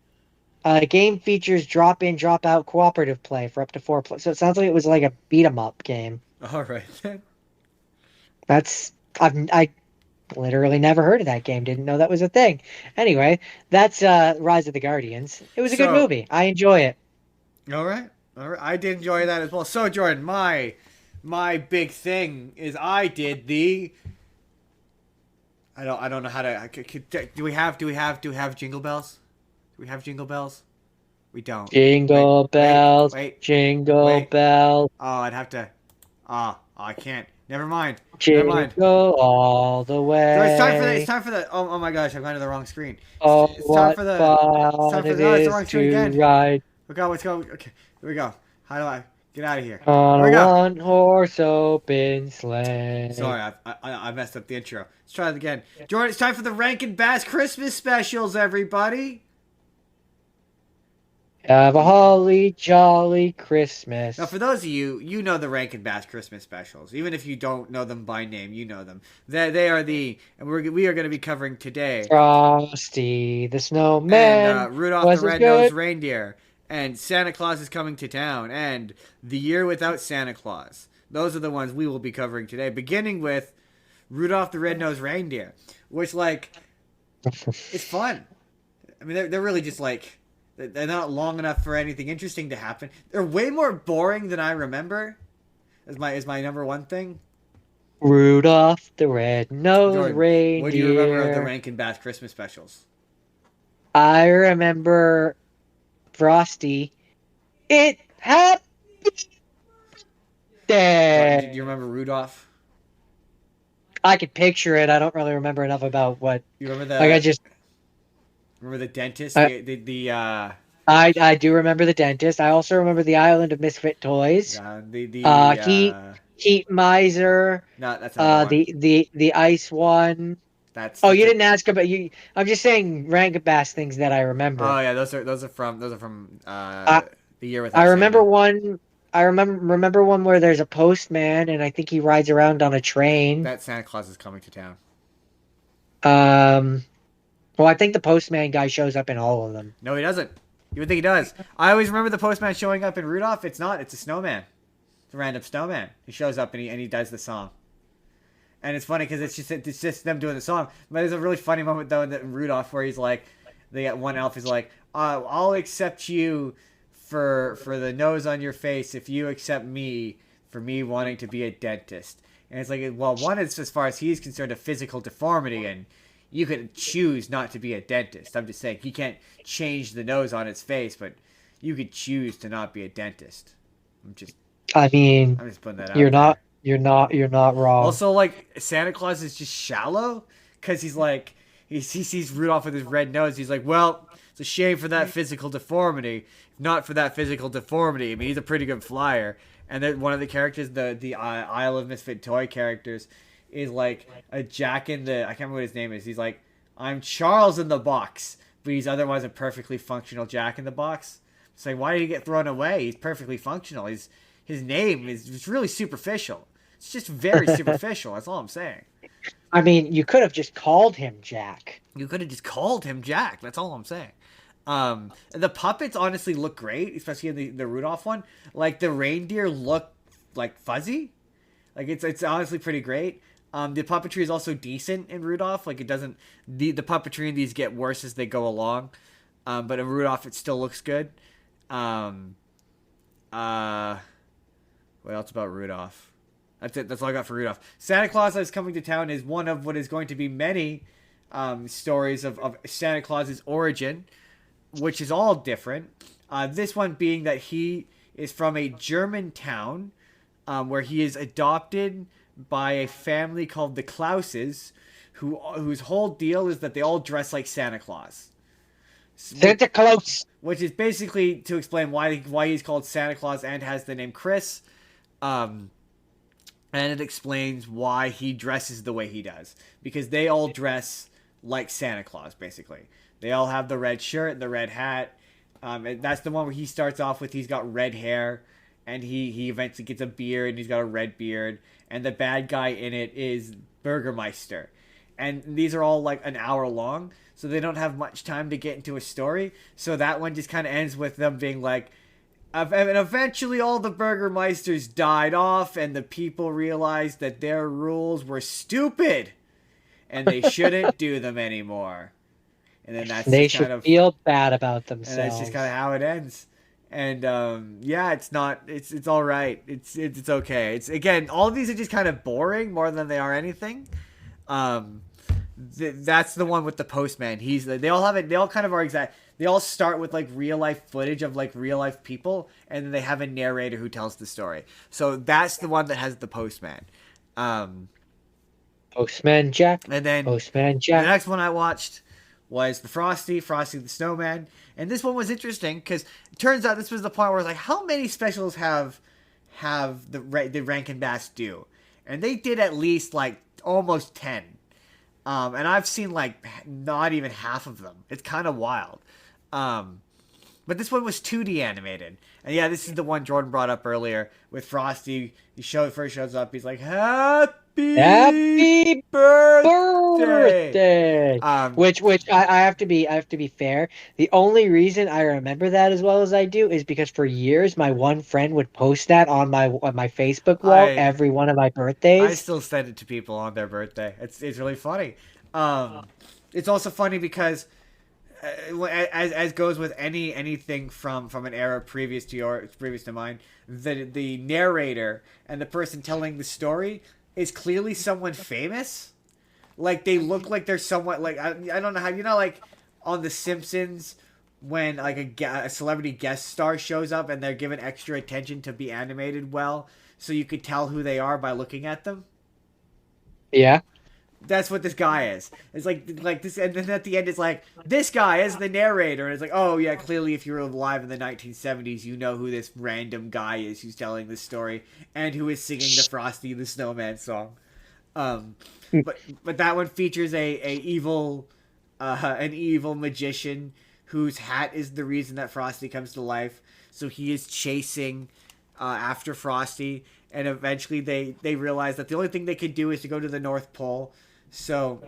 Game features drop in, drop out cooperative play for up to 4 players. So it sounds like it was like a beat 'em up game. All right then. I literally never heard of that game. Didn't know that was a thing. Anyway, that's Rise of the Guardians. It was a good So, movie. I enjoy it. all right, all right. I did enjoy that as well. So, Jordan, my big thing is I did the. I don't know how to. Do we have jingle bells? Do we have jingle bells? We don't. Jingle Wait, bells, wait, jingle wait. bells, Oh, I'd have to. I can't. Never mind. Never mind. jingle all the No, it's time for the. It's way. time for the. Oh my gosh! I've gone to the wrong screen. Oh, It's time what for the. It's time fun for it the. No, it's the is wrong screen to again. ride Let's go. Let's go. Okay, here we go. How do I get out of here? on Here we a go. one-horse open sleigh. Sorry, I messed up the intro. Let's try it again. Jordan, it's time for the Rankin Bass Christmas specials, everybody. Have a holly jolly Christmas. Now, for those of you, you know the Rankin Bass Christmas specials. Even if you don't know them by name, you know them. They are the, and we are going to be covering today. Frosty the And Snowman Rudolph the was as Red-Nosed good. Reindeer, and Santa Claus is Coming to Town, and The Year Without Santa Claus. Those are the ones we will be covering today, beginning with Rudolph the Red-Nosed Reindeer, which, like, it's fun. I mean, they're really just, like, they're not long enough for anything interesting to happen. They're way more boring than I remember, is my number one thing. Rudolph the Red-Nosed Jordan, what do you remember of the Reindeer. Rankin Bass Christmas specials? I remember Frosty. It happened. Jordan, do you remember Rudolph? I could picture it. I don't really remember enough about what. You remember Like I the just. Remember the dentist? I, The I do remember the dentist. I also remember the Island of Misfit Toys. The Heat Miser. no, that's another one. The ice one. Oh, That's you a didn't ask about you. I'm just saying rank bass things that I remember. oh yeah, those are from I the year I without remember Santa. one. I remember one where there's a postman, and I think he rides around on a train. That Santa Claus is coming to town. Um, well, I think the postman guy shows up in all of them. No, he doesn't. You would think he does. I always remember the postman showing up in Rudolph. It's not. It's a snowman. It's a random snowman. He shows up and he does the song. And it's funny because it's just them doing the song. But there's a really funny moment though in Rudolph where he's like, they got one elf is like, I'll accept you for the nose on your face if you accept me for me wanting to be a dentist. And it's like, well, one is as far as he's concerned a physical deformity, and you could choose not to be a dentist. I'm just saying he can't change the nose on its face, but you could choose to not be a dentist. I'm just I mean, I'm just putting that you're out there. not you're not wrong. Also, like Santa Claus is just shallow because he's like he sees Rudolph with his red nose. He's like, well, it's a shame for that physical deformity. If not for that physical deformity, I mean, he's a pretty good flyer. And then one of the characters, the Isle of Misfit Toy characters, is like a Jack in the I can't remember what his name is. He's like, I'm Charles in the box, but he's otherwise a perfectly functional Jack in the box. It's like, why did he get thrown away? He's perfectly functional. His name is it's really superficial. It's just very superficial. That's all I'm saying. I mean, you could have just called him Jack. You could have just called him Jack. That's all I'm saying. The puppets honestly look great, especially in the Rudolph one. Like the reindeer look like fuzzy. Like it's honestly pretty great. The puppetry is also decent in Rudolph. Like it doesn't the puppetry in these get worse as they go along. But in Rudolph it still looks good. Um, uh, what else about Rudolph? That's it. That's all I got for Rudolph. Santa Claus is coming to town is one of what is going to be many stories of Santa Claus's origin, which is all different. This one being that he is from a German town where he is adopted by a family called the Klauses, whose whole deal is that they all dress like Santa Claus. Santa Claus. Which is basically to explain why he's called Santa Claus and has the name Chris. And it explains why he dresses the way he does. Because they all dress like Santa Claus, basically. They all have the red shirt, the red hat. And that's the one where he starts off with he's got red hair. And he eventually gets a beard, and he's got a red beard. And the bad guy in it is Burgermeister. And these are all like an hour long, so they don't have much time to get into a story. So that one just kind of ends with them being like, and eventually all the Burgermeisters died off, and the people realized that their rules were stupid, and they shouldn't do them anymore. And then that's They just should kind of, feel bad about and that's themselves. just kind of how it ends. And yeah, it's all right. It's okay. It's again, all of these are just kind of boring more than they are anything. Um, that's the one with the postman. They all have it. They all kind of are exact. They all start with like real life footage of like real life people, and then they have a narrator who tells the story. So that's the one that has the postman. Um, Postman Jack. and then Postman the Jack. next one I watched was the Frosty the Snowman, and this one was interesting because it turns out this was the point where I was like, how many specials have the Rankin Bass do? And they did at least like almost 10. And I've seen like not even half of them. It's kind of wild. But this one was 2D animated. And yeah, this is the one Jordan brought up earlier with Frosty. First shows up. He's like, Happy birthday. Birthday. Um, Which I have to be fair. The only reason I remember that as well as I do is because for years my one friend would post that on my Facebook wall I every one of my I birthdays. still send it to people on their birthday. It's really funny. It's also funny because as goes with anything from an era previous to mine, the narrator and the person telling the story is clearly someone famous. Like they look like they're somewhat like I don't know how like on The Simpsons when like a celebrity guest star shows up and they're given extra attention to be animated well, so you could tell who they are by looking at them. Yeah. That's what this guy is. It's like this, and then at the end, it's like this guy is the narrator, and it's like, oh yeah, clearly, if you were alive in the 1970s, you know who this random guy is who's telling this story and who is singing the Frosty the Snowman song. Um, but that one features a evil, an evil magician whose hat is the reason that Frosty comes to life. So he is chasing after Frosty, and eventually they realize that the only thing they could do is to go to the North Pole. So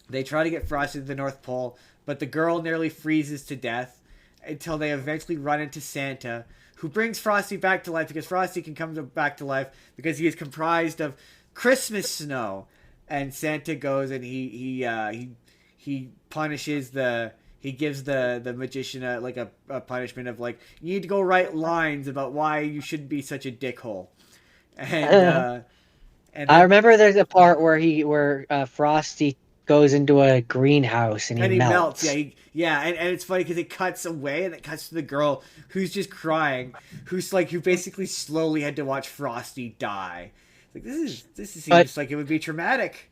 they try to get Frosty to the North Pole, but the girl nearly freezes to death until they eventually run into Santa, who brings Frosty back to life because Frosty can come back to life because he is comprised of Christmas snow. And Santa goes and he punishes he gives the magician a punishment of like, you need to go write lines about why you shouldn't be such a dickhole. And I remember there's a part where Frosty goes into a greenhouse and he melts. melts. And it's funny because it cuts away and it cuts to the girl who's just crying, who basically slowly had to watch Frosty die. Like, this seems like it would be traumatic.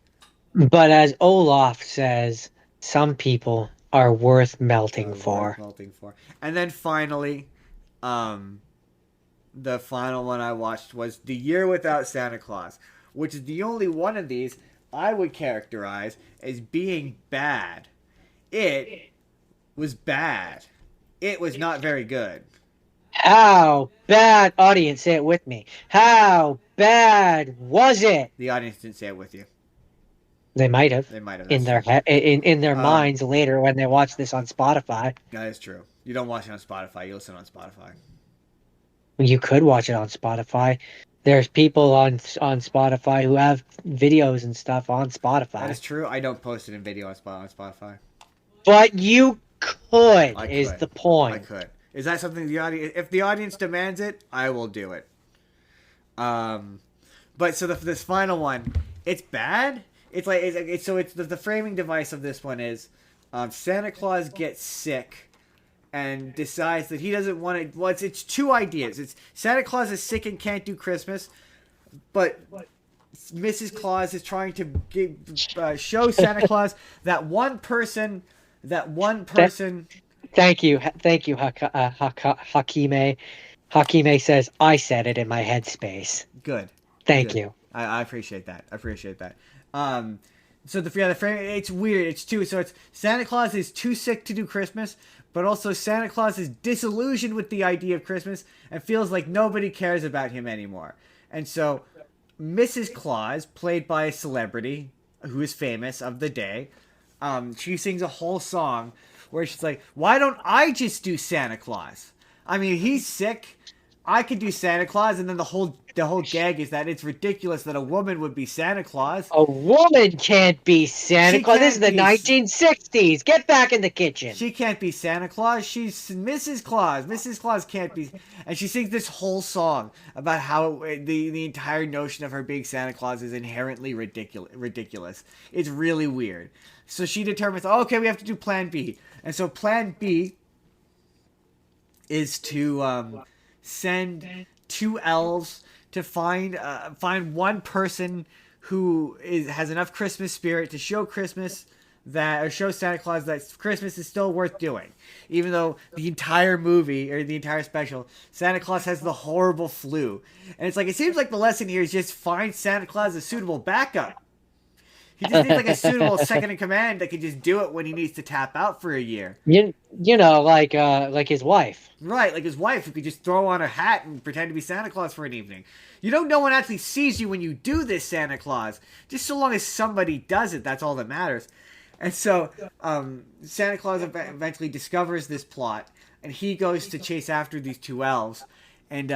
But as Olaf says, some people are worth melting for. And then finally, the final one I watched was The Year Without Santa Claus, which is the only one of these I would characterize as being bad. It was bad. It was not very good. How bad, audience, say it with me. How bad was it? The audience didn't say it with you. They might have. In their minds later when they watch this on Spotify. That is true. You don't watch it on Spotify. You listen on Spotify. You could watch it on Spotify. There's people on Spotify who have videos and stuff on Spotify. That is true. I don't post it in video on Spotify. But you could, is the point. I could. Is that something if the audience demands it, I will do it. But so this final one, it's bad. It's like it's the framing device of this one is, Santa Claus gets sick, and decides that he doesn't want to. Well, it's two ideas. It's Santa Claus is sick and can't do Christmas, but Mrs. Claus is trying to show Santa Claus that one person. Thank you, Hakime. Hakime says, I said it in my headspace. Good. Thank you. I appreciate that. So the frame, it's weird. It's two. So it's Santa Claus is too sick to do Christmas, but also Santa Claus is disillusioned with the idea of Christmas and feels like nobody cares about him anymore. And so Mrs. Claus, played by a celebrity who is famous of the day, she sings a whole song where she's like, why don't I just do Santa Claus? I mean, he's sick. I could do Santa Claus. And then the whole gag is that it's ridiculous that a woman would be Santa Claus. A woman can't be Santa Claus. This is the 1960s. Get back in the kitchen. She can't be Santa Claus. She's Mrs. Claus. Mrs. Claus can't be. And she sings this whole song about how the entire notion of her being Santa Claus is inherently ridiculous. It's really weird. So she determines, okay, we have to do Plan B. And so Plan B is to send two elves to find one person who has enough Christmas spirit to show show Santa Claus that Christmas is still worth doing, even though the entire movie or the entire special, Santa Claus has the horrible flu, and it's like it seems like the lesson here is just find Santa Claus a suitable backup. He just needs like a suitable second in command that can just do it when he needs to tap out for a year. You know, like his wife. Right, like his wife who could just throw on a hat and pretend to be Santa Claus for an evening. No one actually sees you when you do this, Santa Claus. Just so long as somebody does it, that's all that matters. And so, Santa Claus eventually discovers this plot, and he goes to chase after these two elves. And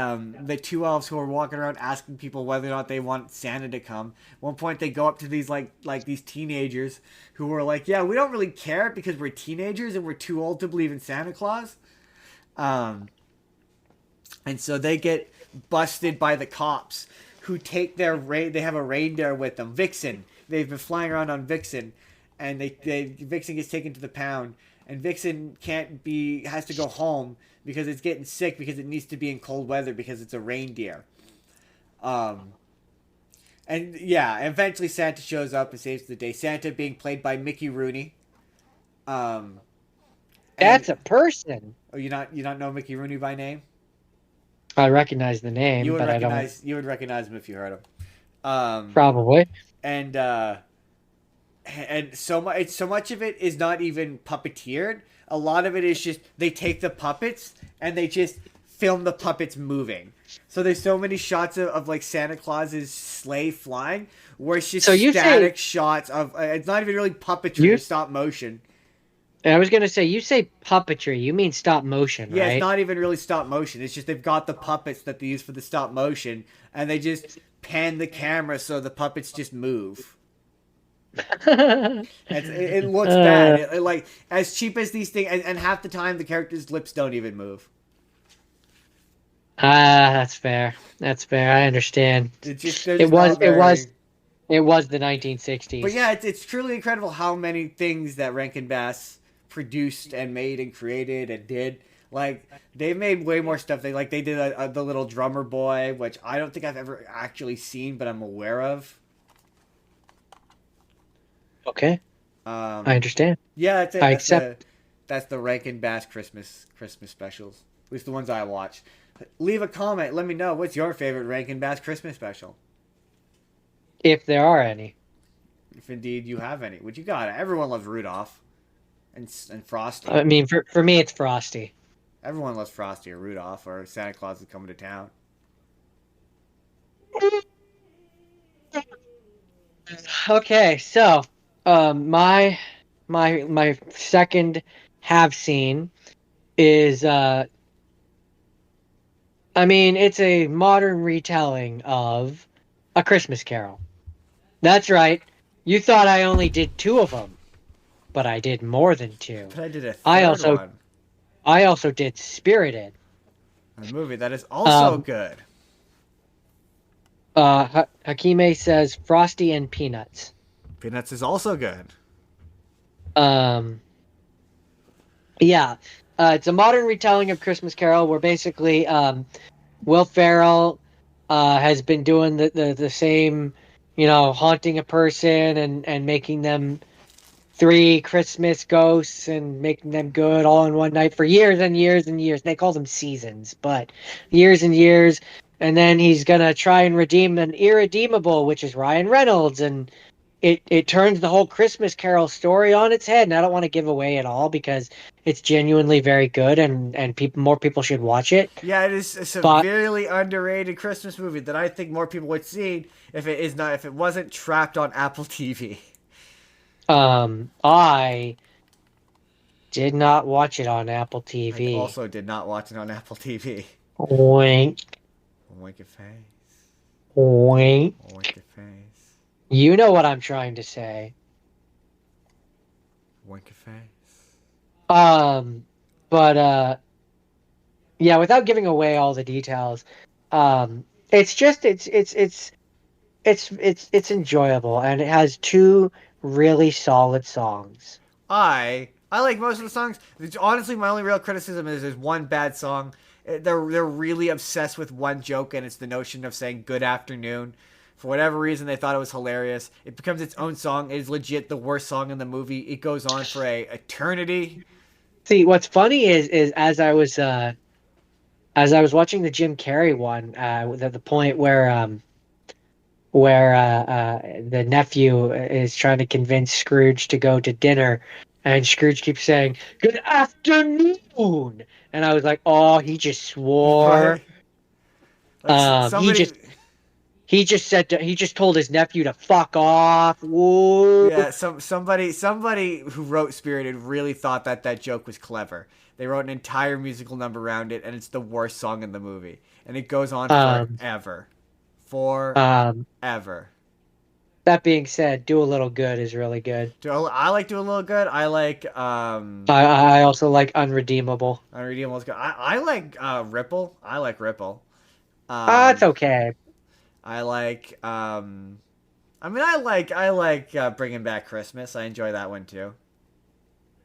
the two elves who are walking around asking people whether or not they want Santa to come. At one point, they go up to these like these teenagers who are like, "Yeah, we don't really care because we're teenagers and we're too old to believe in Santa Claus." And so they get busted by the cops, who take they have a reindeer with them, Vixen. They've been flying around on Vixen, and Vixen gets taken to the pound, and Vixen has to go home because it's getting sick because it needs to be in cold weather because it's a reindeer. And And yeah, eventually Santa shows up and saves the day. Santa being played by Mickey Rooney. Um, and That's a person. oh, you not know Mickey Rooney by name? I recognize the name, but I don't You would recognize him if you heard him. Um, probably. and so much of it is not even puppeteered. A lot of it is just they take the puppets and they just film the puppets moving. So there's so many shots of like Santa Claus's sleigh flying where it's just So you static say shots of it's not even really puppetry you or stop motion. I was gonna say you say puppetry, you mean stop motion, Yeah, it's right? not even really stop motion. It's just they've got the puppets that they use for the stop motion and they just pan the camera so the puppets just move. It looks bad. uh, Like as cheap as these things, and half the time the characters' lips don't even move. that's fair. That's fair. I understand. It's just they're It just was not it was very. it was the But 1960s. yeah, it's truly incredible how many things that Rankin Bass produced and made and created and did. Like they made way more stuff. They did the little drummer boy, which I don't think I've ever actually seen, but I'm aware of. Okay, I Um, understand. yeah, that's it. I accept. That's the Rankin Bass Christmas specials. At least the ones I watch. Leave a comment. Let me know what's your favorite Rankin Bass Christmas special, If there are any. if indeed you have any. Which you got it. Everyone loves Rudolph and Frosty. I mean, for me, it's Frosty. Everyone loves Frosty or Rudolph or Santa Claus is coming to town. Okay, so my second have seen is I mean, it's a modern retelling of A Christmas Carol. That's right. You thought I only did two of them, but I did more than two. But I did a I third also one. I also did Spirited. A movie that is also Um, good. Hakime says Frosty and Peanuts. Peanuts is also good. Um, yeah, it's a modern retelling of Christmas Carol where basically Will Ferrell has been doing the same, haunting a person and making them three Christmas ghosts and making them good all in one night for years and years and years. They call them seasons, but years and years. And then he's gonna try and redeem an irredeemable, which is Ryan Reynolds, and it turns the whole Christmas Carol story on its head. And I don't want to give away at all because it's genuinely very good, and more people should watch it. Yeah, it is a But severely underrated Christmas movie that I think more people would see if it wasn't trapped on Apple TV. I did not watch it on Apple I TV. also did not watch it on Apple TV. Wink, Wink your face. wink. Wink your face. You know what I'm trying to say. Wink your face. Um, but yeah, without giving away all the details, it's just it's enjoyable and it has two really solid songs. I like most of the songs. Honestly, my only real criticism is there's one bad song. They're really obsessed with one joke, and it's the notion of saying "good afternoon." For whatever reason, they thought it was hilarious. It becomes its own song. It is legit the worst song in the movie. It goes on for a eternity. See, what's funny is as I was watching the Jim Carrey one, the point where the nephew is trying to convince Scrooge to go to dinner, and Scrooge keeps saying, "Good afternoon," and I was like, "Oh, he just swore." Right? Like He somebody, he just told his nephew to fuck off. Whoa. yeah, somebody who wrote Spirited really thought that that joke was clever. They wrote an entire musical number around it, and it's the worst song in the movie, and it goes on Um, forever, um, forever. that being said, Do a Little Good is really good. I like Do a Little Good. I like I also like Unredeemable. Unredeemable. I like Ripple. I like Ripple. It's Um, okay. I like I like Bringing Back Christmas. I enjoy that one too.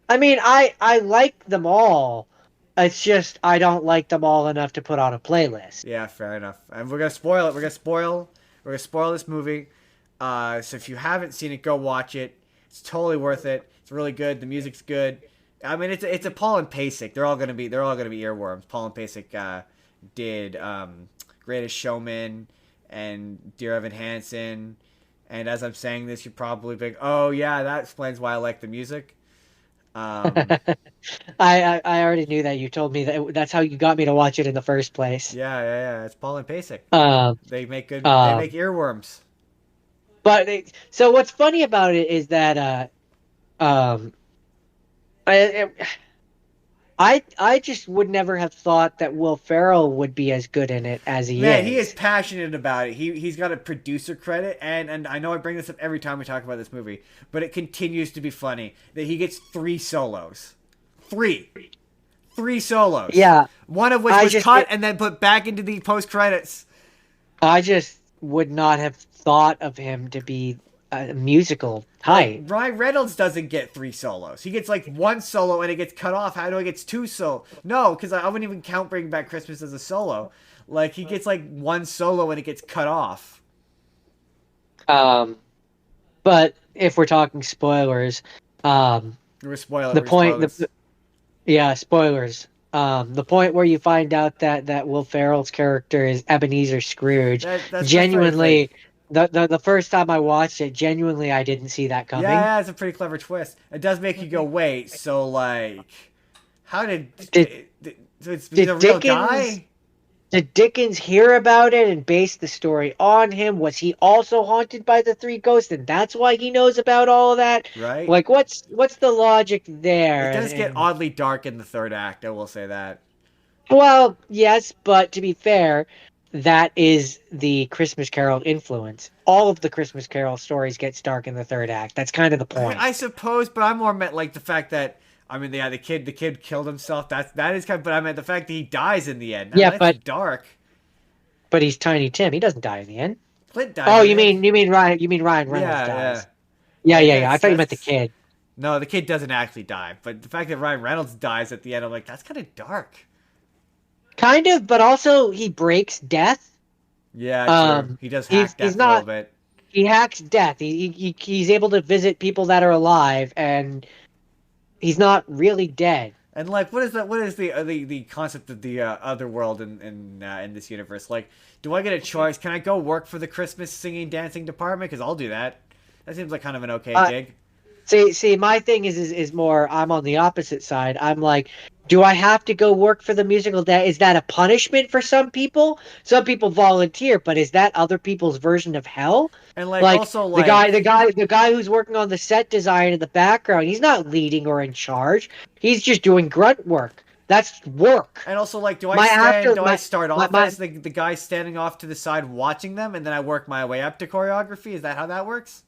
I mean, I like them all. It's just I don't like them all enough to put on a playlist. Yeah, fair enough. And we're gonna spoil it. We're gonna spoil We're gonna spoil this movie. So if you haven't seen it, go watch it. It's totally worth it. It's really good. The music's good. I mean, it's a Paul and Pasek. They're all gonna be earworms. Paul and Pasek did Greatest Showman and Dear Evan Hansen. And as I'm saying this, you're probably thinking, "Oh yeah, that explains why I like the music." I already knew that. You told me that's how you got me to watch it in the first place. Yeah. It's Paul and Pasek. Um, They make good. They um, make earworms. so what's funny about it is that um, I, I just would never have thought that Will Ferrell would be as good in it as he Man, is. he is passionate about it. He's got a producer credit, and I know I bring this up every time we talk about this movie, but it continues to be funny that he gets 3 solos. 3 solos. Yeah, One of which was cut and then put back into the post credits. I just would not have thought of him to be a musical type. Like, Ryan Reynolds doesn't get 3 solos. He gets like 1 solo and it gets cut off. How do I get 2 solo? No, because I wouldn't even count Bringing Back Christmas as a solo. Like, he gets like 1 solo and it gets cut off. But if we're talking spoilers, We're spoiling. spoilers. The point where you find out that Will Ferrell's character is Ebenezer Scrooge, That's genuinely, the first time I watched it, genuinely I didn't see that coming. Yeah, it's a pretty clever twist. It does make you go, wait, so like, how did it's a real guy? Did Dickens hear about it and base the story on him? Was he also haunted by the 3 ghosts, and that's why he knows about all of that? Right. Like, what's the logic there? It does get oddly dark in the 3rd act. I will say that. Well, yes, but to be fair, that is the Christmas Carol influence. All of the Christmas Carol stories get dark in the 3rd act. That's kind of the point. I suppose, but I more meant like the fact that the kid killed himself. That is kind of, but I meant the fact that he dies in the end. Yeah, but dark. But he's Tiny Tim. He doesn't die in the end. Clint dies. Oh, you mean Ryan? You mean Ryan Reynolds dies? Yeah. I thought you meant the kid. No, the kid doesn't actually die. But the fact that Ryan Reynolds dies at the end, I'm like, that's kind of dark. Kind of, but also he breaks death. Yeah, true. He does hack death a little bit. He hacks death. He's able to visit people that are alive, and he's not really dead. And like, what is the concept of the other world in this universe? Like, do I get a choice? Can I go work for the Christmas singing dancing department? Because I'll do that. That seems like kind of an okay gig. See, my thing is more. I'm on the opposite side. I'm like, do I have to go work for the musical? Is that a punishment for some people? Some people volunteer, but is that other people's version of hell? And also the guy who's working on the set design in the background, he's not leading or in charge. He's just doing grunt work. That's work. And also, like, do I start off as the guy standing off to the side watching them, and then I work my way up to choreography? Is that how that works?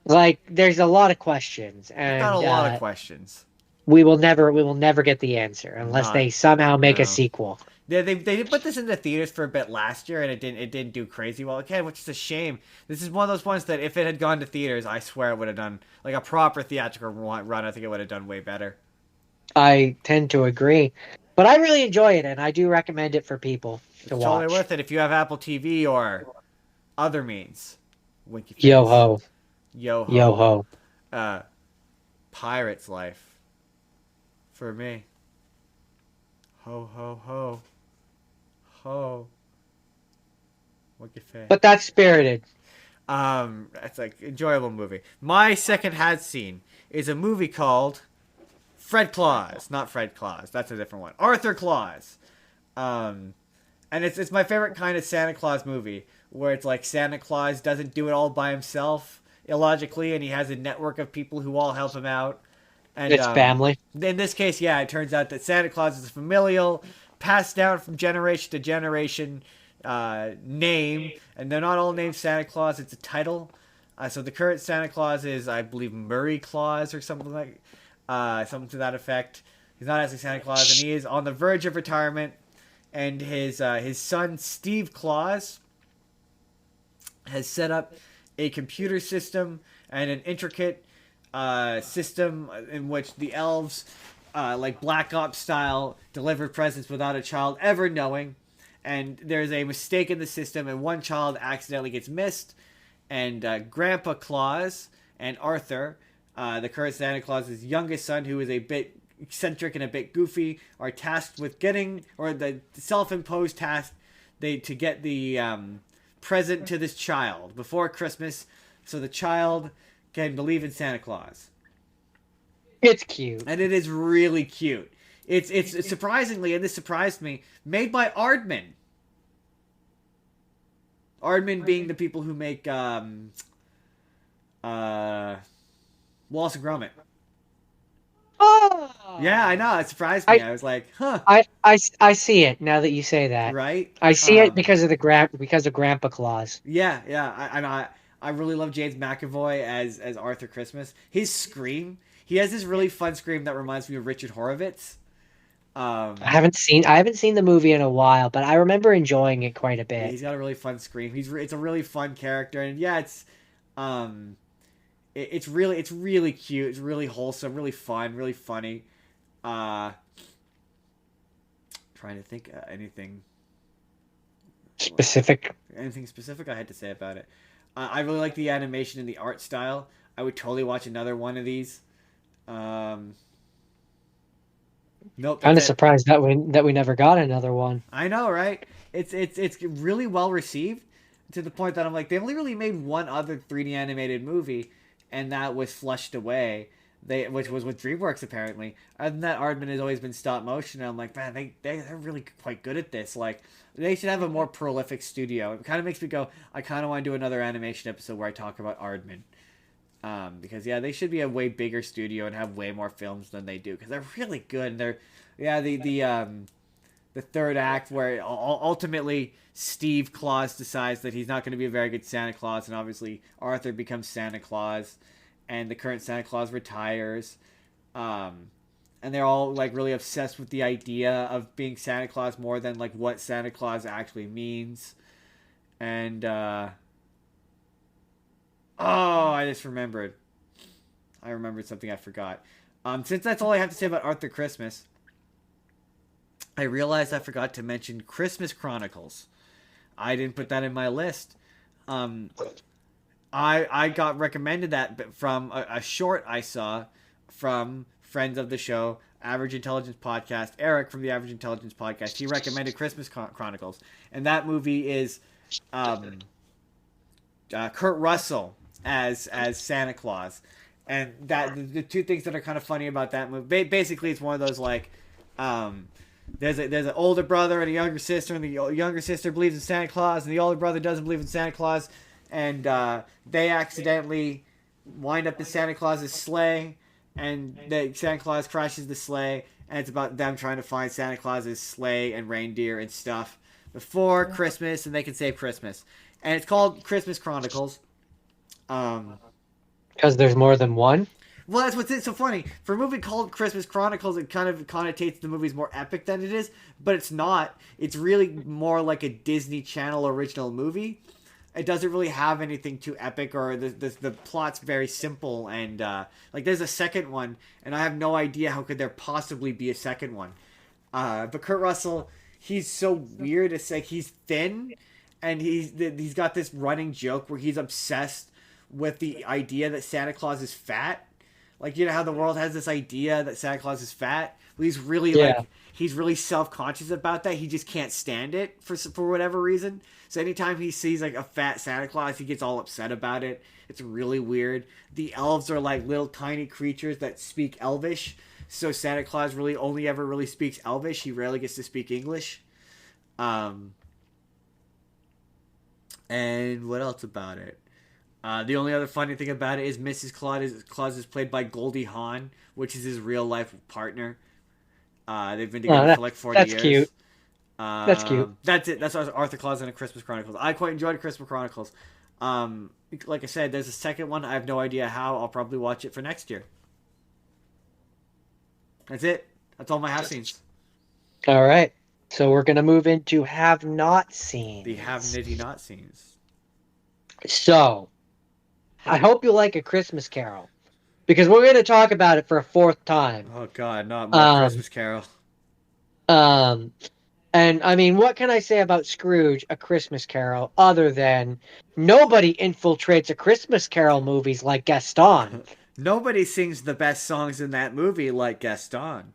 Like, there's a lot of questions, and got a lot of questions. We will never get the answer unless they somehow make a sequel. Yeah, they did put this in the theaters for a bit last year, and it didn't do crazy well. Again, which is a shame. This is one of those ones that if it had gone to theaters, I swear it would have done like a proper theatrical run. I think it would have done way better. I tend to agree, but I really enjoy it, and I do recommend it for people to watch. It's totally worth it if you have Apple TV or other means. Winky face. Yo ho. Yo ho. Yo ho. Pirate's life. For me. Ho ho ho. Ho. Winky face. But that's Spirited. It's like enjoyable movie. My second had seen is a movie called Fred Claus. Not Fred Claus. That's a different one. Arthur Claus. And it's my favorite kind of Santa Claus movie where it's like Santa Claus doesn't do it all by himself illogically, and he has a network of people who all help him out. And it's family. In this case, yeah, it turns out that Santa Claus is a familial, passed down from generation to generation name, and they're not all named Santa Claus. It's a title. So the current Santa Claus is, I believe, Murray Claus or something something to that effect. He's not actually Santa Claus, and he is on the verge of retirement. And his son Steve Claus has set up a computer system and an intricate system in which the elves, like Black Ops style, deliver presents without a child ever knowing. and there's a mistake in the system, and one child accidentally gets missed, and Grandpa Claus and Arthur, the current Santa Claus's youngest son, who is a bit eccentric and a bit goofy, are tasked with getting, or the self-imposed task, to get the present to this child before Christmas, so the child can believe in Santa Claus. It's cute. And it is really cute. It's surprisingly, and this surprised me, made by Aardman. Aardman being the people who make Wallace and Gromit. Oh! Yeah, I know. It surprised me. I was like, huh. I see it now that you say that. Right? I see it because of Grandpa Claus. Yeah, yeah. I really love James McAvoy as Arthur Christmas. His scream. He has this really fun scream that reminds me of Richard Horowitz. I haven't seen the movie in a while, but I remember enjoying it quite a bit. Yeah, he's got a really fun scream. It's a really fun character, and yeah, it's really cute. It's really wholesome, really fun, really funny. Trying to think anything specific. Anything specific I had to say about it. I really like the animation and the art style. I would totally watch another one of these. Nope. Kind of surprised that we never got another one. I know, right? It's really well received to the point that I'm like, they only really made one other 3D animated movie, and that was flushed away. Which was with DreamWorks apparently. Other than that, Aardman has always been stop motion. And I'm like, man, they're really quite good at this. Like, they should have a more prolific studio. It kind of makes me go, I kind of want to do another animation episode where I talk about Aardman. Because yeah, they should be a way bigger studio and have way more films than they do, because they're really good. And they're the third act where ultimately Steve Claus decides that he's not going to be a very good Santa Claus, and obviously Arthur becomes Santa Claus, and the current Santa Claus retires. And they're all like really obsessed with the idea of being Santa Claus more than like what Santa Claus actually means. And oh, I just remembered. I remembered something I forgot. Since that's all I have to say about Arthur Christmas, I realized I forgot to mention Christmas Chronicles. I didn't put that in my list. I got recommended that from a short I saw from friends of the show, Average Intelligence Podcast. Eric from the Average Intelligence Podcast, he recommended Christmas Chronicles. And that movie is Kurt Russell as Santa Claus. And that the two things that are kind of funny about that movie, basically it's one of those like, there's an older brother and a younger sister, and the younger sister believes in Santa Claus, and the older brother doesn't believe in Santa Claus, and they accidentally wind up in Santa Claus's sleigh, and Santa Claus crashes the sleigh, and it's about them trying to find Santa Claus's sleigh and reindeer and stuff before Christmas, and they can save Christmas. And it's called Christmas Chronicles. Because there's more than one? Well, that's what's so funny. For a movie called Christmas Chronicles, it kind of connotates the movie's more epic than it is, but it's not. It's really more like a Disney Channel original movie. It doesn't really have anything too epic, or the plot's very simple, and like there's a second one, and I have no idea how could there possibly be a second one. But Kurt Russell, he's so weird. It's like he's thin, and he's got this running joke where he's obsessed with the idea that Santa Claus is fat. Like, you know how the world has this idea that Santa Claus is fat? Well, he's really he's really self-conscious about that. He just can't stand it for whatever reason. So anytime he sees like a fat Santa Claus, he gets all upset about it. It's really weird. The elves are like little tiny creatures that speak Elvish. So Santa Claus really only ever really speaks Elvish. He rarely gets to speak English. And what else about it? The only other funny thing about it is Mrs. Claus is played by Goldie Hawn, which is his real life partner. They've been together for like 40 years. That's cute. That's cute. That's it. That's Arthur Claus and a Christmas Chronicles. I quite enjoyed Christmas Chronicles. Like I said, there's a second one. I have no idea how. I'll probably watch it for next year. That's it. That's all my have scenes. All right. So we're gonna move into have not seen. The have nitty not scenes. So, I hope you like A Christmas Carol, because we're going to talk about it for a fourth time. Oh God, not more Christmas Carol. And I mean, what can I say about Scrooge, A Christmas Carol, other than nobody infiltrates A Christmas Carol movies like Gaston? Nobody sings the best songs in that movie like Gaston.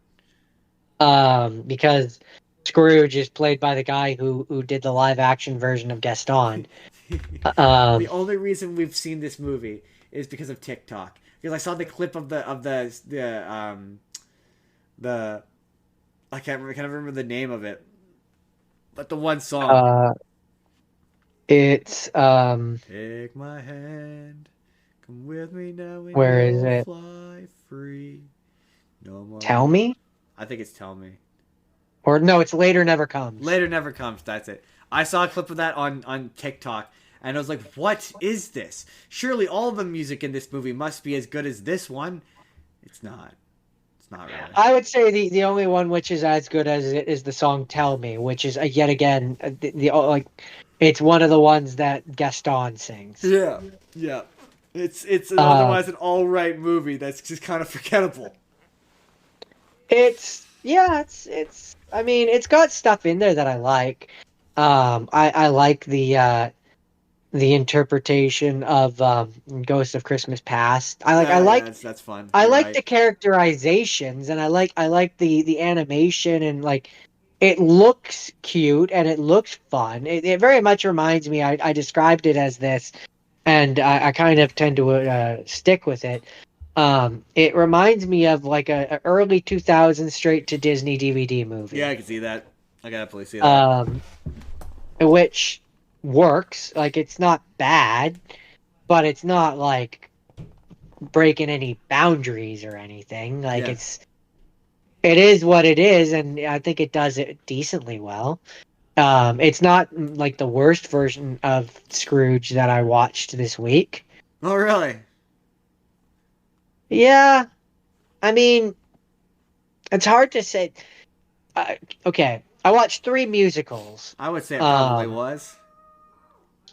Because Scrooge is played by the guy who did the live action version of Gaston. The Um, only reason we've seen this movie is because of TikTok. Because I saw the clip of the I can't remember the name of it, but the one song. uh, it's Take my hand, come with me now, and where is you'll it? fly free. No more Tell need. Me, I think it's Tell Me. or no, it's Later Never Comes. Later never comes. That's it. I saw a clip of that on TikTok, and I was like, "What is this? Surely all the music in this movie must be as good as this one." It's not. It's not really. I would say the only one which is as good as it is the song "Tell Me," which is yet again like it's one of the ones that Gaston sings. Yeah, yeah. It's an Uh, otherwise an all right movie that's just kind of forgettable. it's yeah, it's. I mean, it's got stuff in there that I like. I like the interpretation of Ghost of Christmas Past. I Yeah, yeah. like That's fun. I You're like right. the characterizations, and I like the animation, and like it looks cute and it looks fun. It very much reminds me. I described it as this, and I kind of tend to stick with it. It reminds me of like a early 2000s straight to Disney DVD Yeah, I movie. can see that. I can definitely see that. Um, which works. Like it's not bad, but it's not like breaking any boundaries or anything. Like Yeah. it is what it is, and I think it does it decently well. It's not like the worst version of Scrooge that I watched this week. Oh, really? Yeah, I mean, it's hard to say. Uh, okay, I watched three musicals. I would say it probably Um, was.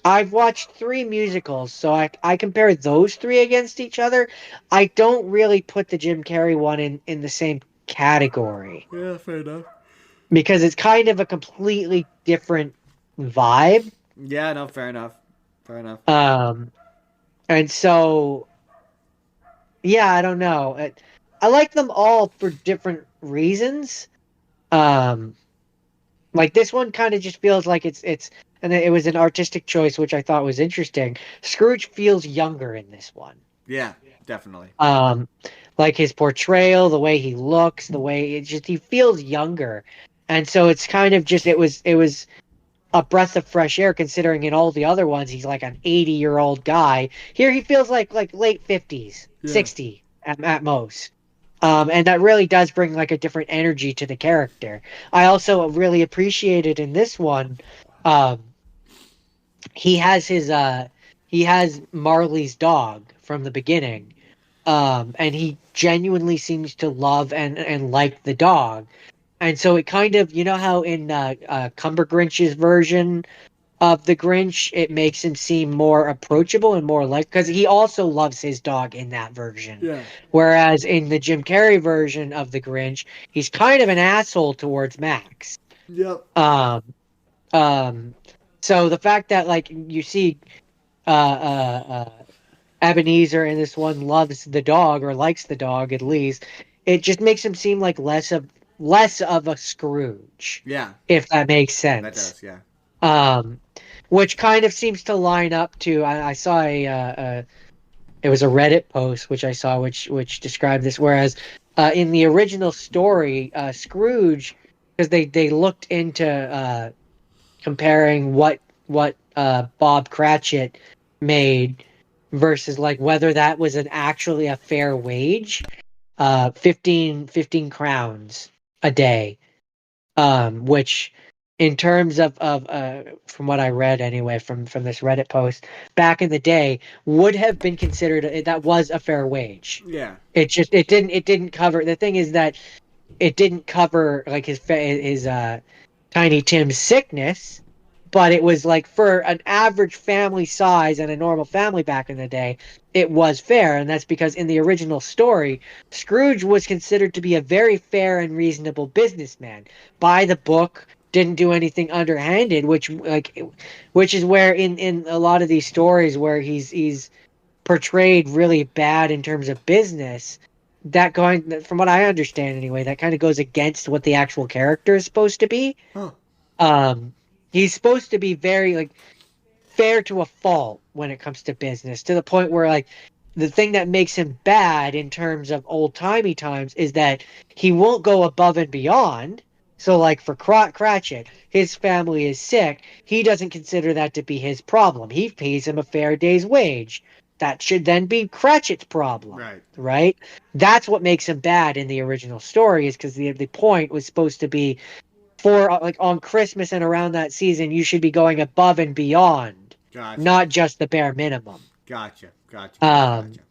I've watched three musicals, so I compare those three against each other. I don't really put the Jim Carrey one in the same category Yeah, fair enough. because it's kind of a completely different vibe. Yeah, no, fair enough. Fair enough. Um, and so yeah, I don't know. I like them all for different reasons. Um, like this one kind of just feels like it's and it was an artistic choice which I thought was interesting. Scrooge feels younger in this one. Yeah, definitely. Um, like his portrayal, the way he looks, the way it just he feels younger. And so it's kind of just it was a breath of fresh air considering in all the other ones he's like an 80-year-old guy. Here he feels like late 50s, Yeah. 60 at most. And that really does bring like a different energy to the character. I also really appreciated in this one, um, he has he has Marley's dog from the beginning. And he genuinely seems to love and like the dog. And so it kind of, you know how in Cumber Grinch's version of the Grinch, it makes him seem more approachable and more like because he also loves his dog in that version. Yeah. Whereas in the Jim Carrey version of the Grinch, he's kind of an asshole towards Max. Yep. Um, um, so the fact that like you see Ebenezer in this one loves the dog or likes the dog at least, it just makes him seem like less of a Scrooge, Yeah. if that makes That sense. does. Yeah. Um, which kind of seems to line up to I saw it was a Reddit post which I saw which described this. Whereas in the original story, Scrooge, because they looked into comparing what Bob Cratchit made versus like whether that was an actually a fair wage, 15 crowns a day, which in terms of from what I read anyway from this Reddit post back in the day would have been considered that was a fair wage. Yeah. It didn't cover. The thing is that it didn't cover like his Tiny Tim's sickness, but it was like for an average family size and a normal family back in the day, it was fair. And that's because in the original story, Scrooge was considered to be a very fair and reasonable businessman. By the book, didn't do anything underhanded, which is where in a lot of these stories where he's portrayed really bad in terms of business. That going from what I understand anyway, that kind of goes against what the actual character is supposed to be. Huh. Um, he's supposed to be very like fair to a fault when it comes to business, to the point where like the thing that makes him bad in terms of old timey times is that he won't go above and beyond. So like for Cratchit, his family is sick. He doesn't consider that to be his problem. He pays him a fair day's wage. That should then be Cratchit's problem, Right. right? That's what makes him bad in the original story, is because the point was supposed to be for like on Christmas and around that season, you should be going above and beyond, Gotcha. not just the bare minimum. Gotcha. Gotcha. Gotcha. Um, Gotcha.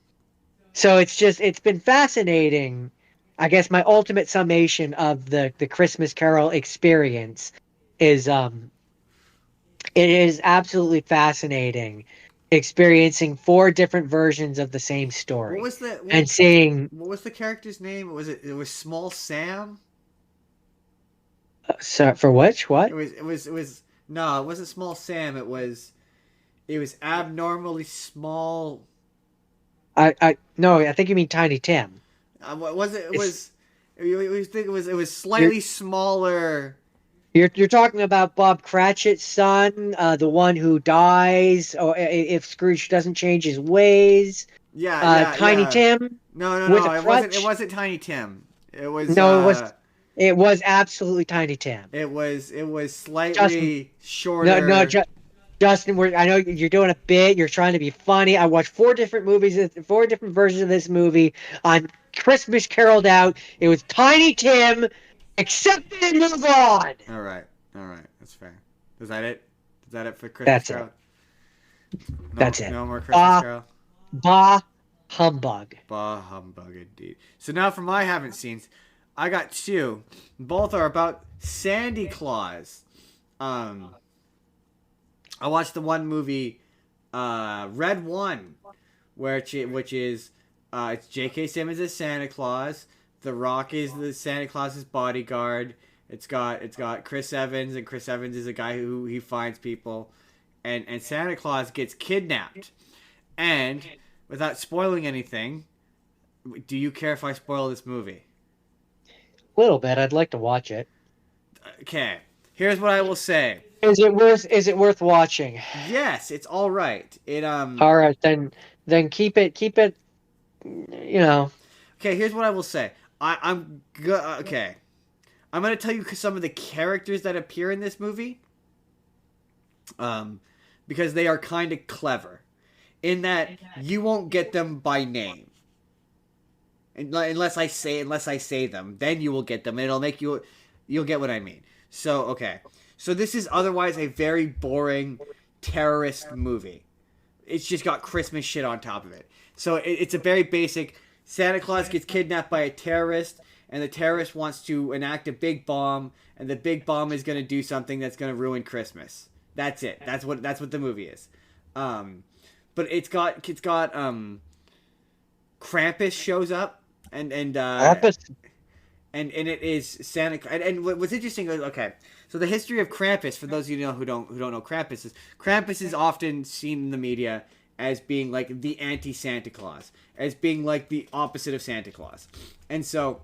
so it's been fascinating. I guess my ultimate summation of the Christmas Carol experience is it is absolutely fascinating experiencing four different versions of the same What story was the and seeing what was the character's name? Was it? It was Small Sam. so for which what It was no, it wasn't Small Sam. It was abnormally small. I no, I think you mean Tiny Tim. What was it? It It's was. You think it was you're slightly smaller. you're talking about Bob Cratchit's son, the one who dies, or if Scrooge doesn't change his ways. Yeah, yeah, Tiny yeah. Tim No, no, with a no. It wasn't. It crutch. wasn't Tiny Tim. It was. No, it was absolutely Tiny Tim. It was. It was Justin, slightly no, no, shorter. Justin, I know you're doing a bit. You're trying to be funny. I watched four different movies, four different versions of this movie on Christmas Caroled Out. It was Tiny Tim. Accept it and move on. All right. All right. That's fair. Is that it? Is that it for Christmas That's Carol? it. No, That's it. no more Christmas Bah, Carol. bah, humbug. Bah humbug indeed. So now for my haven't seens, I got two. Both are about Sandy Claus. I watched the one movie, Red One, which is it's J.K. Simmons as Santa Claus. The Rock is the Santa Claus's bodyguard. It's got Chris Evans, and Chris Evans is a guy who he finds people, and Santa Claus gets kidnapped. And without spoiling anything, do you care if I spoil this movie? Little bit. I'd like to watch it. Okay, here's what I will say. Is it worth watching? Yes, it's all right. All right, then keep it. You know, Okay, here's what I will say. I'm good. Okay, I'm gonna tell you some of the characters that appear in this movie. Because they are kind of clever, in that you won't get them by name, unless I say them. Then you will get them, and it'll make you'll get what I mean. So okay, so this is otherwise a very boring terrorist movie. It's just got Christmas shit on top of it. So it's a very basic. Santa Claus gets kidnapped by a terrorist, and the terrorist wants to enact a big bomb, and the big bomb is going to do something that's going to ruin Christmas. That's it. That's what the movie is. But it's got Krampus shows up, and it is Santa. And what's interesting is, okay, so the history of Krampus, for those of you who don't know Krampus is often seen in the media as being like the anti-Santa Claus, as being like the opposite of Santa Claus. And so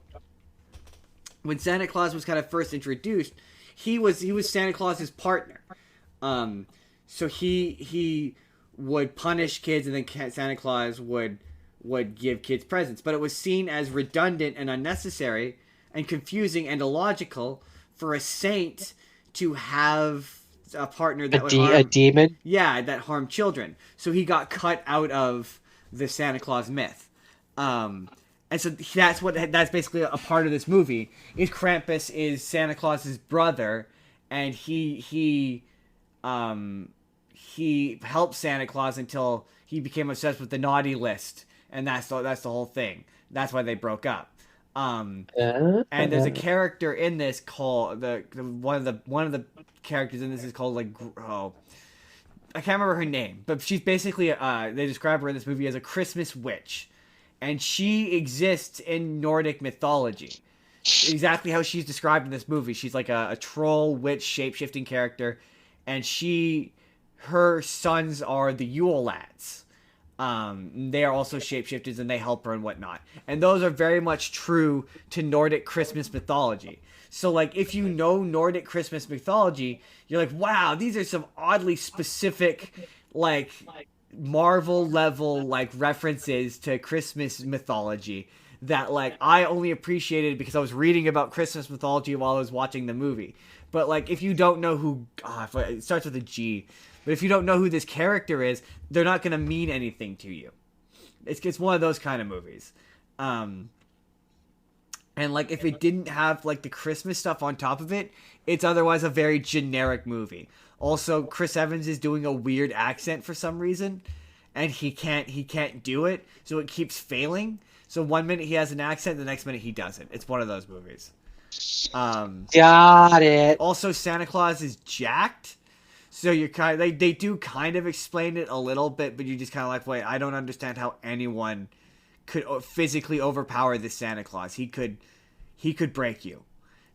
when Santa Claus was kind of first introduced, he was Santa Claus's partner. So he would punish kids, and then Santa Claus would give kids presents. But it was seen as redundant and unnecessary and confusing and illogical for a saint to have a partner that would harm, a demon. yeah, that harmed children. So he got cut out of the Santa Claus myth. And so that's basically a part of this movie. Is Krampus is Santa Claus's brother, and he helped Santa Claus until he became obsessed with the naughty list, and that's the whole thing. That's why they broke up. And there's a character in this called one of the characters in this is called I can't remember her name, but she's basically they describe her in this movie as a Christmas witch, and she exists in Nordic mythology. exactly how she's described in this movie. She's like a troll witch shape-shifting character, and her sons are the Yule lads. They are also shapeshifters and they help her and whatnot. And those are very much true to Nordic Christmas mythology. So, like, if you know Nordic Christmas mythology, you're like, wow, these are some oddly specific, like, Marvel level, like, references to Christmas mythology that, like, I only appreciated because I was reading about Christmas mythology while I was watching the movie. But, like, if you don't know who, it starts with a G, but if you don't know who this character is, they're not going to mean anything to you. It's one of those kind of movies. And, like, if it didn't have, like, the Christmas stuff on top of it, it's otherwise a very generic movie. Also, Chris Evans is doing a weird accent for some reason, and he can't do it, so it keeps failing. So one minute he has an accent, the next minute he doesn't. It's one of those movies. Got it. Also, Santa Claus is jacked. So you're kind of, they do kind of explain it a little bit, but you're just kind of like, wait, I don't understand how anyone could physically overpower this Santa Claus. He could break you.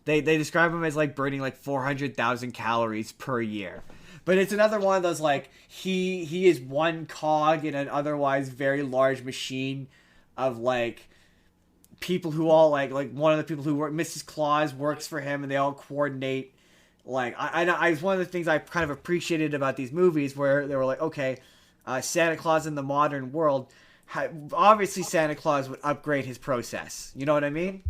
They describe him as like burning like 400,000 calories per year. But it's another one of those like he is one cog in an otherwise very large machine of like people who all like one of the people who work, Mrs. Claus works for him, and they all coordinate. Like I one of the things I kind of appreciated about these movies where they were like, okay, Santa Claus in the modern world, obviously Santa Claus would upgrade his process. You know what I mean?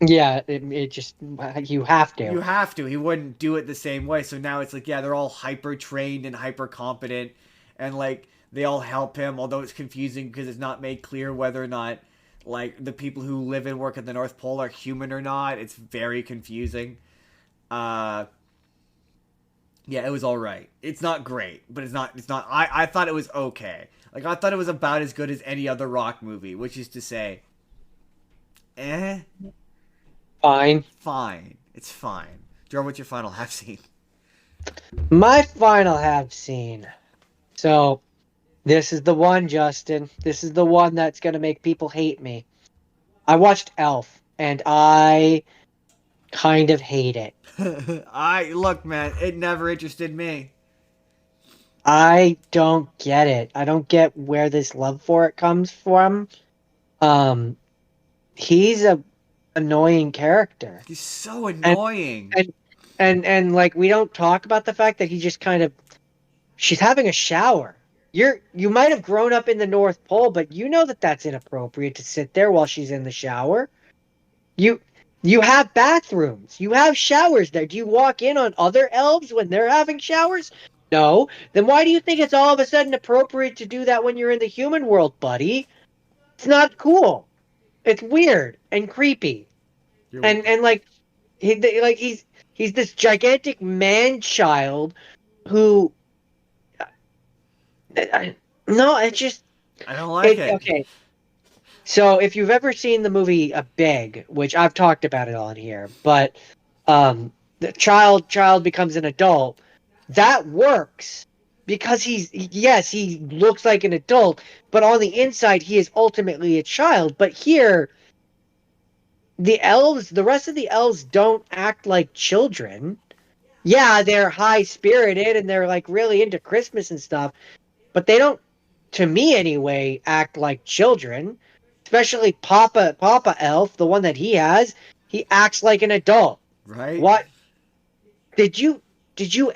Yeah, it just you have to. You have to. He wouldn't do it the same way. So now it's like, yeah, they're all hyper trained and hyper competent, and like they all help him. Although it's confusing because it's not made clear whether or not like the people who live and work at the North Pole are human or not. It's very confusing. Yeah, it was all right. It's not great, but it's not. I thought it was okay. Like I thought it was about as good as any other Rock movie, which is to say, Fine. fine. It's fine. Joe, what's your final half scene? My final half scene. So, this is the one, Justin. This is the one that's going to make people hate me. I watched Elf, and I kind of hate it. Look, man, it never interested me. I don't get it. I don't get where this love for it comes from. Um, he's a annoying character. He's so annoying. And like we don't talk about the fact that he just kind of she's having a shower. You might have grown up in the North Pole, but you know that that's inappropriate to sit there while she's in the shower. You have bathrooms. You have showers there. Do you walk in on other elves when they're having showers? No. Then why do you think it's all of a sudden appropriate to do that when you're in the human world, buddy? It's not cool. It's weird and creepy. And like he's this gigantic man child who no, it just I don't like it. Okay. So if you've ever seen the movie Big, which I've talked about it on here, but the child becomes an adult, that works because he looks like an adult, but on the inside he is ultimately a child. But here the rest of the elves don't act like children. Yeah, they're high spirited and they're like really into Christmas and stuff, but they don't, to me anyway, act like children. Especially Papa Elf, the one that he has, he acts like an adult. Right? What did you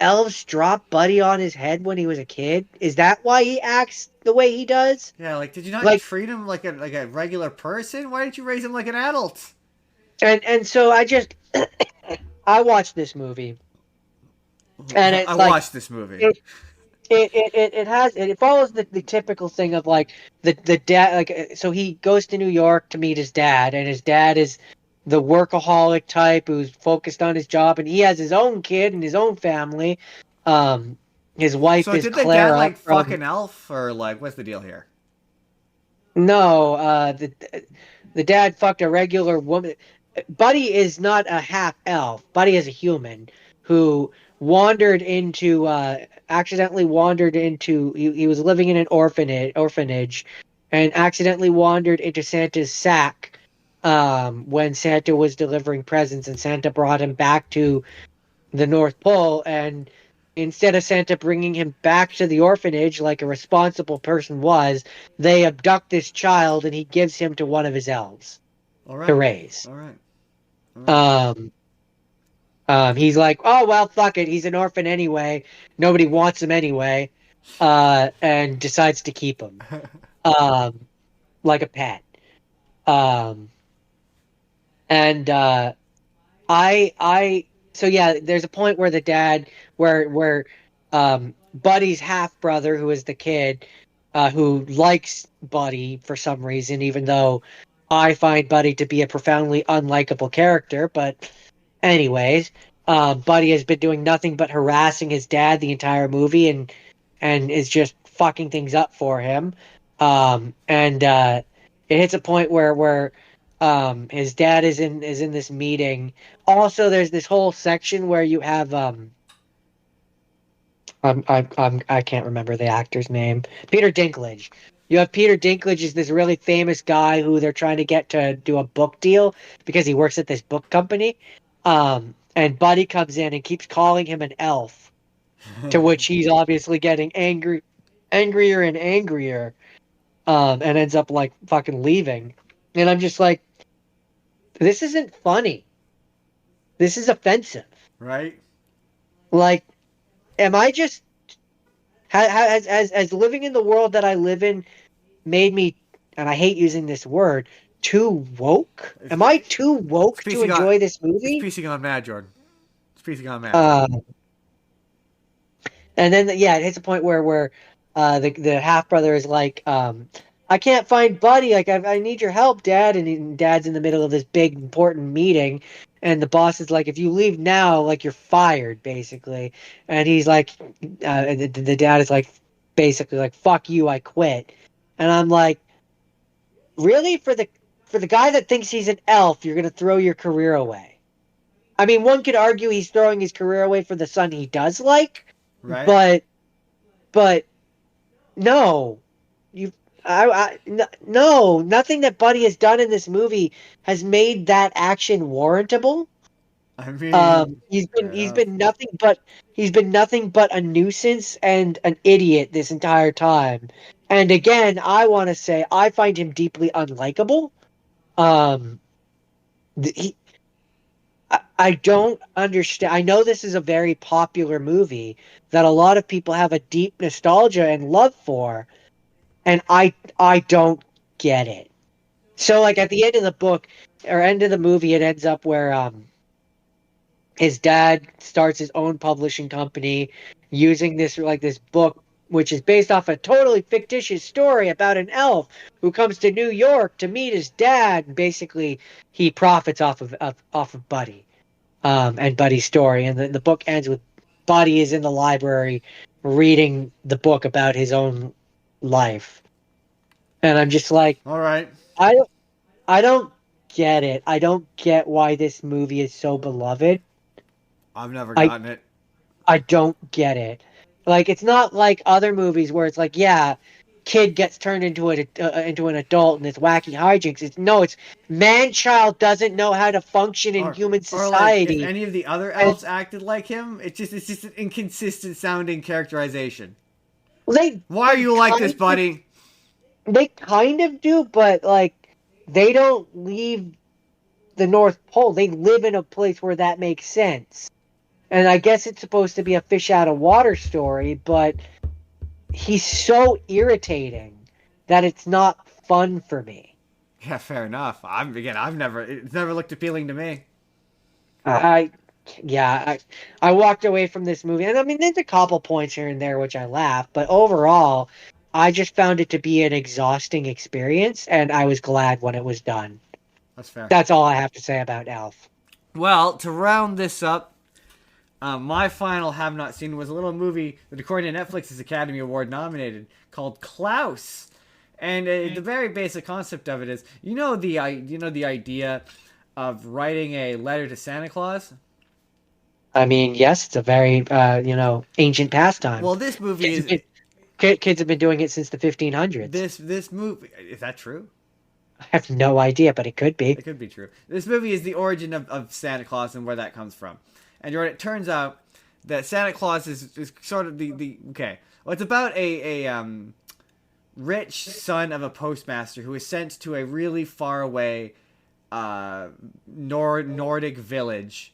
elves drop Buddy on his head when he was a kid? Is that why he acts the way he does? Yeah, like did you not treat him like a regular person? Why didn't you raise him like an adult? And so I watched this movie, and it's I like, watched this movie. It follows the typical thing of like the dad, like, so he goes to New York to meet his dad, and his dad is the workaholic type who's focused on his job, and he has his own kid and his own family. His wife is Clara. So did the dad like fuck an elf, or like what's the deal here? No, the dad fucked a regular woman. Buddy is not a half elf. Buddy is a human who accidentally wandered into he was living in an orphanage and accidentally wandered into Santa's sack when Santa was delivering presents, and Santa brought him back to the North Pole. And instead of Santa bringing him back to the orphanage like a responsible person was, they abduct this child and he gives him to one of his elves All to right. raise. All right. All right. Um, he's like, oh well, fuck it. He's an orphan anyway. Nobody wants him anyway, and decides to keep him, um, like a pet. Um, and so yeah, there's a point where the dad, Buddy's half brother, who is the kid, who likes Buddy for some reason, even though I find Buddy to be a profoundly unlikable character, but anyways, Buddy has been doing nothing but harassing his dad the entire movie, and is just fucking things up for him. And it hits a point where his dad is in this meeting. Also, there's this whole section where you have I can't remember the actor's name. Peter Dinklage. You have Peter Dinklage is this really famous guy who they're trying to get to do a book deal because he works at this book company. And Buddy comes in and keeps calling him an elf, to which he's obviously getting angrier and angrier, and ends up like fucking leaving. And I'm just like, this isn't funny. This is offensive. Right. Like, am I just has living in the world that I live in made me, and I hate using this word, too woke? Am I too woke to enjoy this It's movie? piecing on mad, Jordan. It's piecing on mad. Uh, and then yeah, it hits a point where the half brother is like, I can't find Buddy. Like I need your help, Dad. And Dad's in the middle of this big important meeting, and the boss is like, if you leave now, like you're fired, basically. And he's like, the dad is like, basically like, fuck you, I quit. And I'm like, really, for the guy that thinks he's an elf, you're gonna throw your career away? I mean, one could argue he's throwing his career away for the son he does like, Right. but but no, you, no, nothing that Buddy has done in this movie has made that action warrantable. I mean, He's been fair he's enough. been nothing but he's been nothing but a nuisance and an idiot this entire time. And again, I want to say I find him deeply unlikable. Um, he, I don't understand. I know this is a very popular movie that a lot of people have a deep nostalgia and love for, and I don't get it. So like at the end of the book or end of the movie, it ends up where his dad starts his own publishing company using this book, which is based off a totally fictitious story about an elf who comes to New York to meet his dad. And basically, he profits off of Buddy, and Buddy's story. And the book ends with Buddy is in the library reading the book about his own life. And I'm just like, All right. I don't, I don't get it. I don't get why this movie is so beloved. I've never I gotten it. I don't get it. Like it's not like other movies where it's like, yeah, kid gets turned into an adult and it's wacky hijinks. It's man child doesn't know how to function in human Or like if society. any of the other And elves acted like him, it's just an inconsistent sounding characterization. they Why are they you like this, kind of buddy? they kind of do, but like they don't leave the North Pole. They live in a place where that makes sense. And I guess it's supposed to be a fish out of water story, but he's so irritating that it's not fun for me. Yeah, fair enough. It's never looked appealing to me. I yeah, I walked away from this movie, and I mean, there's a couple points here and there which I laughed, but overall, I just found it to be an exhausting experience, and I was glad when it was done. That's fair. That's all I have to say about Elf. Well, to round this up, my final have not seen was a little movie that, according to Netflix, is Academy Award nominated called Klaus. And the very basic concept of it is, the idea of writing a letter to Santa Claus. I mean, yes, it's a very ancient pastime. Well, this movie Kids have is been, kids have been doing it since the 1500s. this movie is that true? I have no idea, but it could be. It could be true. This movie is the origin of Santa Claus and where that comes from. And it turns out that Santa Claus is sort of the okay. Well, it's about a rich son of a postmaster who is sent to a really far away Nordic village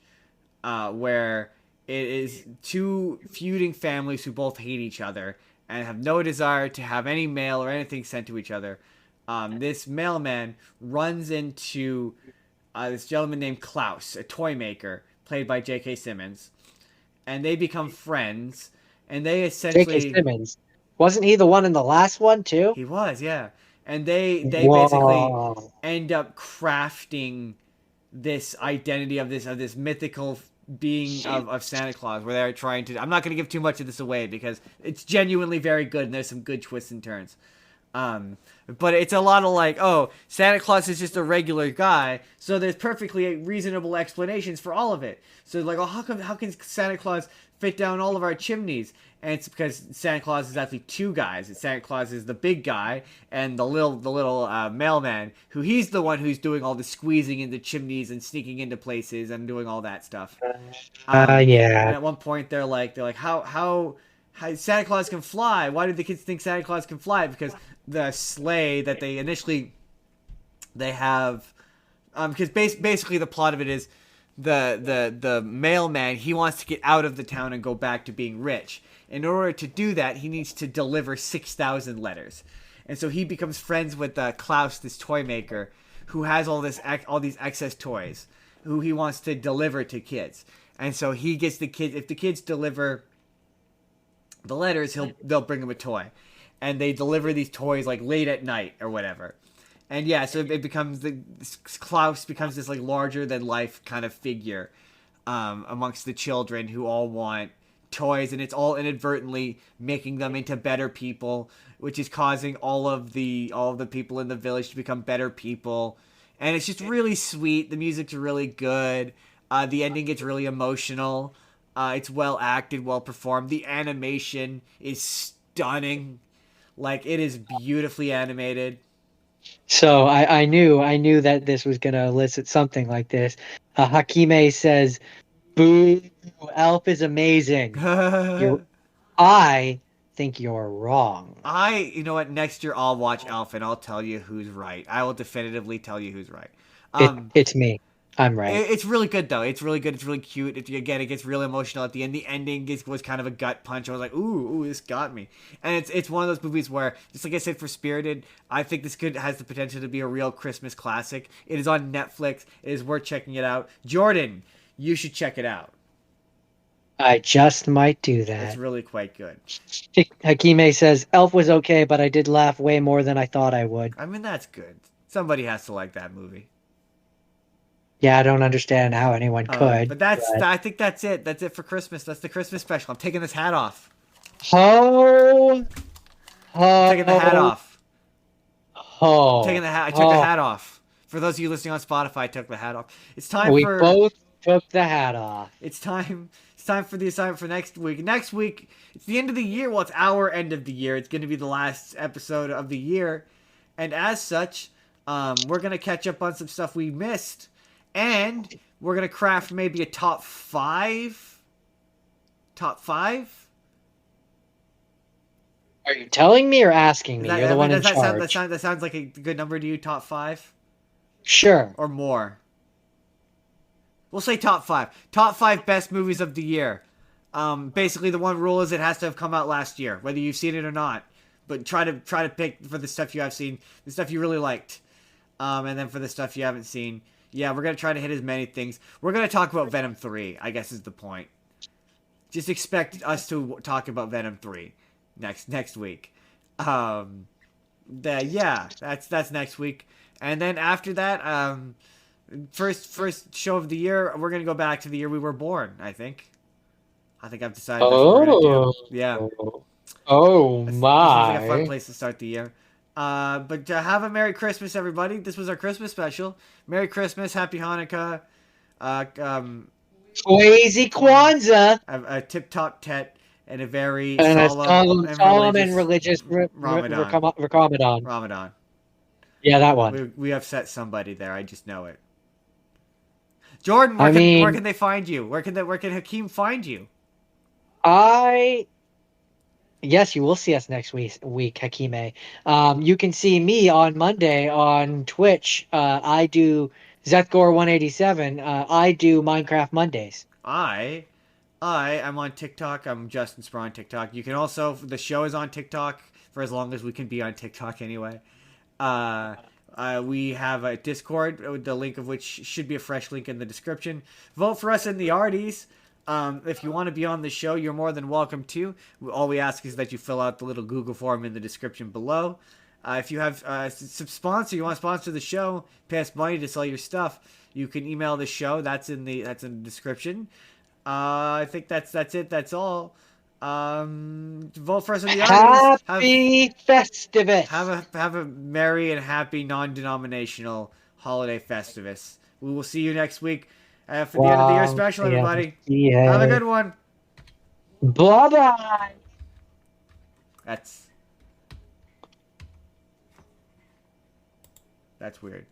where it is two feuding families who both hate each other and have no desire to have any mail or anything sent to each other. This mailman runs into this gentleman named Klaus, a toy maker, played by J.K. Simmons, and they become friends. And they essentially J.K. Simmons. Wasn't he the one in the last one too? he was, yeah. And they basically Whoa. end up crafting this identity of this mythical being of Santa Claus, where they're trying to. I'm not going to give too much of this away because it's genuinely very good, and there's some good twists and turns. But it's a lot of like, oh, Santa Claus is just a regular guy, so there's perfectly reasonable explanations for all of it. So like, oh, how can Santa Claus fit down all of our chimneys? And it's because Santa Claus is actually two guys. Santa Claus is the big guy and the little mailman, who he's the one who's doing all the squeezing into chimneys and sneaking into places and doing all that stuff. Yeah. And at one point they're like how Santa Claus can fly. Why did the kids think Santa Claus can fly? Because the sleigh that they have, because basically the plot of it is the mailman, he wants to get out of the town and go back to being rich. In order to do that, he needs to deliver 6,000 letters, and so he becomes friends with Klaus, this toy maker, who has all these excess toys, who he wants to deliver to kids. And so he gets the kids. If the kids deliver the letters, they'll bring him a toy, and they deliver these toys like late at night or whatever. And yeah, so it becomes Klaus becomes this like larger than life kind of figure amongst the children who all want toys, and it's all inadvertently making them into better people, which is causing all of the people in the village to become better people. And it's just really sweet. The music's really good. The ending gets really emotional. It's well acted, well performed. The animation is stunning. Like, it is beautifully animated. So I knew that this was gonna elicit something like this. Hakime says, "Boo! Elf is amazing." I think you're wrong. You know what? Next year I'll watch Elf and I'll tell you who's right. I will definitively tell you who's right. It's me. I'm right. It's really good though. It's really good. It's really cute. It gets really emotional at the end. The ending was kind of a gut punch. I was like, ooh, this got me. And it's one of those movies where, just like I said for Spirited, I think this has the potential to be a real Christmas classic. It is on Netflix. It is worth checking it out. Jordan, you should check it out. I just might do that. It's really quite good. Hakime says, Elf was okay, but I did laugh way more than I thought I would. I mean, that's good. Somebody has to like that movie. Yeah, I don't understand how anyone could. But I think that's it. That's it for Christmas. That's the Christmas special. I'm taking this hat off. I'm taking the hat off. Oh. Taking the hat. I took the hat off. For those of you listening on Spotify, I took the hat off. It's time we both took the hat off. It's time for the assignment for next week. Next week, it's the end of the year. Well, it's our end of the year. It's going to be the last episode of the year. And as such, we're going to catch up on some stuff we missed. And we're going to craft maybe a top 5. Top 5? Are you telling me or asking me? You're the one in charge. That sounds like a good number to you, top 5? Sure. Or more. We'll say top 5. Top 5 best movies of the year. Basically, the one rule is it has to have come out last year, whether you've seen it or not. But try to pick for the stuff you have seen, the stuff you really liked. And then for the stuff you haven't seen, yeah, we're going to try to hit as many things. We're going to talk about Venom 3, I guess is the point. Just expect us to talk about Venom 3 next week. Yeah, that's next week. And then after that, first show of the year, we're going to go back to the year we were born, I think. I've decided that's what we're going to do. Yeah. Oh, my. This seems like a fun place to start the year. But have a Merry Christmas, everybody. This was our Christmas special. Merry Christmas, Happy Hanukkah. Crazy Kwanzaa. A tip-top tet and a very solemn and religious Ramadan. Ramadan. Ramadan. Yeah, that one. We upset somebody there. I just know it. Jordan, I where mean, can they find you? Where can Hakeem find you? I yes, you will see us next week, Hakime. You can see me on Monday on Twitch. I do Zethgore187. I do Minecraft Mondays. I I am on TikTok. I'm Justin Spurr on TikTok. You can also the show is on TikTok for as long as we can be on TikTok anyway. Uh, we have a Discord, the link of which should be a fresh link in the description. Vote for us in the arties. If you want to be on the show, you're more than welcome to. All we ask is that you fill out the little Google form in the description below. If you have some sponsor, you want to sponsor the show, pay us money to sell your stuff, you can email the show. That's in the description. I think that's it. That's all. Vote for us in the armies. Happy Festivus! Have a merry and happy non-denominational holiday festivus. We will see you next week for the end of the year Wow. special, Yeah. everybody. Have a Yeah. good one. Bye bye. That's weird.